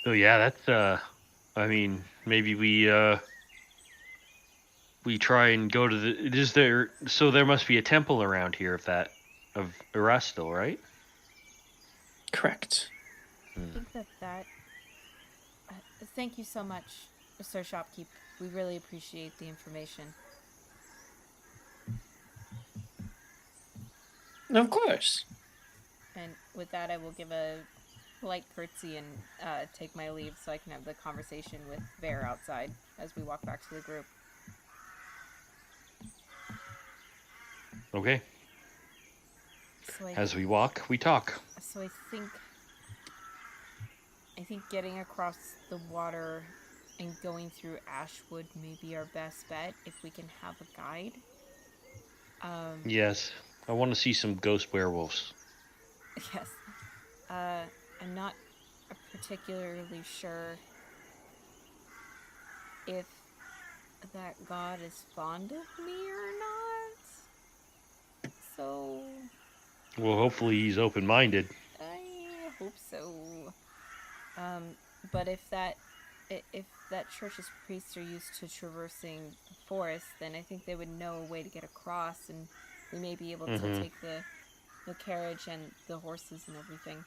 Speaker 2: So yeah, that's I mean, maybe we try and go to the. Is there? So there must be a temple around here of Erastil, right?
Speaker 1: Correct.
Speaker 3: I think that thank you so much, Sir Shopkeep. We really appreciate the information.
Speaker 1: Of course.
Speaker 3: And with that, I will give a polite curtsy and take my leave so I can have the conversation with Bear outside as we walk back to the group.
Speaker 2: Okay.
Speaker 3: So
Speaker 2: As we walk, we talk.
Speaker 3: So I think getting across the water and going through Ashwood may be our best bet if we can have a guide.
Speaker 2: Yes, I want to see some ghost werewolves.
Speaker 3: Yes. I'm not particularly sure if that god is fond of me or not. So
Speaker 2: Well, hopefully he's open-minded.
Speaker 3: I hope so. But if that church's priests are used to traversing the forest, then I think they would know a way to get across, and we may be able to take the carriage and the horses and everything.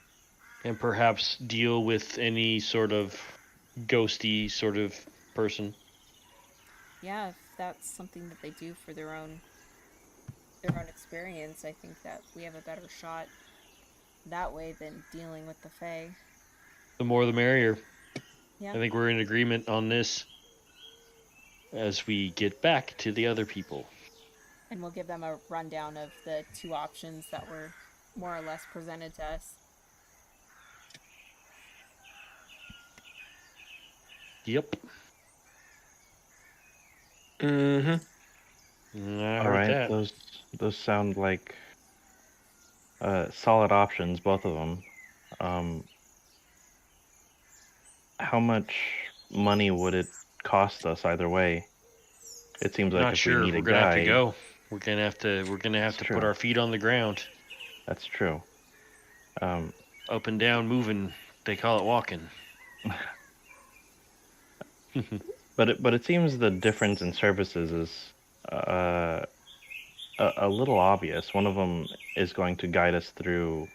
Speaker 2: And perhaps deal with any sort of ghosty sort of person.
Speaker 3: Yeah, if that's something that they do for their own experience, I think that we have a better shot that way than dealing with the Fae.
Speaker 2: The more the merrier.
Speaker 3: Yeah.
Speaker 2: I think we're in agreement on this as we get back to the other people.
Speaker 3: And we'll give them a rundown of the two options that were more or less presented to us.
Speaker 2: Yep.
Speaker 1: Mm-hmm.
Speaker 4: All right, that. Those sound like solid options, both of them. How much money would it cost us either way? It seems like if we need a guide,
Speaker 2: we're gonna have to go. We're gonna have to put our feet on the ground.
Speaker 4: That's true.
Speaker 2: Up and down, moving. They call it walking.
Speaker 4: But it seems the difference in services is a little obvious. One of them is going to guide us through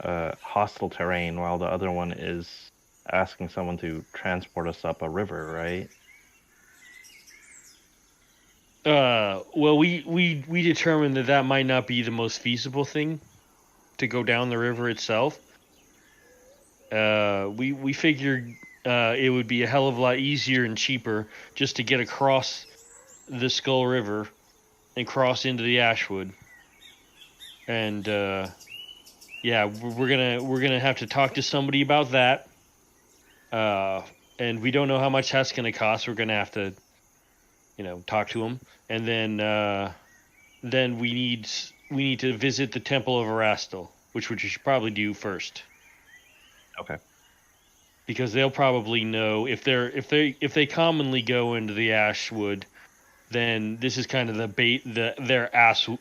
Speaker 4: hostile terrain, while the other one is asking someone to transport us up a river, right?
Speaker 2: Well, we determined that might not be the most feasible thing to go down the river itself. We figured it would be a hell of a lot easier and cheaper just to get across the Skull River and cross into the Ashwood. And yeah, we're gonna have to talk to somebody about that. And we don't know how much that's gonna cost. We're gonna have to, talk to them, and then we need to visit the Temple of Erastil, which we should probably do first.
Speaker 4: Okay.
Speaker 2: Because they'll probably know if they commonly go into the Ashwood, then this is kind of their Ashwood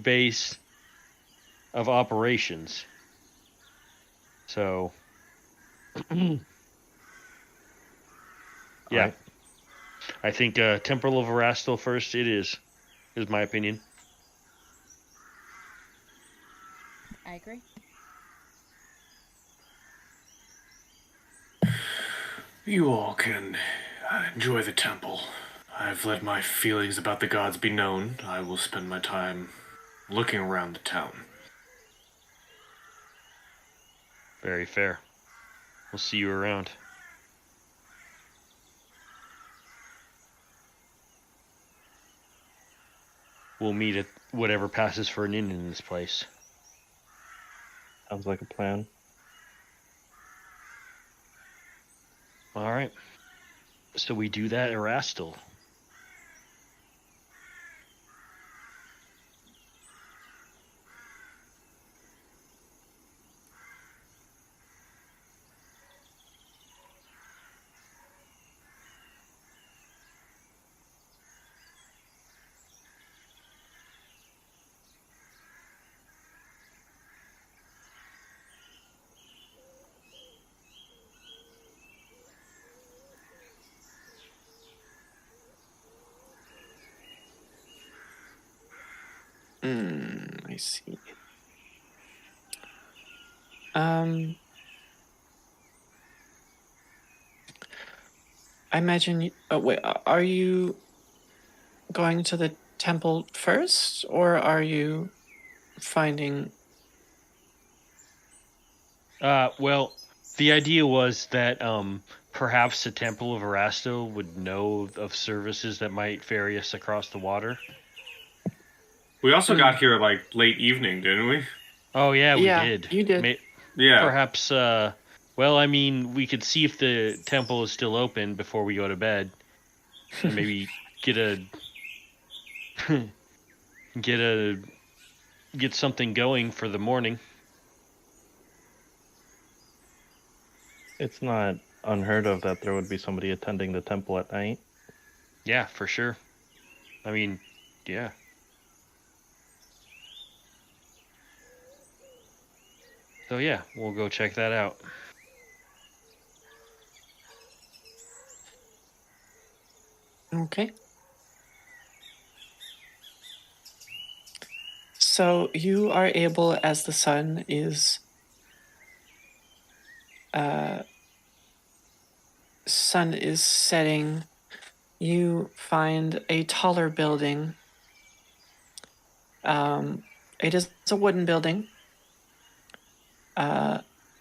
Speaker 2: base of operations. So, yeah,
Speaker 4: Right.
Speaker 2: I think Temple of Erastil first. It is my opinion.
Speaker 3: I agree.
Speaker 5: You all can enjoy the temple. I've let my feelings about the gods be known. I will spend my time looking around the town.
Speaker 2: Very fair. We'll see you around. We'll meet at whatever passes for an inn in this place.
Speaker 4: Sounds like a plan.
Speaker 2: All right. So we do that at Erastil.
Speaker 1: I see. I imagine. Wait, are you going to the temple first, or are you finding?
Speaker 2: Well, the idea was that perhaps the Temple of Erastil would know of services that might ferry us across the water.
Speaker 5: We also got here like late evening, didn't we?
Speaker 2: Oh yeah, we
Speaker 1: Yeah,
Speaker 2: did.
Speaker 1: you did.
Speaker 5: Yeah.
Speaker 2: Perhaps. Well, I mean, we could see if the temple is still open before we go to bed, and maybe get something going for the morning.
Speaker 4: It's not unheard of that there would be somebody attending the temple at night.
Speaker 2: Yeah, for sure. I mean, yeah. So yeah, we'll go check that out.
Speaker 1: Okay. So you are able, as the sun is setting, you find a taller building. It is a wooden building,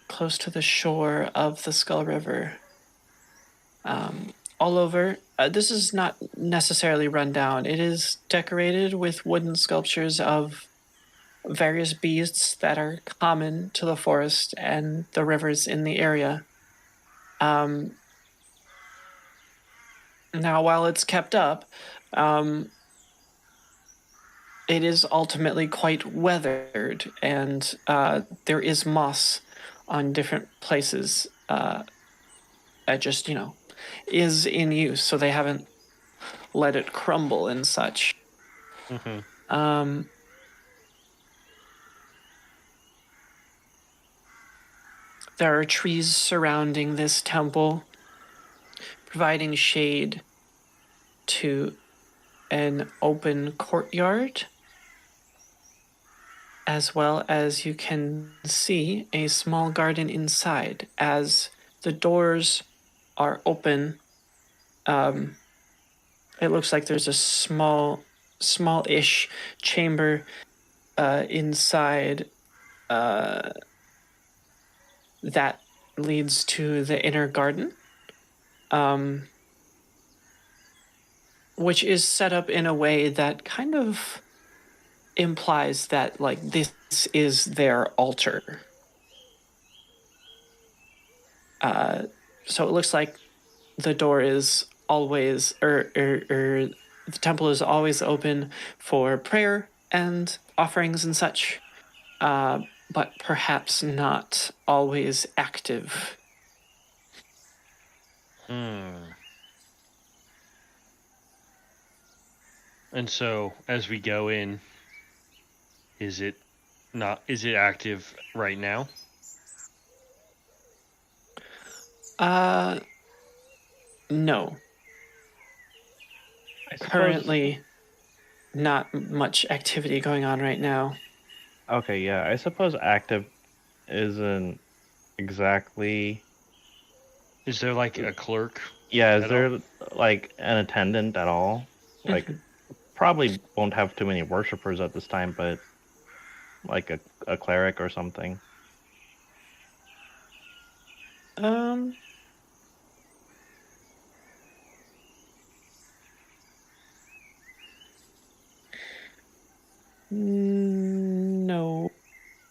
Speaker 1: close to the shore of the Skull River. All over, this is not necessarily run down. It is decorated with wooden sculptures of various beasts that are common to the forest and the rivers in the area. Now, while it's kept up, it is ultimately quite weathered, and there is moss on different places that just, is in use, so they haven't let it crumble and such.
Speaker 2: Mm-hmm.
Speaker 1: There are trees surrounding this temple, providing shade to an open courtyard, as well as you can see a small garden inside. As the doors are open, it looks like there's a small-ish chamber inside that leads to the inner garden, which is set up in a way that kind of implies that, like, this is their altar. So it looks like the door is always, or the temple is always open for prayer and offerings and such, but perhaps not always active.
Speaker 2: And so, as we go in, is it active right now?
Speaker 1: No. Currently, not much activity going on right now.
Speaker 4: Okay, yeah, I suppose active isn't exactly.
Speaker 2: Is there like a clerk?
Speaker 4: Yeah, is
Speaker 2: at
Speaker 4: there
Speaker 2: all?
Speaker 4: like an attendant at all? Like, probably won't have too many worshippers at this time, but like a cleric or something.
Speaker 1: No.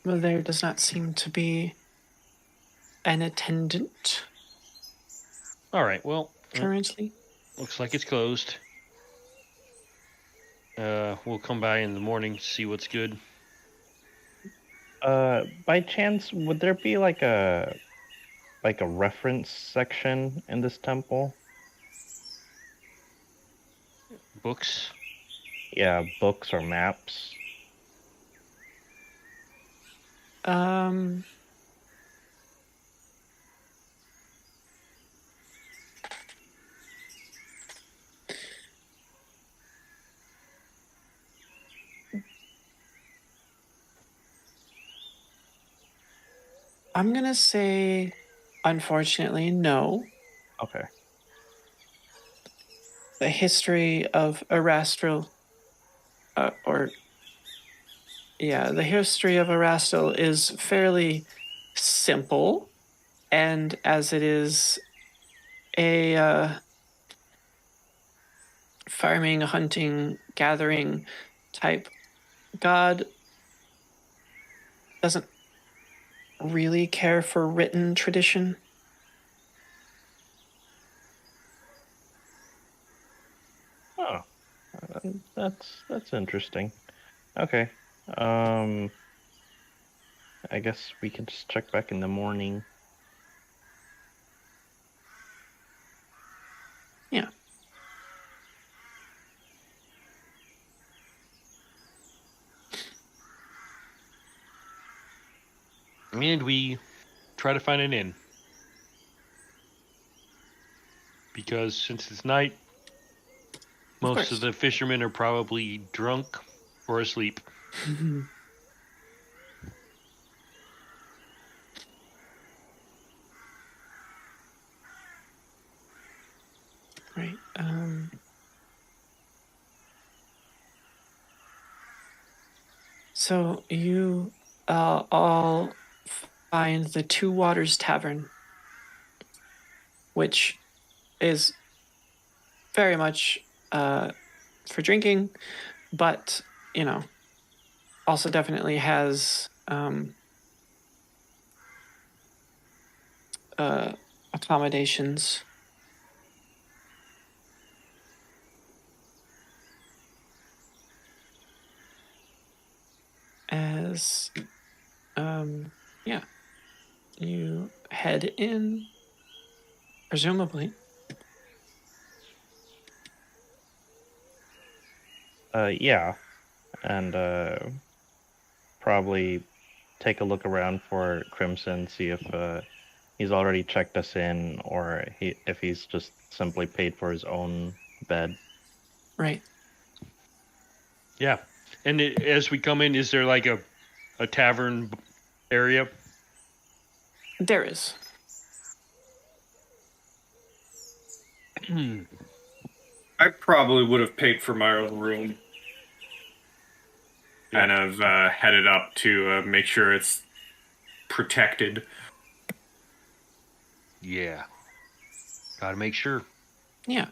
Speaker 1: Well, there does not seem to be an attendant
Speaker 2: All right. Well,
Speaker 1: currently.
Speaker 2: looks like it's closed. We'll come by in the morning to see what's good.
Speaker 4: By chance, would there be like a reference section in this temple?
Speaker 2: Books.
Speaker 4: Yeah, books or maps.
Speaker 1: I'm gonna say, unfortunately, no.
Speaker 4: Okay.
Speaker 1: The history of Erastil, the history of Erastil is fairly simple, and as it is a farming, hunting, gathering type god, doesn't really care for written tradition.
Speaker 4: Oh, that's interesting. Okay. I guess we can just check back in the morning.
Speaker 1: Yeah.
Speaker 2: And we try to find an inn. Because since it's night, most of the fishermen are probably drunk or asleep.
Speaker 1: Right. So you all find the Two Waters Tavern, which is very much for drinking, but, also definitely has accommodations. As, you head in, presumably.
Speaker 4: Yeah, and probably take a look around for Crimson, see if he's already checked us in, or if he's just simply paid for his own bed.
Speaker 1: Right.
Speaker 2: Yeah. And as we come in, is there like a tavern area?
Speaker 1: There is.
Speaker 5: I probably would have paid for my own room.
Speaker 2: Yeah.
Speaker 5: And have headed up to make sure it's protected.
Speaker 2: Yeah. Gotta make sure.
Speaker 1: Yeah.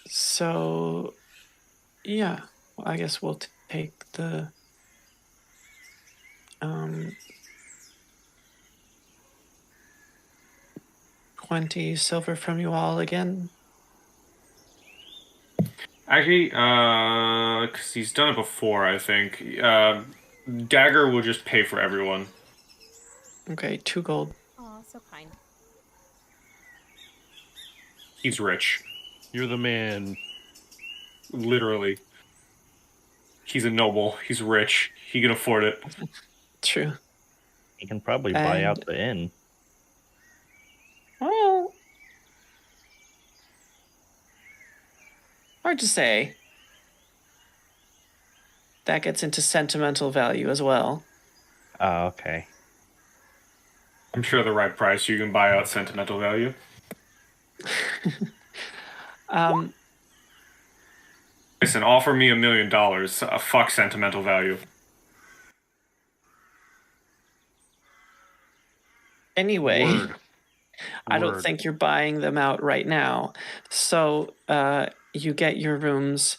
Speaker 1: So, yeah. Well, I guess we'll take the 20 silver from you all again.
Speaker 5: Actually, because he's done it before, I think. Dagger will just pay for everyone.
Speaker 1: Okay, 2 gold.
Speaker 3: Aw, so kind.
Speaker 5: He's rich.
Speaker 2: You're the man.
Speaker 5: Literally. He's a noble. He's rich. He can afford it.
Speaker 1: True.
Speaker 4: You can probably buy out the inn.
Speaker 1: Well, hard to say. That gets into sentimental value as well.
Speaker 4: Oh, okay.
Speaker 5: I'm sure the right price you can buy out sentimental value. Listen, offer me $1 million. Fuck sentimental value.
Speaker 1: Anyway,
Speaker 2: Word.
Speaker 1: I don't
Speaker 2: Word.
Speaker 1: think you're buying them out right now. So you get your rooms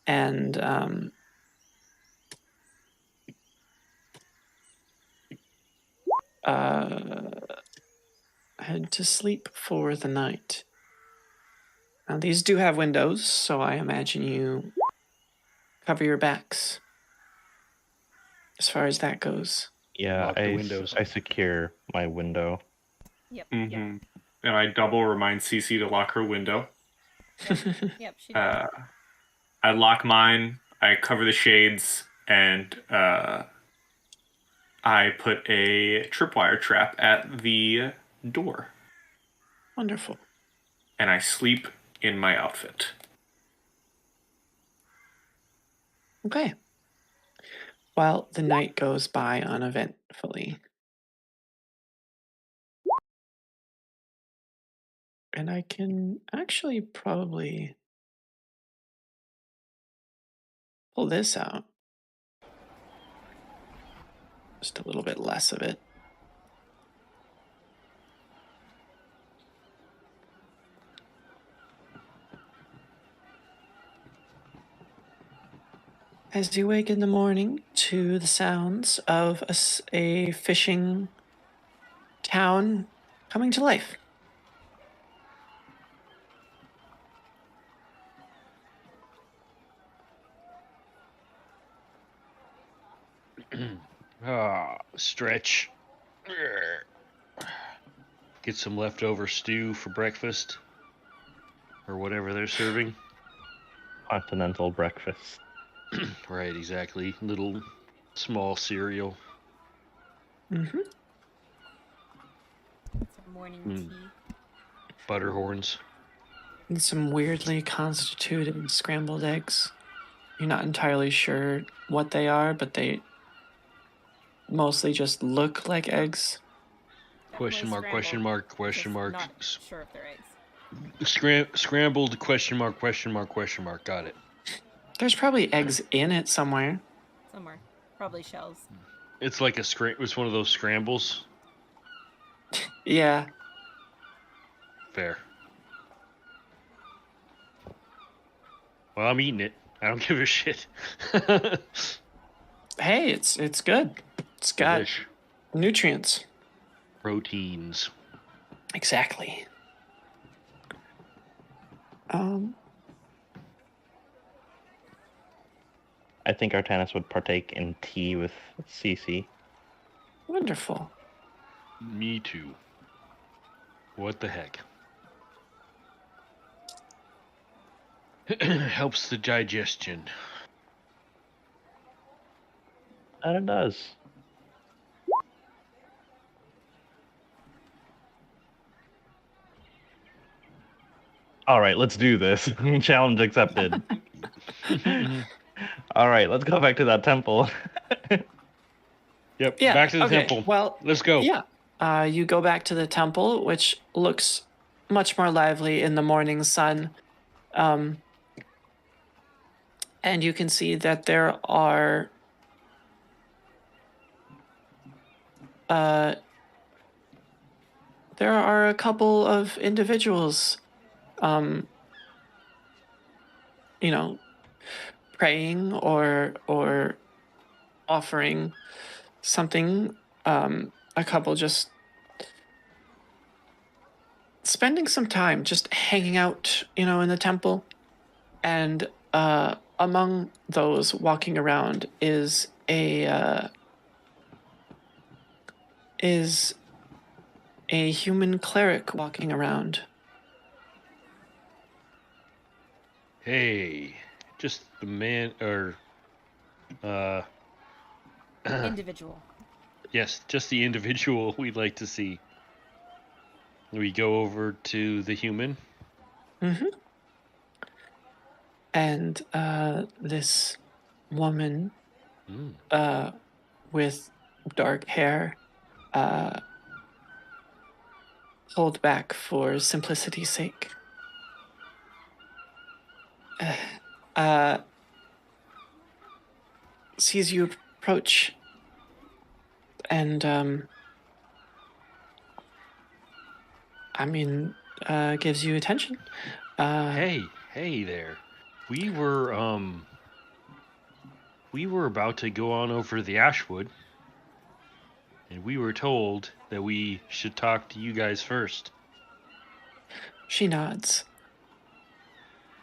Speaker 1: and head to sleep for the night. Now, these do have windows, so I imagine you cover your backs as far as that goes.
Speaker 4: Yeah,
Speaker 2: Lock the windows.
Speaker 4: I secure my window.
Speaker 3: Yep.
Speaker 5: Mm-hmm.
Speaker 3: Yep.
Speaker 5: And I double remind Cece to lock her window.
Speaker 3: Yep. She does.
Speaker 5: I lock mine. I cover the shades, and I put a tripwire trap at the door.
Speaker 1: Wonderful.
Speaker 5: And I sleep in my outfit.
Speaker 1: Okay. Well, the night goes by uneventfully. And I can actually probably pull this out. Just a little bit less of it. As you wake in the morning to the sounds of a fishing town coming to life.
Speaker 2: Stretch. Get some leftover stew for breakfast. Or whatever they're serving.
Speaker 4: Continental breakfast.
Speaker 2: Right, exactly. Little small cereal.
Speaker 1: Mm-hmm.
Speaker 3: Some morning tea.
Speaker 2: Butterhorns.
Speaker 1: And some weirdly constituted scrambled eggs. You're not entirely sure what they are, but they mostly just look like eggs.
Speaker 2: Question mark,
Speaker 3: Definitely
Speaker 2: question mark, question
Speaker 3: scrambled,
Speaker 2: mark.
Speaker 3: just not sure if they're eggs.
Speaker 2: Scrambled, question mark, question mark, question mark. Got it.
Speaker 1: There's probably eggs in it somewhere.
Speaker 3: Somewhere. Probably shells.
Speaker 2: It's like it's one of those scrambles.
Speaker 1: Yeah.
Speaker 2: Fair. Well, I'm eating it. I don't give a shit.
Speaker 1: Hey, it's good. It's got
Speaker 2: Delish.
Speaker 1: nutrients.
Speaker 2: Proteins.
Speaker 1: Exactly.
Speaker 4: I think Artanis would partake in tea with Cece.
Speaker 1: Wonderful.
Speaker 2: Me too. What the heck? Helps the digestion.
Speaker 4: And it does. All right, let's do this. Challenge accepted. All right, let's go back to that temple.
Speaker 2: Yep.
Speaker 1: Yeah.
Speaker 2: Back to the
Speaker 1: okay,
Speaker 2: temple.
Speaker 1: Well,
Speaker 2: Let's go.
Speaker 1: yeah. you go back to the temple, which looks much more lively in the morning sun. And you can see that there are a couple of individuals, praying or offering something. A couple just spending some time just hanging out, in the temple. And among those walking around is a human cleric walking around.
Speaker 2: Hey, just the man, or
Speaker 3: Individual.
Speaker 2: yes, just the individual we'd like to see. We go over to the human.
Speaker 1: Mm-hmm. And this woman with dark hair, hold back for simplicity's sake. Sees you approach and gives you attention.
Speaker 2: Hey there. We were about to go on over the Ashwood, and we were told that we should talk to you guys first.
Speaker 1: She nods.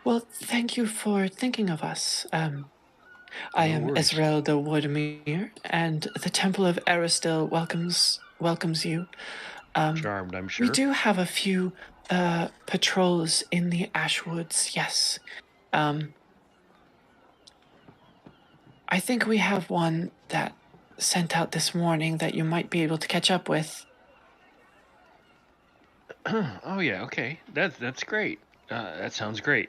Speaker 1: Well, thank you for thinking of us. I am
Speaker 2: worries.
Speaker 1: Esrelda Woodmere, and the Temple of Aristil welcomes you.
Speaker 2: Charmed, I'm sure.
Speaker 1: We do have a few patrols in the Ashwoods, yes. I think we have one that sent out this morning that you might be able to catch up with.
Speaker 2: Oh yeah, okay. That's great. That sounds great.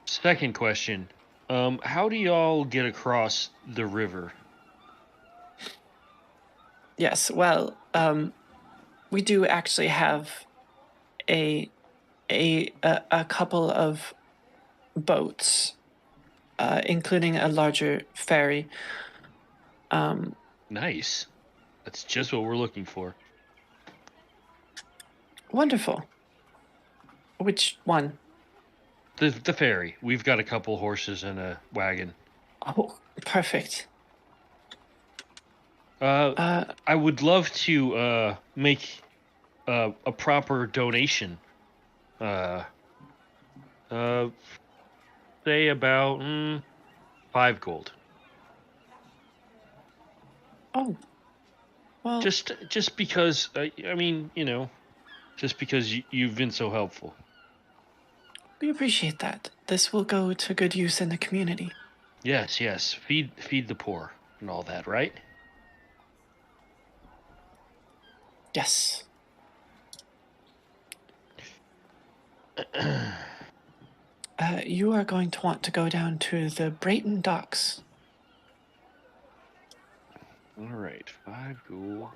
Speaker 2: Second question. How do y'all get across the river?
Speaker 1: Yes, well, we do actually have a couple of boats, including a larger ferry.
Speaker 2: Nice. That's just what we're looking for.
Speaker 1: Wonderful. Which one?
Speaker 2: The ferry. We've got a couple horses and a wagon.
Speaker 1: Oh, perfect.
Speaker 2: I would love to make a proper donation. Say about 5 gold.
Speaker 1: Oh, well,
Speaker 2: Just because just because you've been so helpful.
Speaker 1: we appreciate that. This will go to good use in the community.
Speaker 2: Yes. Feed the poor and all that, right?
Speaker 1: Yes. You are going to want to go down to the Brayton docks.
Speaker 2: All right, 5 gold.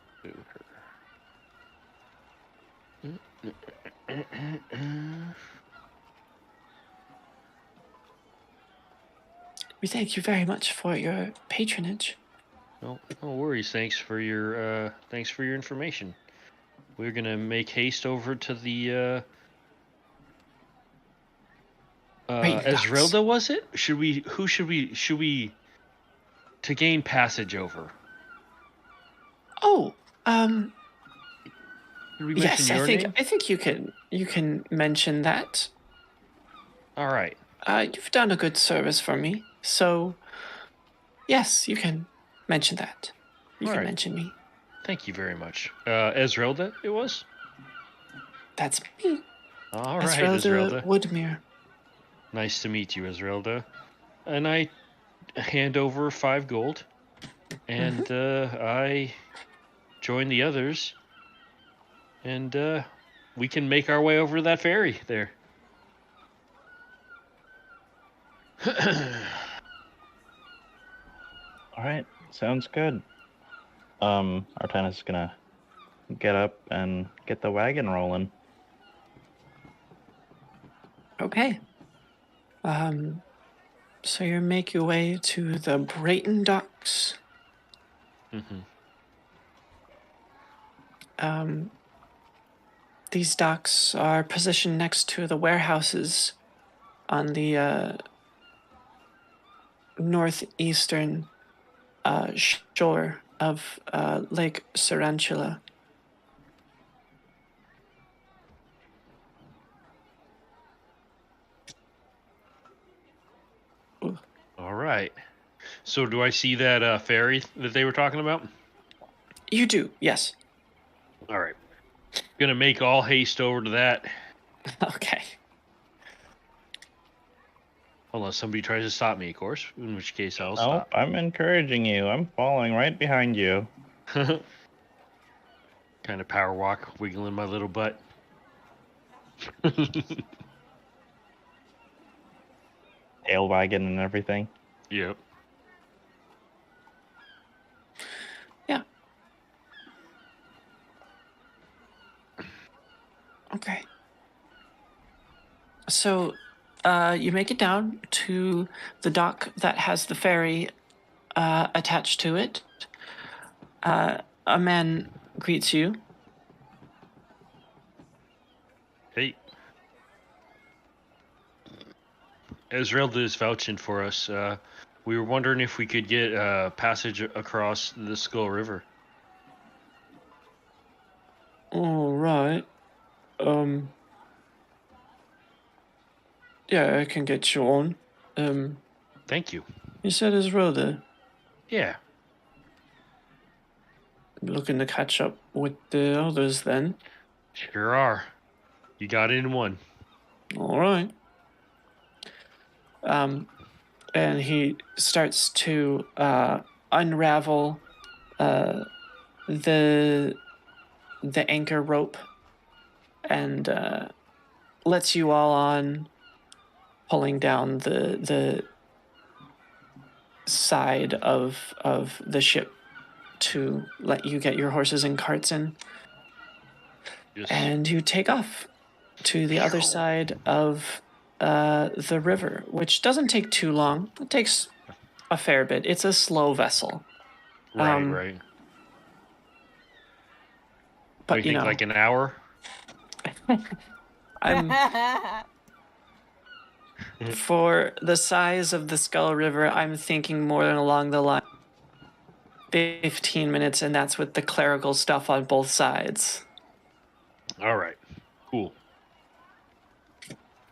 Speaker 1: We thank you very much for your patronage.
Speaker 2: No worries. Thanks for your information. We're gonna make haste over to the
Speaker 1: Brayton docks.
Speaker 2: Esrelda, was it? Should we to gain passage over?
Speaker 1: Oh,
Speaker 2: Did we mention
Speaker 1: yes,
Speaker 2: your name?
Speaker 1: I think you can mention that.
Speaker 2: All right.
Speaker 1: You've done a good service for me, so yes, you can mention that. You
Speaker 2: All
Speaker 1: can
Speaker 2: right.
Speaker 1: mention me.
Speaker 2: Thank you very much. Esrelda, it was?
Speaker 1: That's me.
Speaker 2: All right,
Speaker 1: Esrelda
Speaker 2: Esrelda.
Speaker 1: Woodmere.
Speaker 2: Nice to meet you, Esrelda. And I hand over 5 gold, and I join the others, and we can make our way over that ferry there.
Speaker 4: All right, sounds good. Artanis is gonna get up and get the wagon rolling.
Speaker 1: Okay. So you make your way to the Brayton docks.
Speaker 2: Mm-hmm.
Speaker 1: These docks are positioned next to the warehouses on the northeastern shore of Lake Tarantula.
Speaker 2: All right. So do I see that ferry that they were talking about?
Speaker 1: You do, yes.
Speaker 2: All right. Gonna make all haste over to that.
Speaker 1: Okay.
Speaker 2: Unless somebody tries to stop me, of course. In which case I'll
Speaker 4: Oh,
Speaker 2: stop.
Speaker 4: I'm encouraging you. I'm following right behind you.
Speaker 2: Kind of power walk, wiggling my little butt.
Speaker 4: Tail wagging and everything.
Speaker 2: Yep.
Speaker 1: Yeah. Okay. So you make it down to the dock that has the ferry attached to it. A man greets you.
Speaker 2: Hey. Esmeralda is vouching for us. We were wondering if we could get passage across the Skull River.
Speaker 1: All right. Yeah, I can get you on.
Speaker 2: Thank you.
Speaker 1: You said Esmeralda.
Speaker 2: Yeah.
Speaker 1: Looking to catch up with the others then.
Speaker 2: Sure are. You got in one.
Speaker 1: All right. And he starts to unravel the anchor rope and lets you all on, pulling down the side of the ship to let you get your horses and carts in.
Speaker 2: Just
Speaker 1: And you take off to the other side of the river, which doesn't take too long. It takes a fair bit. It's a slow vessel.
Speaker 2: right.
Speaker 1: But
Speaker 2: you think like an hour?
Speaker 1: I'm for the size of the Skull River, I'm thinking more than along the line 15 minutes, and that's with the clerical stuff on both sides.
Speaker 2: All right. Cool.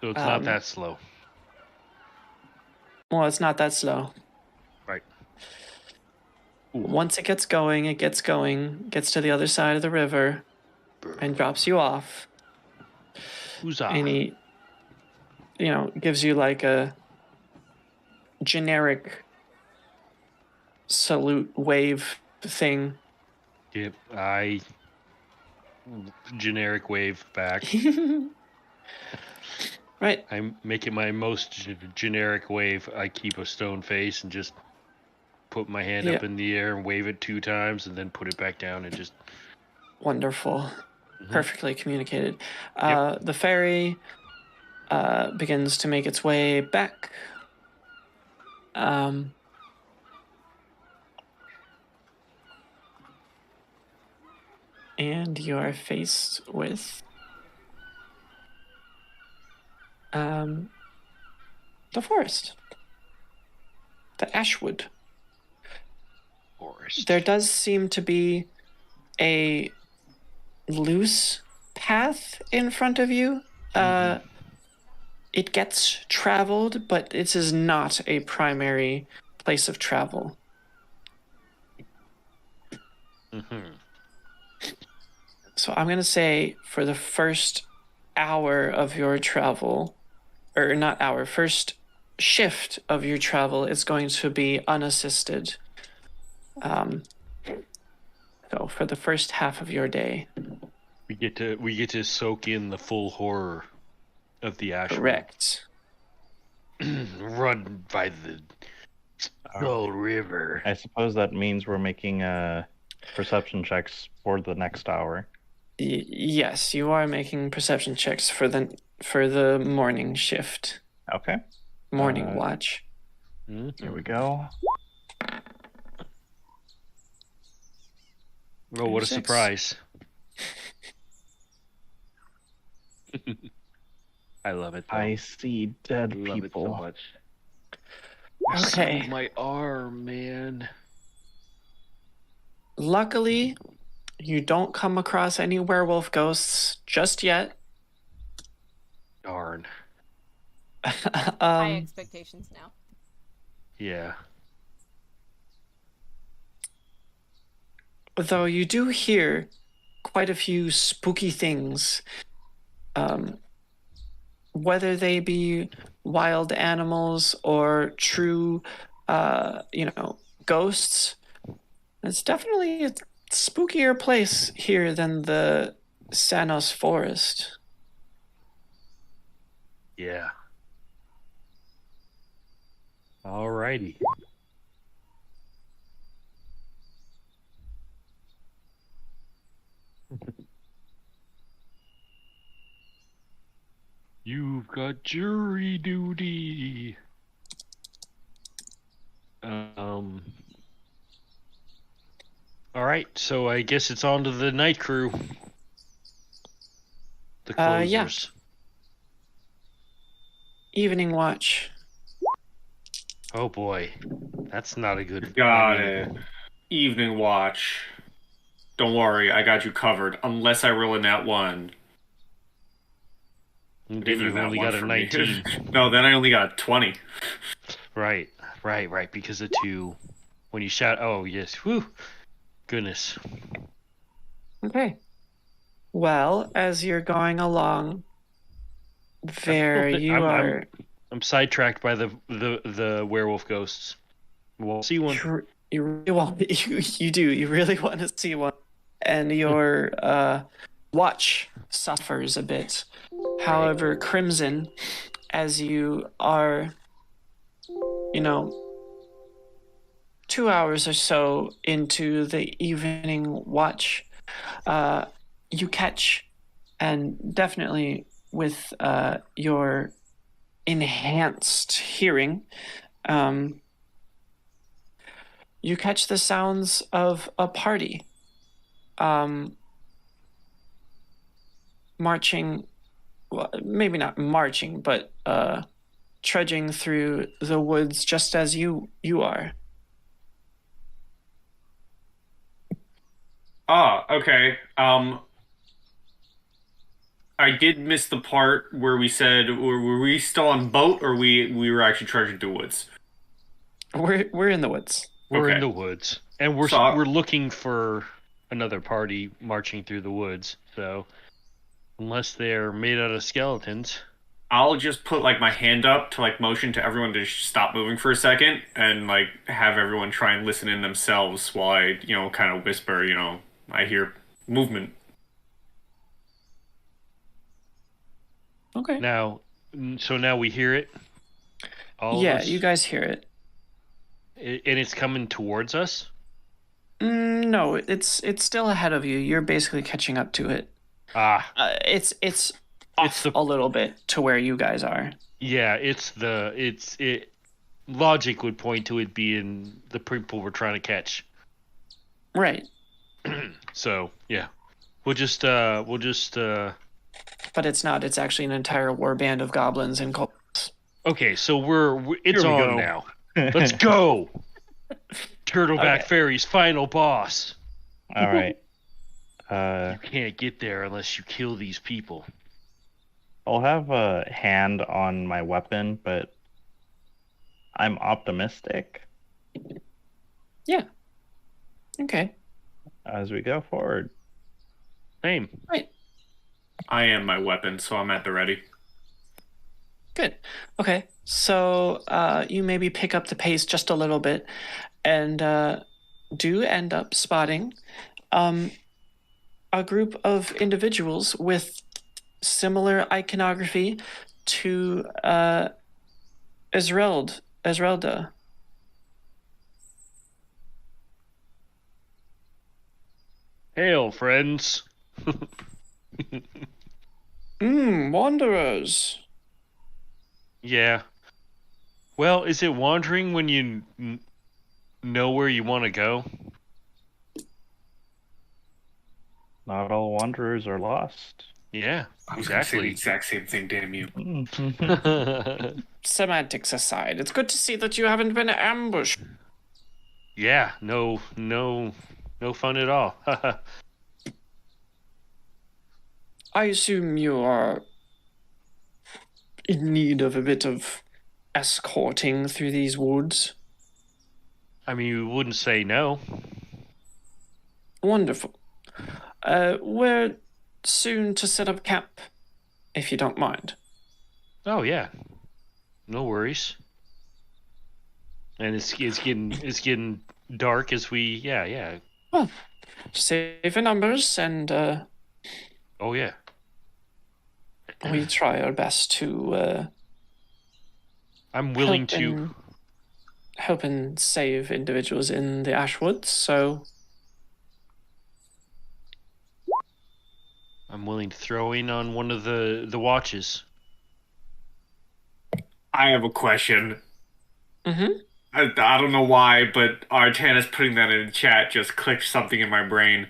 Speaker 2: So it's not that slow.
Speaker 1: Well, it's not that slow.
Speaker 2: Right.
Speaker 1: Once it gets going, gets to the other side of the river and drops you off.
Speaker 2: Huzzah.
Speaker 1: And he, gives you like a generic salute wave thing.
Speaker 2: Yep. I generic wave back.
Speaker 1: Right.
Speaker 2: I make it my most generic wave. I keep a stone face and just put my hand up in the air and wave it 2 times and then put it back down and just...
Speaker 1: Wonderful.
Speaker 2: Mm-hmm.
Speaker 1: Perfectly communicated.
Speaker 2: Yep.
Speaker 1: The ferry begins to make its way back. And you are faced with the forest. The Ashwood.
Speaker 2: Forest.
Speaker 1: There does seem to be a loose path in front of you. It gets traveled, but this is not a primary place of travel. So I'm going to say for the first hour of your travel, or not hour, first shift of your travel is going to be unassisted. So for the first half of your day.
Speaker 2: We get to soak in the full horror of the Ashwood.
Speaker 1: Correct.
Speaker 2: Run by the Skull River.
Speaker 4: I suppose that means we're making perception checks for the next hour.
Speaker 1: Yes, you are making perception checks for the morning shift,
Speaker 4: Okay,
Speaker 1: morning watch.
Speaker 4: here we go.
Speaker 2: Oh, what a
Speaker 1: 6.
Speaker 2: surprise. I love it, though.
Speaker 4: I see dead
Speaker 2: love
Speaker 4: people.
Speaker 2: it so much.
Speaker 1: Okay.
Speaker 2: Oh, my arm, man.
Speaker 1: Luckily, you don't come across any werewolf ghosts just yet.
Speaker 2: Darn.
Speaker 3: High expectations now.
Speaker 2: Yeah.
Speaker 1: Though you do hear quite a few spooky things, whether they be wild animals or true, ghosts. It's definitely a spookier place here than the Sanos Forest.
Speaker 2: Yeah. Alrighty. You've got jury duty. All right, so I guess it's on to the night crew. The closers.
Speaker 1: Yeah. Evening watch.
Speaker 2: Oh boy, that's not a good.
Speaker 5: Got it. Evening watch. Don't worry, I got you covered. Unless I roll a nat 1.
Speaker 2: Then
Speaker 5: Even
Speaker 2: you've
Speaker 5: that
Speaker 2: only
Speaker 5: one
Speaker 2: got a
Speaker 5: for me.
Speaker 2: 19.
Speaker 5: No, then I only got a 20.
Speaker 2: Right, because of 2. When you shout, oh yes, whew, goodness.
Speaker 1: Okay. Well, as you're going along,
Speaker 2: I'm sidetracked by the werewolf ghosts. We'll see one.
Speaker 1: You really want you do. You really want to see one, and your watch suffers a bit. However, Crimson, as you are, 2 hours or so into the evening watch, you catch, and definitely with your enhanced hearing, you catch the sounds of a party marching, well, maybe not marching, but trudging through the woods just as you are.
Speaker 5: Okay. I did miss the part where we said, were we still on boat, or we were actually trudging through woods?
Speaker 1: We're in the woods.
Speaker 2: We're in
Speaker 5: Okay.
Speaker 2: the woods, and we're looking for another party marching through the woods. So, unless they're made out of skeletons,
Speaker 5: I'll just put my hand up to motion to everyone to stop moving for a second, and have everyone try and listen in themselves while I kind of whisper, I hear movement.
Speaker 1: Okay.
Speaker 2: now we hear it. All of us?
Speaker 1: You guys hear it.
Speaker 2: And it's coming towards us.
Speaker 1: No, it's still ahead of you. You're basically catching up to it. It's off a little bit to where you guys are.
Speaker 2: Yeah, logic would point to it being the people we're trying to catch.
Speaker 1: Right.
Speaker 2: So yeah, we'll just.
Speaker 1: But it's not. It's actually an entire warband of goblins and cults.
Speaker 2: Okay, so it's
Speaker 4: Here we
Speaker 2: on
Speaker 4: go.
Speaker 2: now. Let's go. Turtleback
Speaker 1: Okay.
Speaker 2: Fairy's final boss.
Speaker 4: All right.
Speaker 2: You can't get there unless you kill these people.
Speaker 4: I'll have a hand on my weapon, but I'm optimistic
Speaker 1: Yeah. Okay.
Speaker 4: as we go forward.
Speaker 2: Same.
Speaker 1: Right.
Speaker 5: I am my weapon, so I'm at the ready.
Speaker 1: Good. Okay. So you maybe pick up the pace just a little bit and do end up spotting a group of individuals with similar iconography to Esrelda.
Speaker 2: Hail, friends.
Speaker 1: Wanderers.
Speaker 2: Yeah. Well, is it wandering when you know where you want to go?
Speaker 4: Not all wanderers are lost.
Speaker 2: Yeah,
Speaker 5: I was going to say the
Speaker 2: exactly.
Speaker 5: exact same thing, damn you.
Speaker 1: Semantics aside, it's good to see that you haven't been ambushed.
Speaker 2: Yeah, no fun at all.
Speaker 1: I assume you are in need of a bit of escorting through these woods.
Speaker 2: I mean, you wouldn't say no.
Speaker 1: Wonderful. We're soon to set up camp, if you don't mind.
Speaker 2: Oh yeah, no worries. And it's getting dark as we yeah.
Speaker 1: Well, safe in numbers, and
Speaker 2: Oh yeah.
Speaker 1: we try our best to
Speaker 2: I'm willing to.
Speaker 1: help and save individuals in the Ashwoods. So
Speaker 2: I'm willing to throw in on one of the watches.
Speaker 5: I have a question.
Speaker 1: Mm-hmm.
Speaker 5: I don't know why, but Artana's putting that in chat just clicked something in my brain.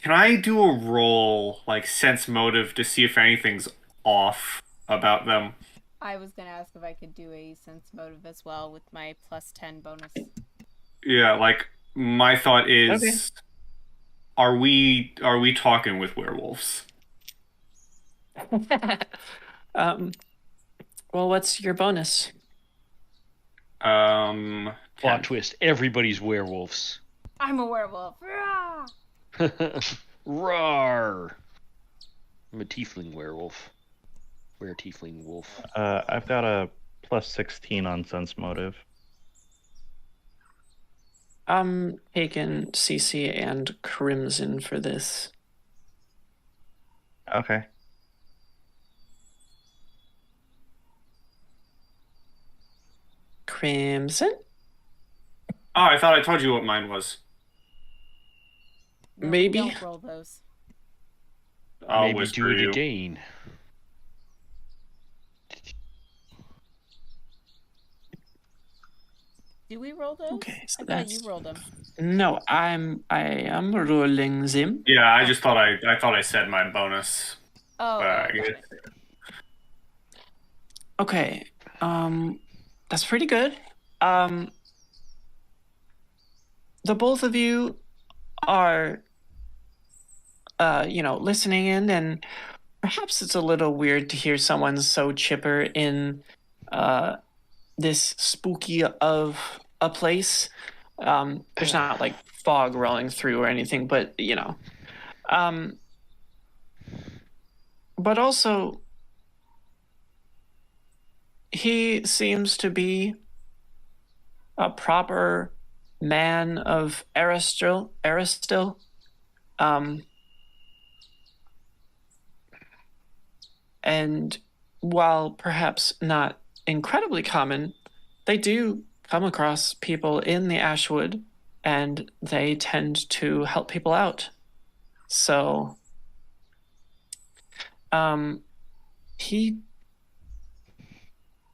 Speaker 5: Can I do a roll, like sense motive, to see if anything's off about them?
Speaker 3: I was gonna ask if I could do a sense motive as well with my +10 bonus.
Speaker 5: Yeah, like my thought is,
Speaker 1: Okay.
Speaker 5: are we talking with werewolves?
Speaker 1: Well, what's your bonus?
Speaker 5: Um,
Speaker 2: Plot twist: everybody's werewolves.
Speaker 3: I'm a werewolf. Rah!
Speaker 2: Roar! I'm a tiefling werewolf. We're a tiefling wolf.
Speaker 4: I've got a +16 on sense motive.
Speaker 1: I'm taking CC and Crimson for this.
Speaker 4: Okay.
Speaker 1: Crimson?
Speaker 5: oh, I thought I told you what mine was.
Speaker 3: No,
Speaker 1: Maybe.
Speaker 3: Don't roll those.
Speaker 5: I'll
Speaker 2: Maybe
Speaker 5: whisper
Speaker 2: do it
Speaker 5: you.
Speaker 2: again.
Speaker 3: Do we roll those?
Speaker 1: Okay, so
Speaker 3: I thought
Speaker 1: that's
Speaker 3: you rolled them.
Speaker 1: no. I am rolling them.
Speaker 5: Yeah, I just thought I said my bonus.
Speaker 3: Oh.
Speaker 5: I
Speaker 3: Okay.
Speaker 5: guess-
Speaker 1: Okay. That's pretty good. The both of you are listening in, and perhaps it's a little weird to hear someone so chipper in this spooky of a place. There's not like fog rolling through or anything, but but also he seems to be a proper man of Aristil. And while perhaps not incredibly common, they do come across people in the Ashwood, and they tend to help people out. So, he,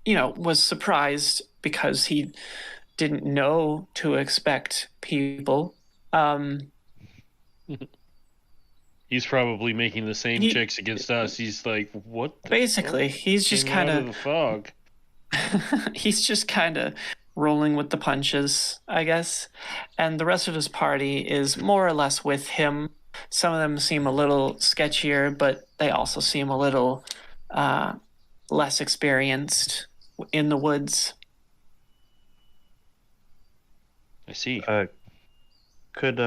Speaker 1: was surprised because he didn't know to expect people.
Speaker 2: He's probably making the same checks against us. He's like, what?
Speaker 1: Basically, he's just
Speaker 2: Came out
Speaker 1: kind
Speaker 2: of the fog.
Speaker 1: he's just kind of rolling with the punches, I guess. And the rest of his party is more or less with him. Some of them seem a little sketchier, but they also seem a little less experienced in the woods.
Speaker 2: I see.
Speaker 4: Could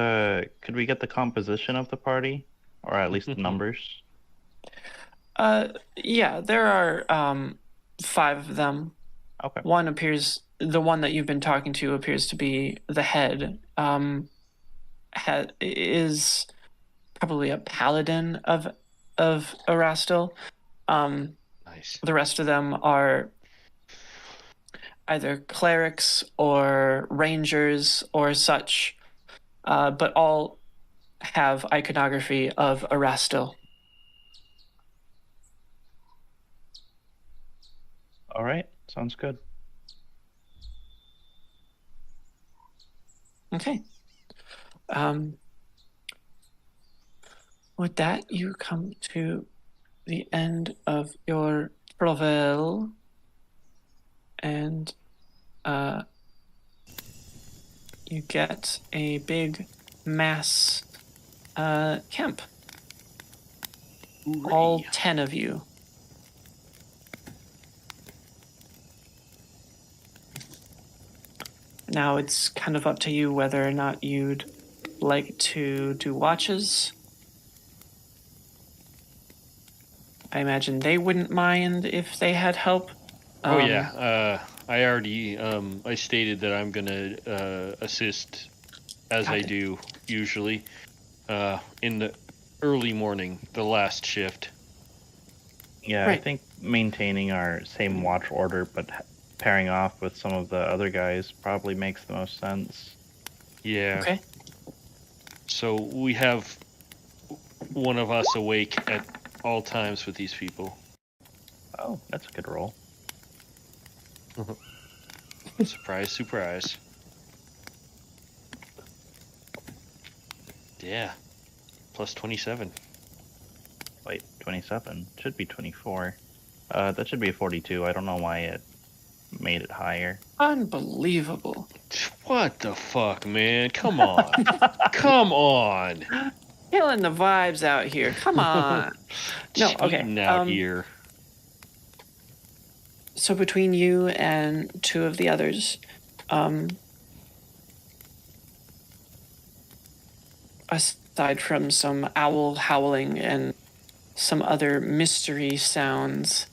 Speaker 4: we get the composition of the party, or at least the numbers?
Speaker 1: Yeah, there are 5 of them.
Speaker 4: Okay.
Speaker 1: The one that you've been talking to appears to be the head. Is probably a paladin of Erastil.
Speaker 2: Nice.
Speaker 1: The rest of them are either clerics or rangers or such. but all have iconography of Erastil.
Speaker 4: All right, sounds good.
Speaker 1: Okay. With that, you come to the end of your travel, and you get a big mass camp. All 10 of you. Now it's kind of up to you whether or not you'd like to do watches. I imagine they wouldn't mind if they had help.
Speaker 2: Oh yeah, I already I stated that I'm gonna assist as I do usually in the early morning, the last shift.
Speaker 4: Yeah,
Speaker 1: Right.
Speaker 4: I think maintaining our same watch order, but pairing off with some of the other guys probably makes the most sense.
Speaker 2: Yeah.
Speaker 1: Okay.
Speaker 2: So we have one of us awake at all times with these people.
Speaker 4: Oh, that's a good roll.
Speaker 2: Surprise, surprise. Yeah. Plus 27.
Speaker 4: Wait, 27. Should be 24. That should be a 42. I don't know why it made it higher.
Speaker 1: Unbelievable.
Speaker 2: What the fuck, man? Come on. Come on.
Speaker 1: Killing the vibes out here. Come on. No, okay.
Speaker 2: Cheating out here.
Speaker 1: So between you and two of the others, aside from some owl howling and some other mystery sounds,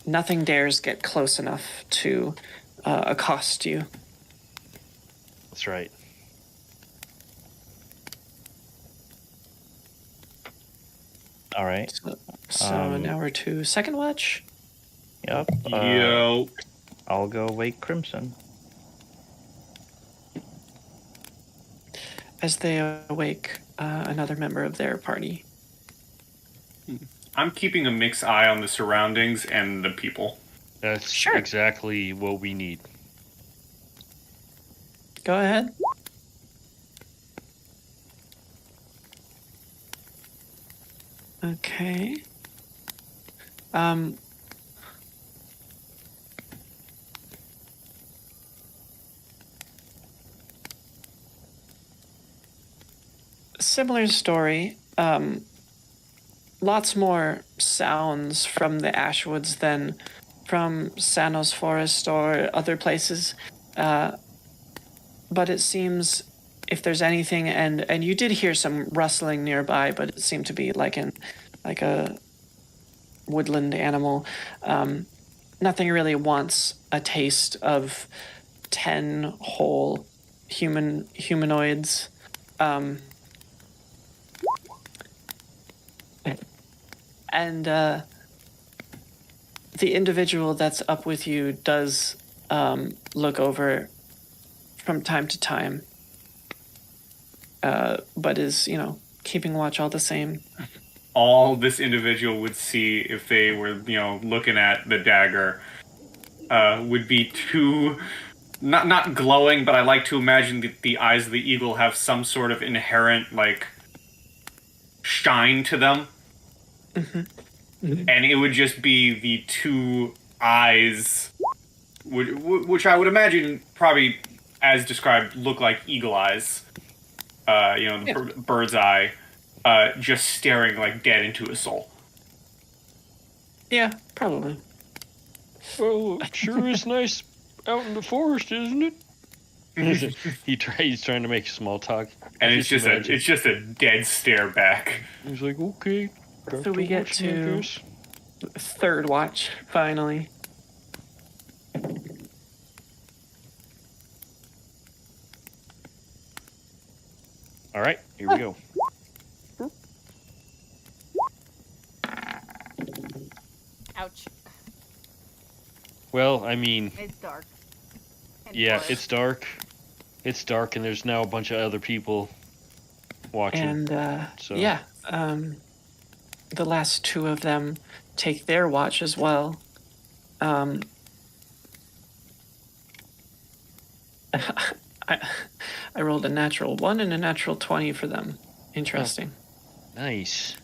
Speaker 1: nothing dares get close enough to accost you.
Speaker 2: That's right.
Speaker 4: All right.
Speaker 1: So now we're to second watch.
Speaker 4: Yep.
Speaker 5: Yo.
Speaker 4: I'll go wake Crimson.
Speaker 1: As they awake another member of their party.
Speaker 5: I'm keeping a mixed eye on the surroundings and the people.
Speaker 2: That's
Speaker 1: Sure.
Speaker 2: exactly what we need.
Speaker 1: Go ahead. Okay. Similar story. Lots more sounds from the Ashwoods than from Sanos Forest or other places. But it seems if there's anything, and you did hear some rustling nearby, but it seemed to be like a woodland animal. Nothing really wants a taste of 10 whole humanoids. And the individual that's up with you does look over from time to time, but is, keeping watch all the same.
Speaker 5: All this individual would see if they were, looking at the dagger, would be too, not glowing, but I like to imagine that the eyes of the eagle have some sort of inherent, shine to them. Mm-hmm. And it would just be the two eyes, which I would imagine probably, as described, look like eagle eyes. Bird's eye. Just staring dead into his soul.
Speaker 1: Yeah, probably.
Speaker 2: Well, it sure is nice out in the forest, isn't it? He's trying to make small talk.
Speaker 5: And it's just a dead stare back.
Speaker 2: He's like, okay.
Speaker 1: So we get to third watch, finally.
Speaker 2: All right, here we go.
Speaker 3: Ouch.
Speaker 2: Well, I mean,
Speaker 3: It's dark. And
Speaker 2: yeah,
Speaker 3: forest.
Speaker 2: it's dark. It's dark, and there's now a bunch of other people watching.
Speaker 1: And
Speaker 2: so
Speaker 1: yeah, the last two of them take their watch as well. I rolled a natural 1 and a natural 20 for them. Interesting.
Speaker 2: nice.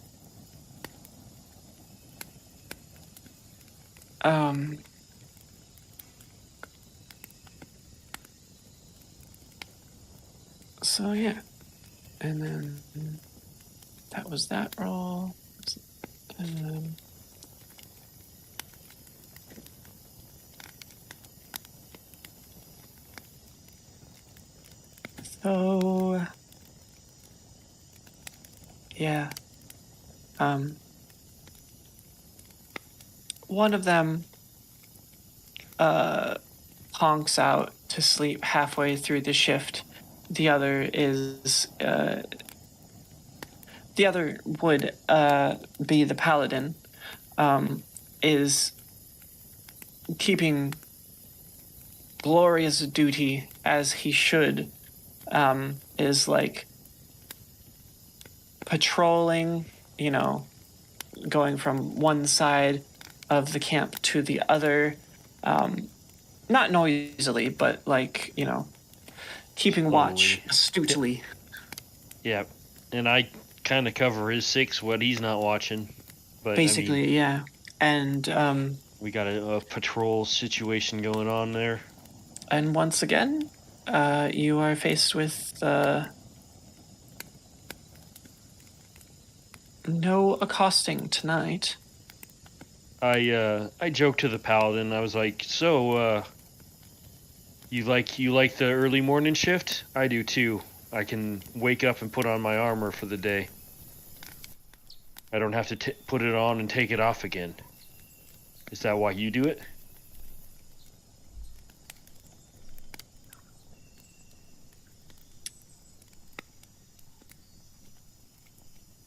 Speaker 1: So yeah, and then that was that roll. And then so yeah, one of them honks out to sleep halfway through the shift. The other would be the paladin, is keeping glorious duty as he should, is like patrolling, going from one side of the camp to the other, not noisily, but like, keeping watch astutely.
Speaker 2: Yeah, and I kind of cover his 6 what he's not watching. But
Speaker 1: Basically,
Speaker 2: I mean,
Speaker 1: yeah. And
Speaker 2: we got a patrol situation going on there.
Speaker 1: and once again, you are faced with no accosting tonight.
Speaker 2: I joked to the paladin. I was like, "So, you like the early morning shift? I do too. I can wake up and put on my armor for the day. I don't have to put it on and take it off again. Is that why you do it?"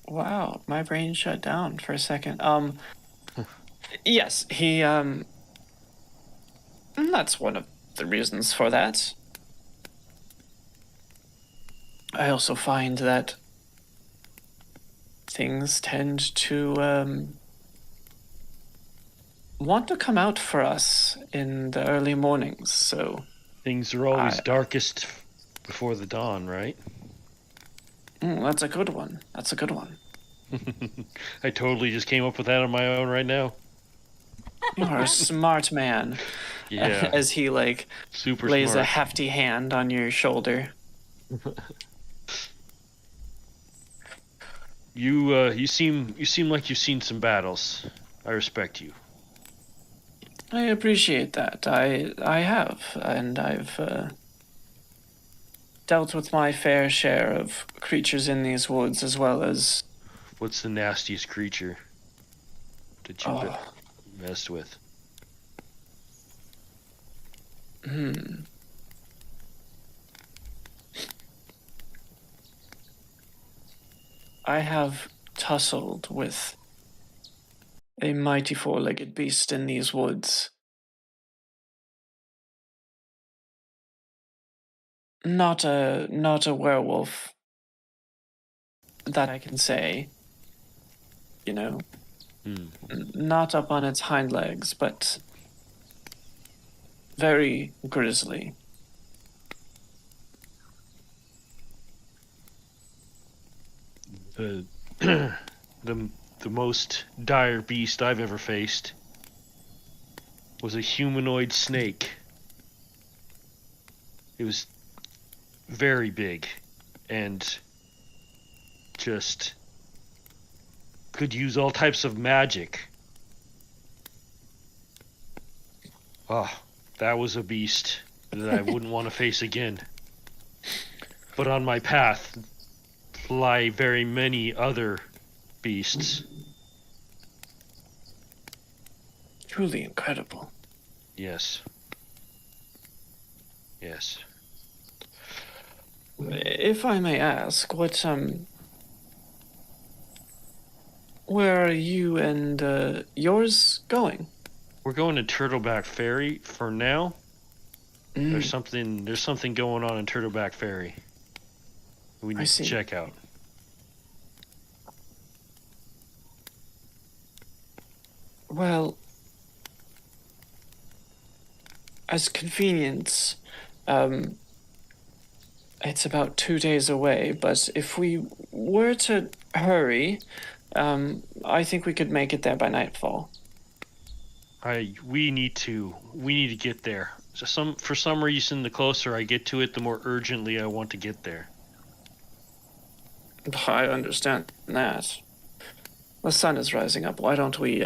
Speaker 1: Wow, my brain shut down for a second. Yes, he that's one of the reasons for that. I also find that things tend to want to come out for us in the early mornings, so
Speaker 2: Things are always darkest before the dawn, right?
Speaker 1: that's a good one. That's a good one.
Speaker 2: I totally just came up with that on my own right now.
Speaker 1: You're a smart man.
Speaker 2: Yeah,
Speaker 1: As he
Speaker 2: super
Speaker 1: lays
Speaker 2: smart.
Speaker 1: a hefty hand on your shoulder.
Speaker 2: You seem like you've seen some battles. I respect you.
Speaker 1: I appreciate that. I have, and I've dealt with my fair share of creatures in these woods, as well as
Speaker 2: What's the nastiest creature that you messed with?
Speaker 1: I have tussled with a mighty four-legged beast in these woods. Not a werewolf that I can say, not up on its hind legs, but very grisly.
Speaker 2: The the most dire beast I've ever faced was a humanoid snake. It was very big and just could use all types of magic. Oh, that was a beast that I wouldn't want to face again. But on my path lie very many other beasts.
Speaker 1: Truly incredible.
Speaker 2: Yes. Yes.
Speaker 1: If I may ask, where are you and yours going?
Speaker 2: We're going to Turtleback Ferry for now. There's something going on in Turtleback Ferry. We
Speaker 1: I
Speaker 2: need to
Speaker 1: see.
Speaker 2: check out.
Speaker 1: Well, as convenience, um, it's about 2 days away, but if we were to hurry, I think we could make it there by nightfall.
Speaker 2: We need to get there. So for some reason, the closer I get to it, the more urgently I want to get there.
Speaker 1: I understand that. The sun is rising up. Why don't we,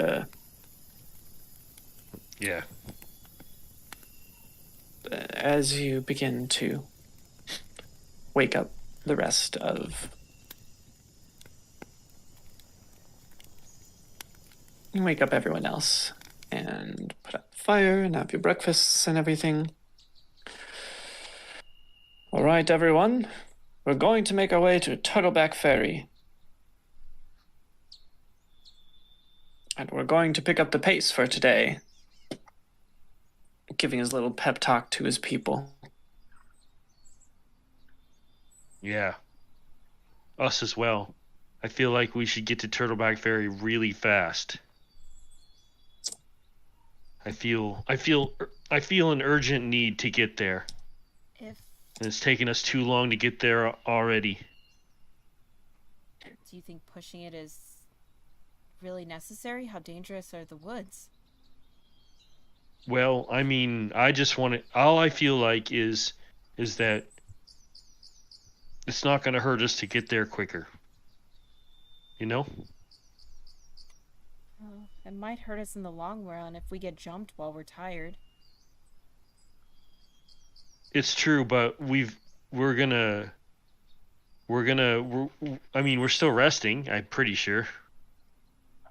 Speaker 2: Yeah.
Speaker 1: as you begin to wake up the rest of... Wake up everyone else and put out the fire and have your breakfasts and everything. All right, everyone. We're going to make our way to Turtleback Ferry. And we're going to pick up the pace for today. Giving his little pep talk to his people.
Speaker 2: Yeah. Us as well. I feel like we should get to Turtleback Ferry really fast. I feel an urgent need to get there.
Speaker 3: If
Speaker 2: And it's taken us too long to get there already.
Speaker 3: do you think pushing it is really necessary? How dangerous are the woods?
Speaker 2: Well, I mean, I just want to. All I feel like is that it's not going to hurt us to get there quicker. You know?
Speaker 3: Oh, it might hurt us in the long run if we get jumped while we're tired.
Speaker 2: It's true, but we're still resting, I'm pretty sure.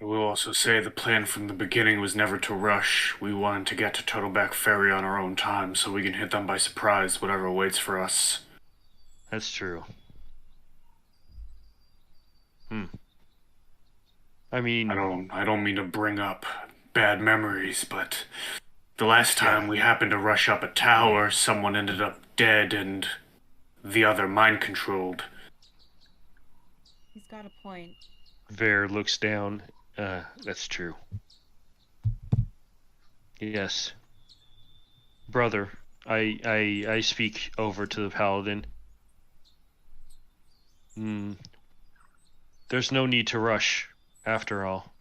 Speaker 5: I will also say the plan from the beginning was never to rush. We wanted to get to Turtleback Ferry on our own time so we can hit them by surprise, whatever waits for us.
Speaker 2: That's true. I mean,
Speaker 5: I don't mean to bring up bad memories, but the last time we happened to rush up a tower, someone ended up dead and the other mind controlled.
Speaker 3: He's got a point.
Speaker 2: Ver looks down. That's true. Yes. Brother, I speak over to the paladin. There's no need to rush, after all.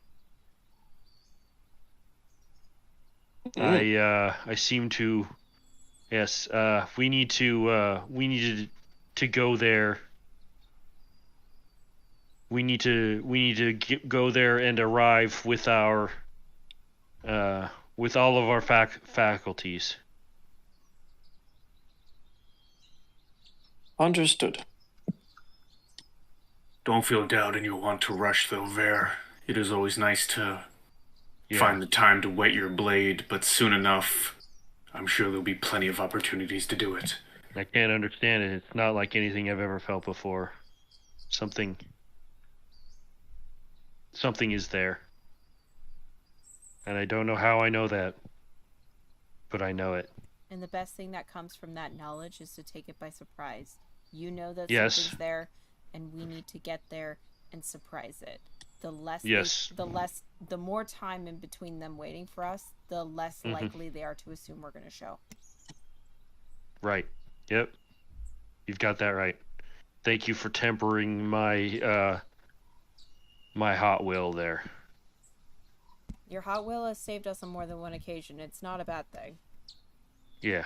Speaker 2: I seem to... Yes, we needed to go there. We need to go there and arrive with our with all of our faculties.
Speaker 1: Understood.
Speaker 5: Don't feel doubt in your want to rush, though, Ver. It is always nice to find the time to wet your blade, but soon enough, I'm sure there'll be plenty of opportunities to do it.
Speaker 2: I can't understand it. It's not like anything I've ever felt before. Something is there. And I don't know how I know that, but I know it.
Speaker 3: And the best thing that comes from that knowledge is to take it by surprise. You know that
Speaker 2: Yes.
Speaker 3: something's there, and we need to get there and surprise it. The less,
Speaker 2: Yes.
Speaker 3: the more time in between them waiting for us, the less likely they are to assume we're going to show.
Speaker 2: Right. Yep. You've got that right. Thank you for tempering my my hot will there.
Speaker 3: Your hot will has saved us on more than one occasion. It's not a bad thing.
Speaker 2: Yeah.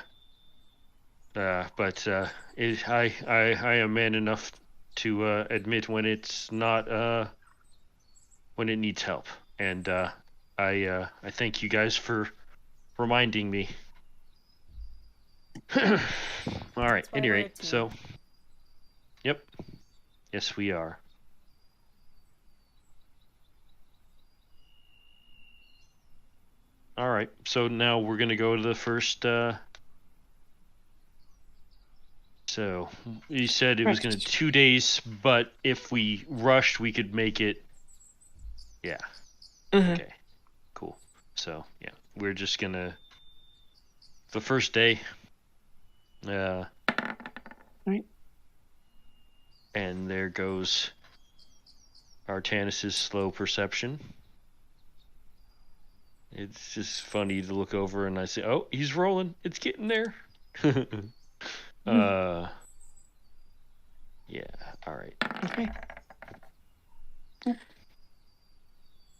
Speaker 2: But I am man enough to admit when it's not when it needs help, and I thank you guys for reminding me. All right.
Speaker 3: That's why
Speaker 2: Any
Speaker 3: we're a
Speaker 2: rate,
Speaker 3: team.
Speaker 2: so. Yep. Yes, we are. All right. So now we're gonna go to the first. So you said it was gonna 2 days, but if we rushed, we could make it. Yeah.
Speaker 1: Mhm.
Speaker 2: Okay. Cool. So yeah, we're just gonna. The first day,
Speaker 1: Right.
Speaker 2: And there goes Artanis's slow perception. It's just funny to look over and I say, "Oh, he's rolling. It's getting there." Yeah. All right.
Speaker 1: Okay.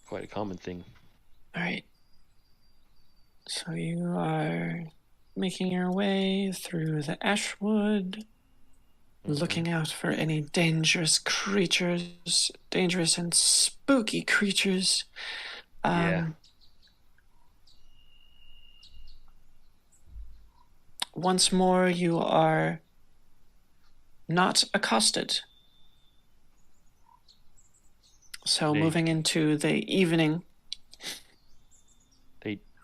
Speaker 2: Quite a common thing.
Speaker 1: All right. So you are making your way through the ashwood, looking out for any dangerous creatures, dangerous and spooky creatures.
Speaker 2: Yeah.
Speaker 1: Once more, you are not accosted. So
Speaker 2: They-
Speaker 1: moving into the evening,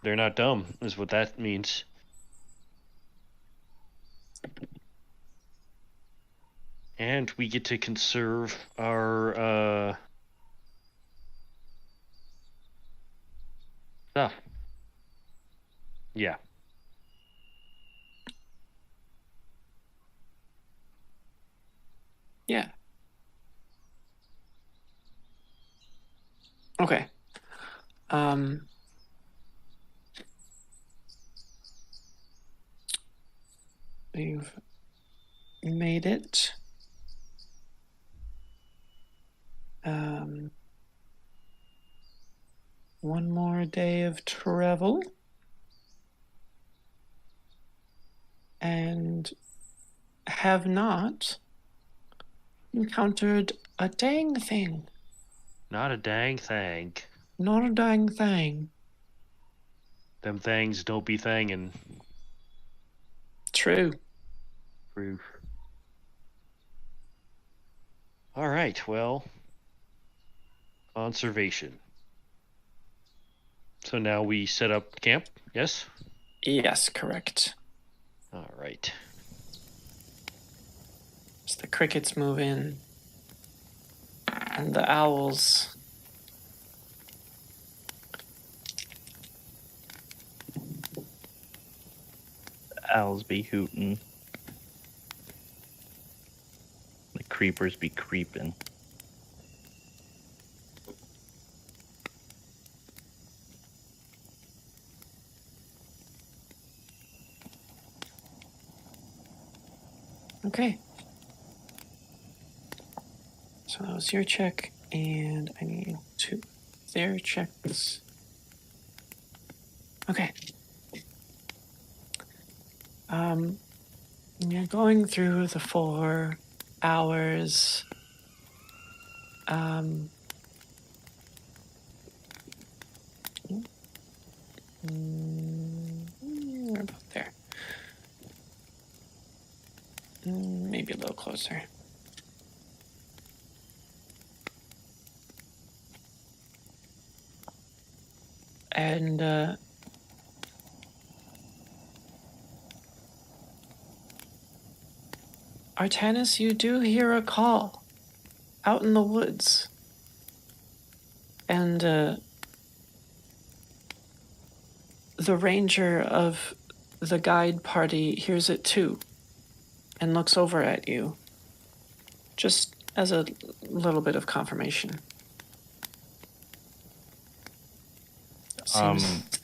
Speaker 2: They're not dumb, is what that means. And we get to conserve our stuff. Yeah.
Speaker 1: yeah. Okay. You've made it. One more day of travel. And have not encountered a dang thing.
Speaker 2: Not a dang thing.
Speaker 1: Not a dang thing.
Speaker 2: Them things don't be thangin'.
Speaker 1: True.
Speaker 2: True. All right, well, conservation. So now we set up camp, yes?
Speaker 1: Yes, correct.
Speaker 2: All right.
Speaker 1: As the crickets move in, and the owls.
Speaker 4: Owls be hootin'. The creepers be creepin'.
Speaker 1: Okay. So that was your check, and I need to their checks. Okay. You're going through the 4 hours. We're about there. Maybe a little closer. And Artanis, you do hear a call out in the woods. And the ranger of the guide party hears it too and looks over at you, just as a little bit of confirmation. Seems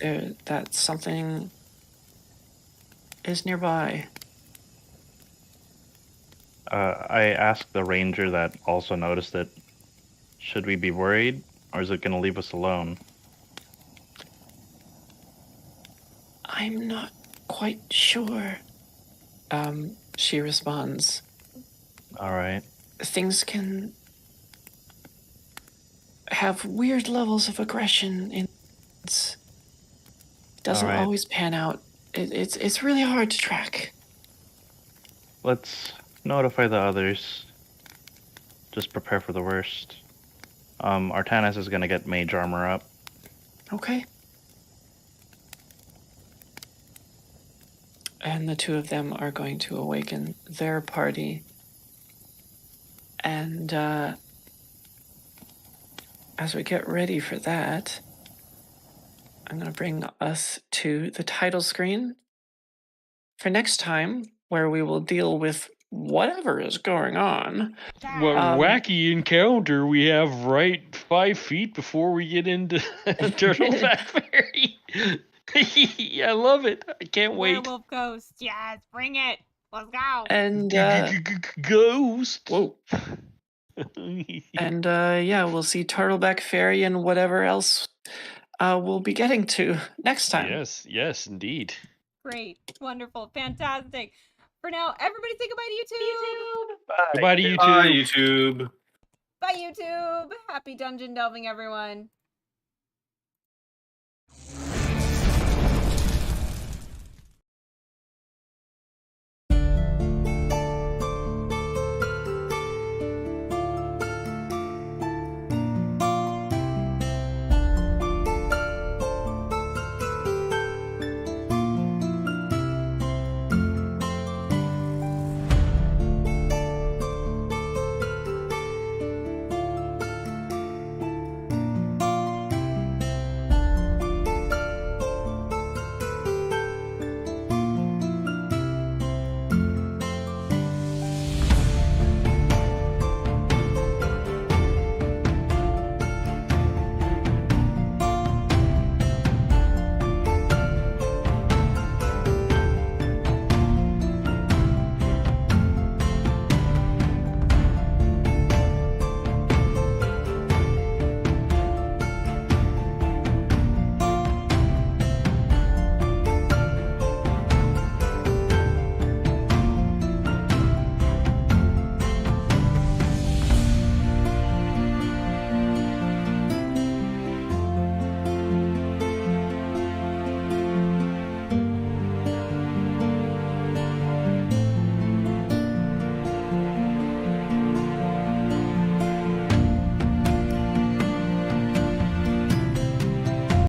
Speaker 1: that something is nearby.
Speaker 4: I asked the ranger that also noticed it, should we be worried, or is it going to leave us alone?
Speaker 1: I'm not quite sure. She responds.
Speaker 4: All right.
Speaker 1: Things can have weird levels of aggression in it doesn't
Speaker 4: All right.
Speaker 1: always pan out. It's really hard to track.
Speaker 4: Let's notify the others. Just prepare for the worst. Artanis is going to get mage armor up.
Speaker 1: Okay. And the 2 of them are going to awaken their party. And as we get ready for that, I'm going to bring us to the title screen. For next time, where we will deal with whatever is going on.
Speaker 2: What
Speaker 1: Um,
Speaker 2: wacky encounter we have right 5 feet before we get into Turtleback Fairy. I love it. I can't wait.
Speaker 3: Werewolf ghost. Yes, bring it. Let's go.
Speaker 1: And
Speaker 2: Ghost.
Speaker 1: whoa. And yeah, we'll see Turtleback Fairy and whatever else we'll be getting to next time.
Speaker 2: Yes, indeed.
Speaker 3: Great. Wonderful. Fantastic. For now, everybody say goodbye to YouTube.
Speaker 2: Goodbye to YouTube.
Speaker 5: Bye, YouTube.
Speaker 3: Bye, YouTube. Happy dungeon delving, everyone.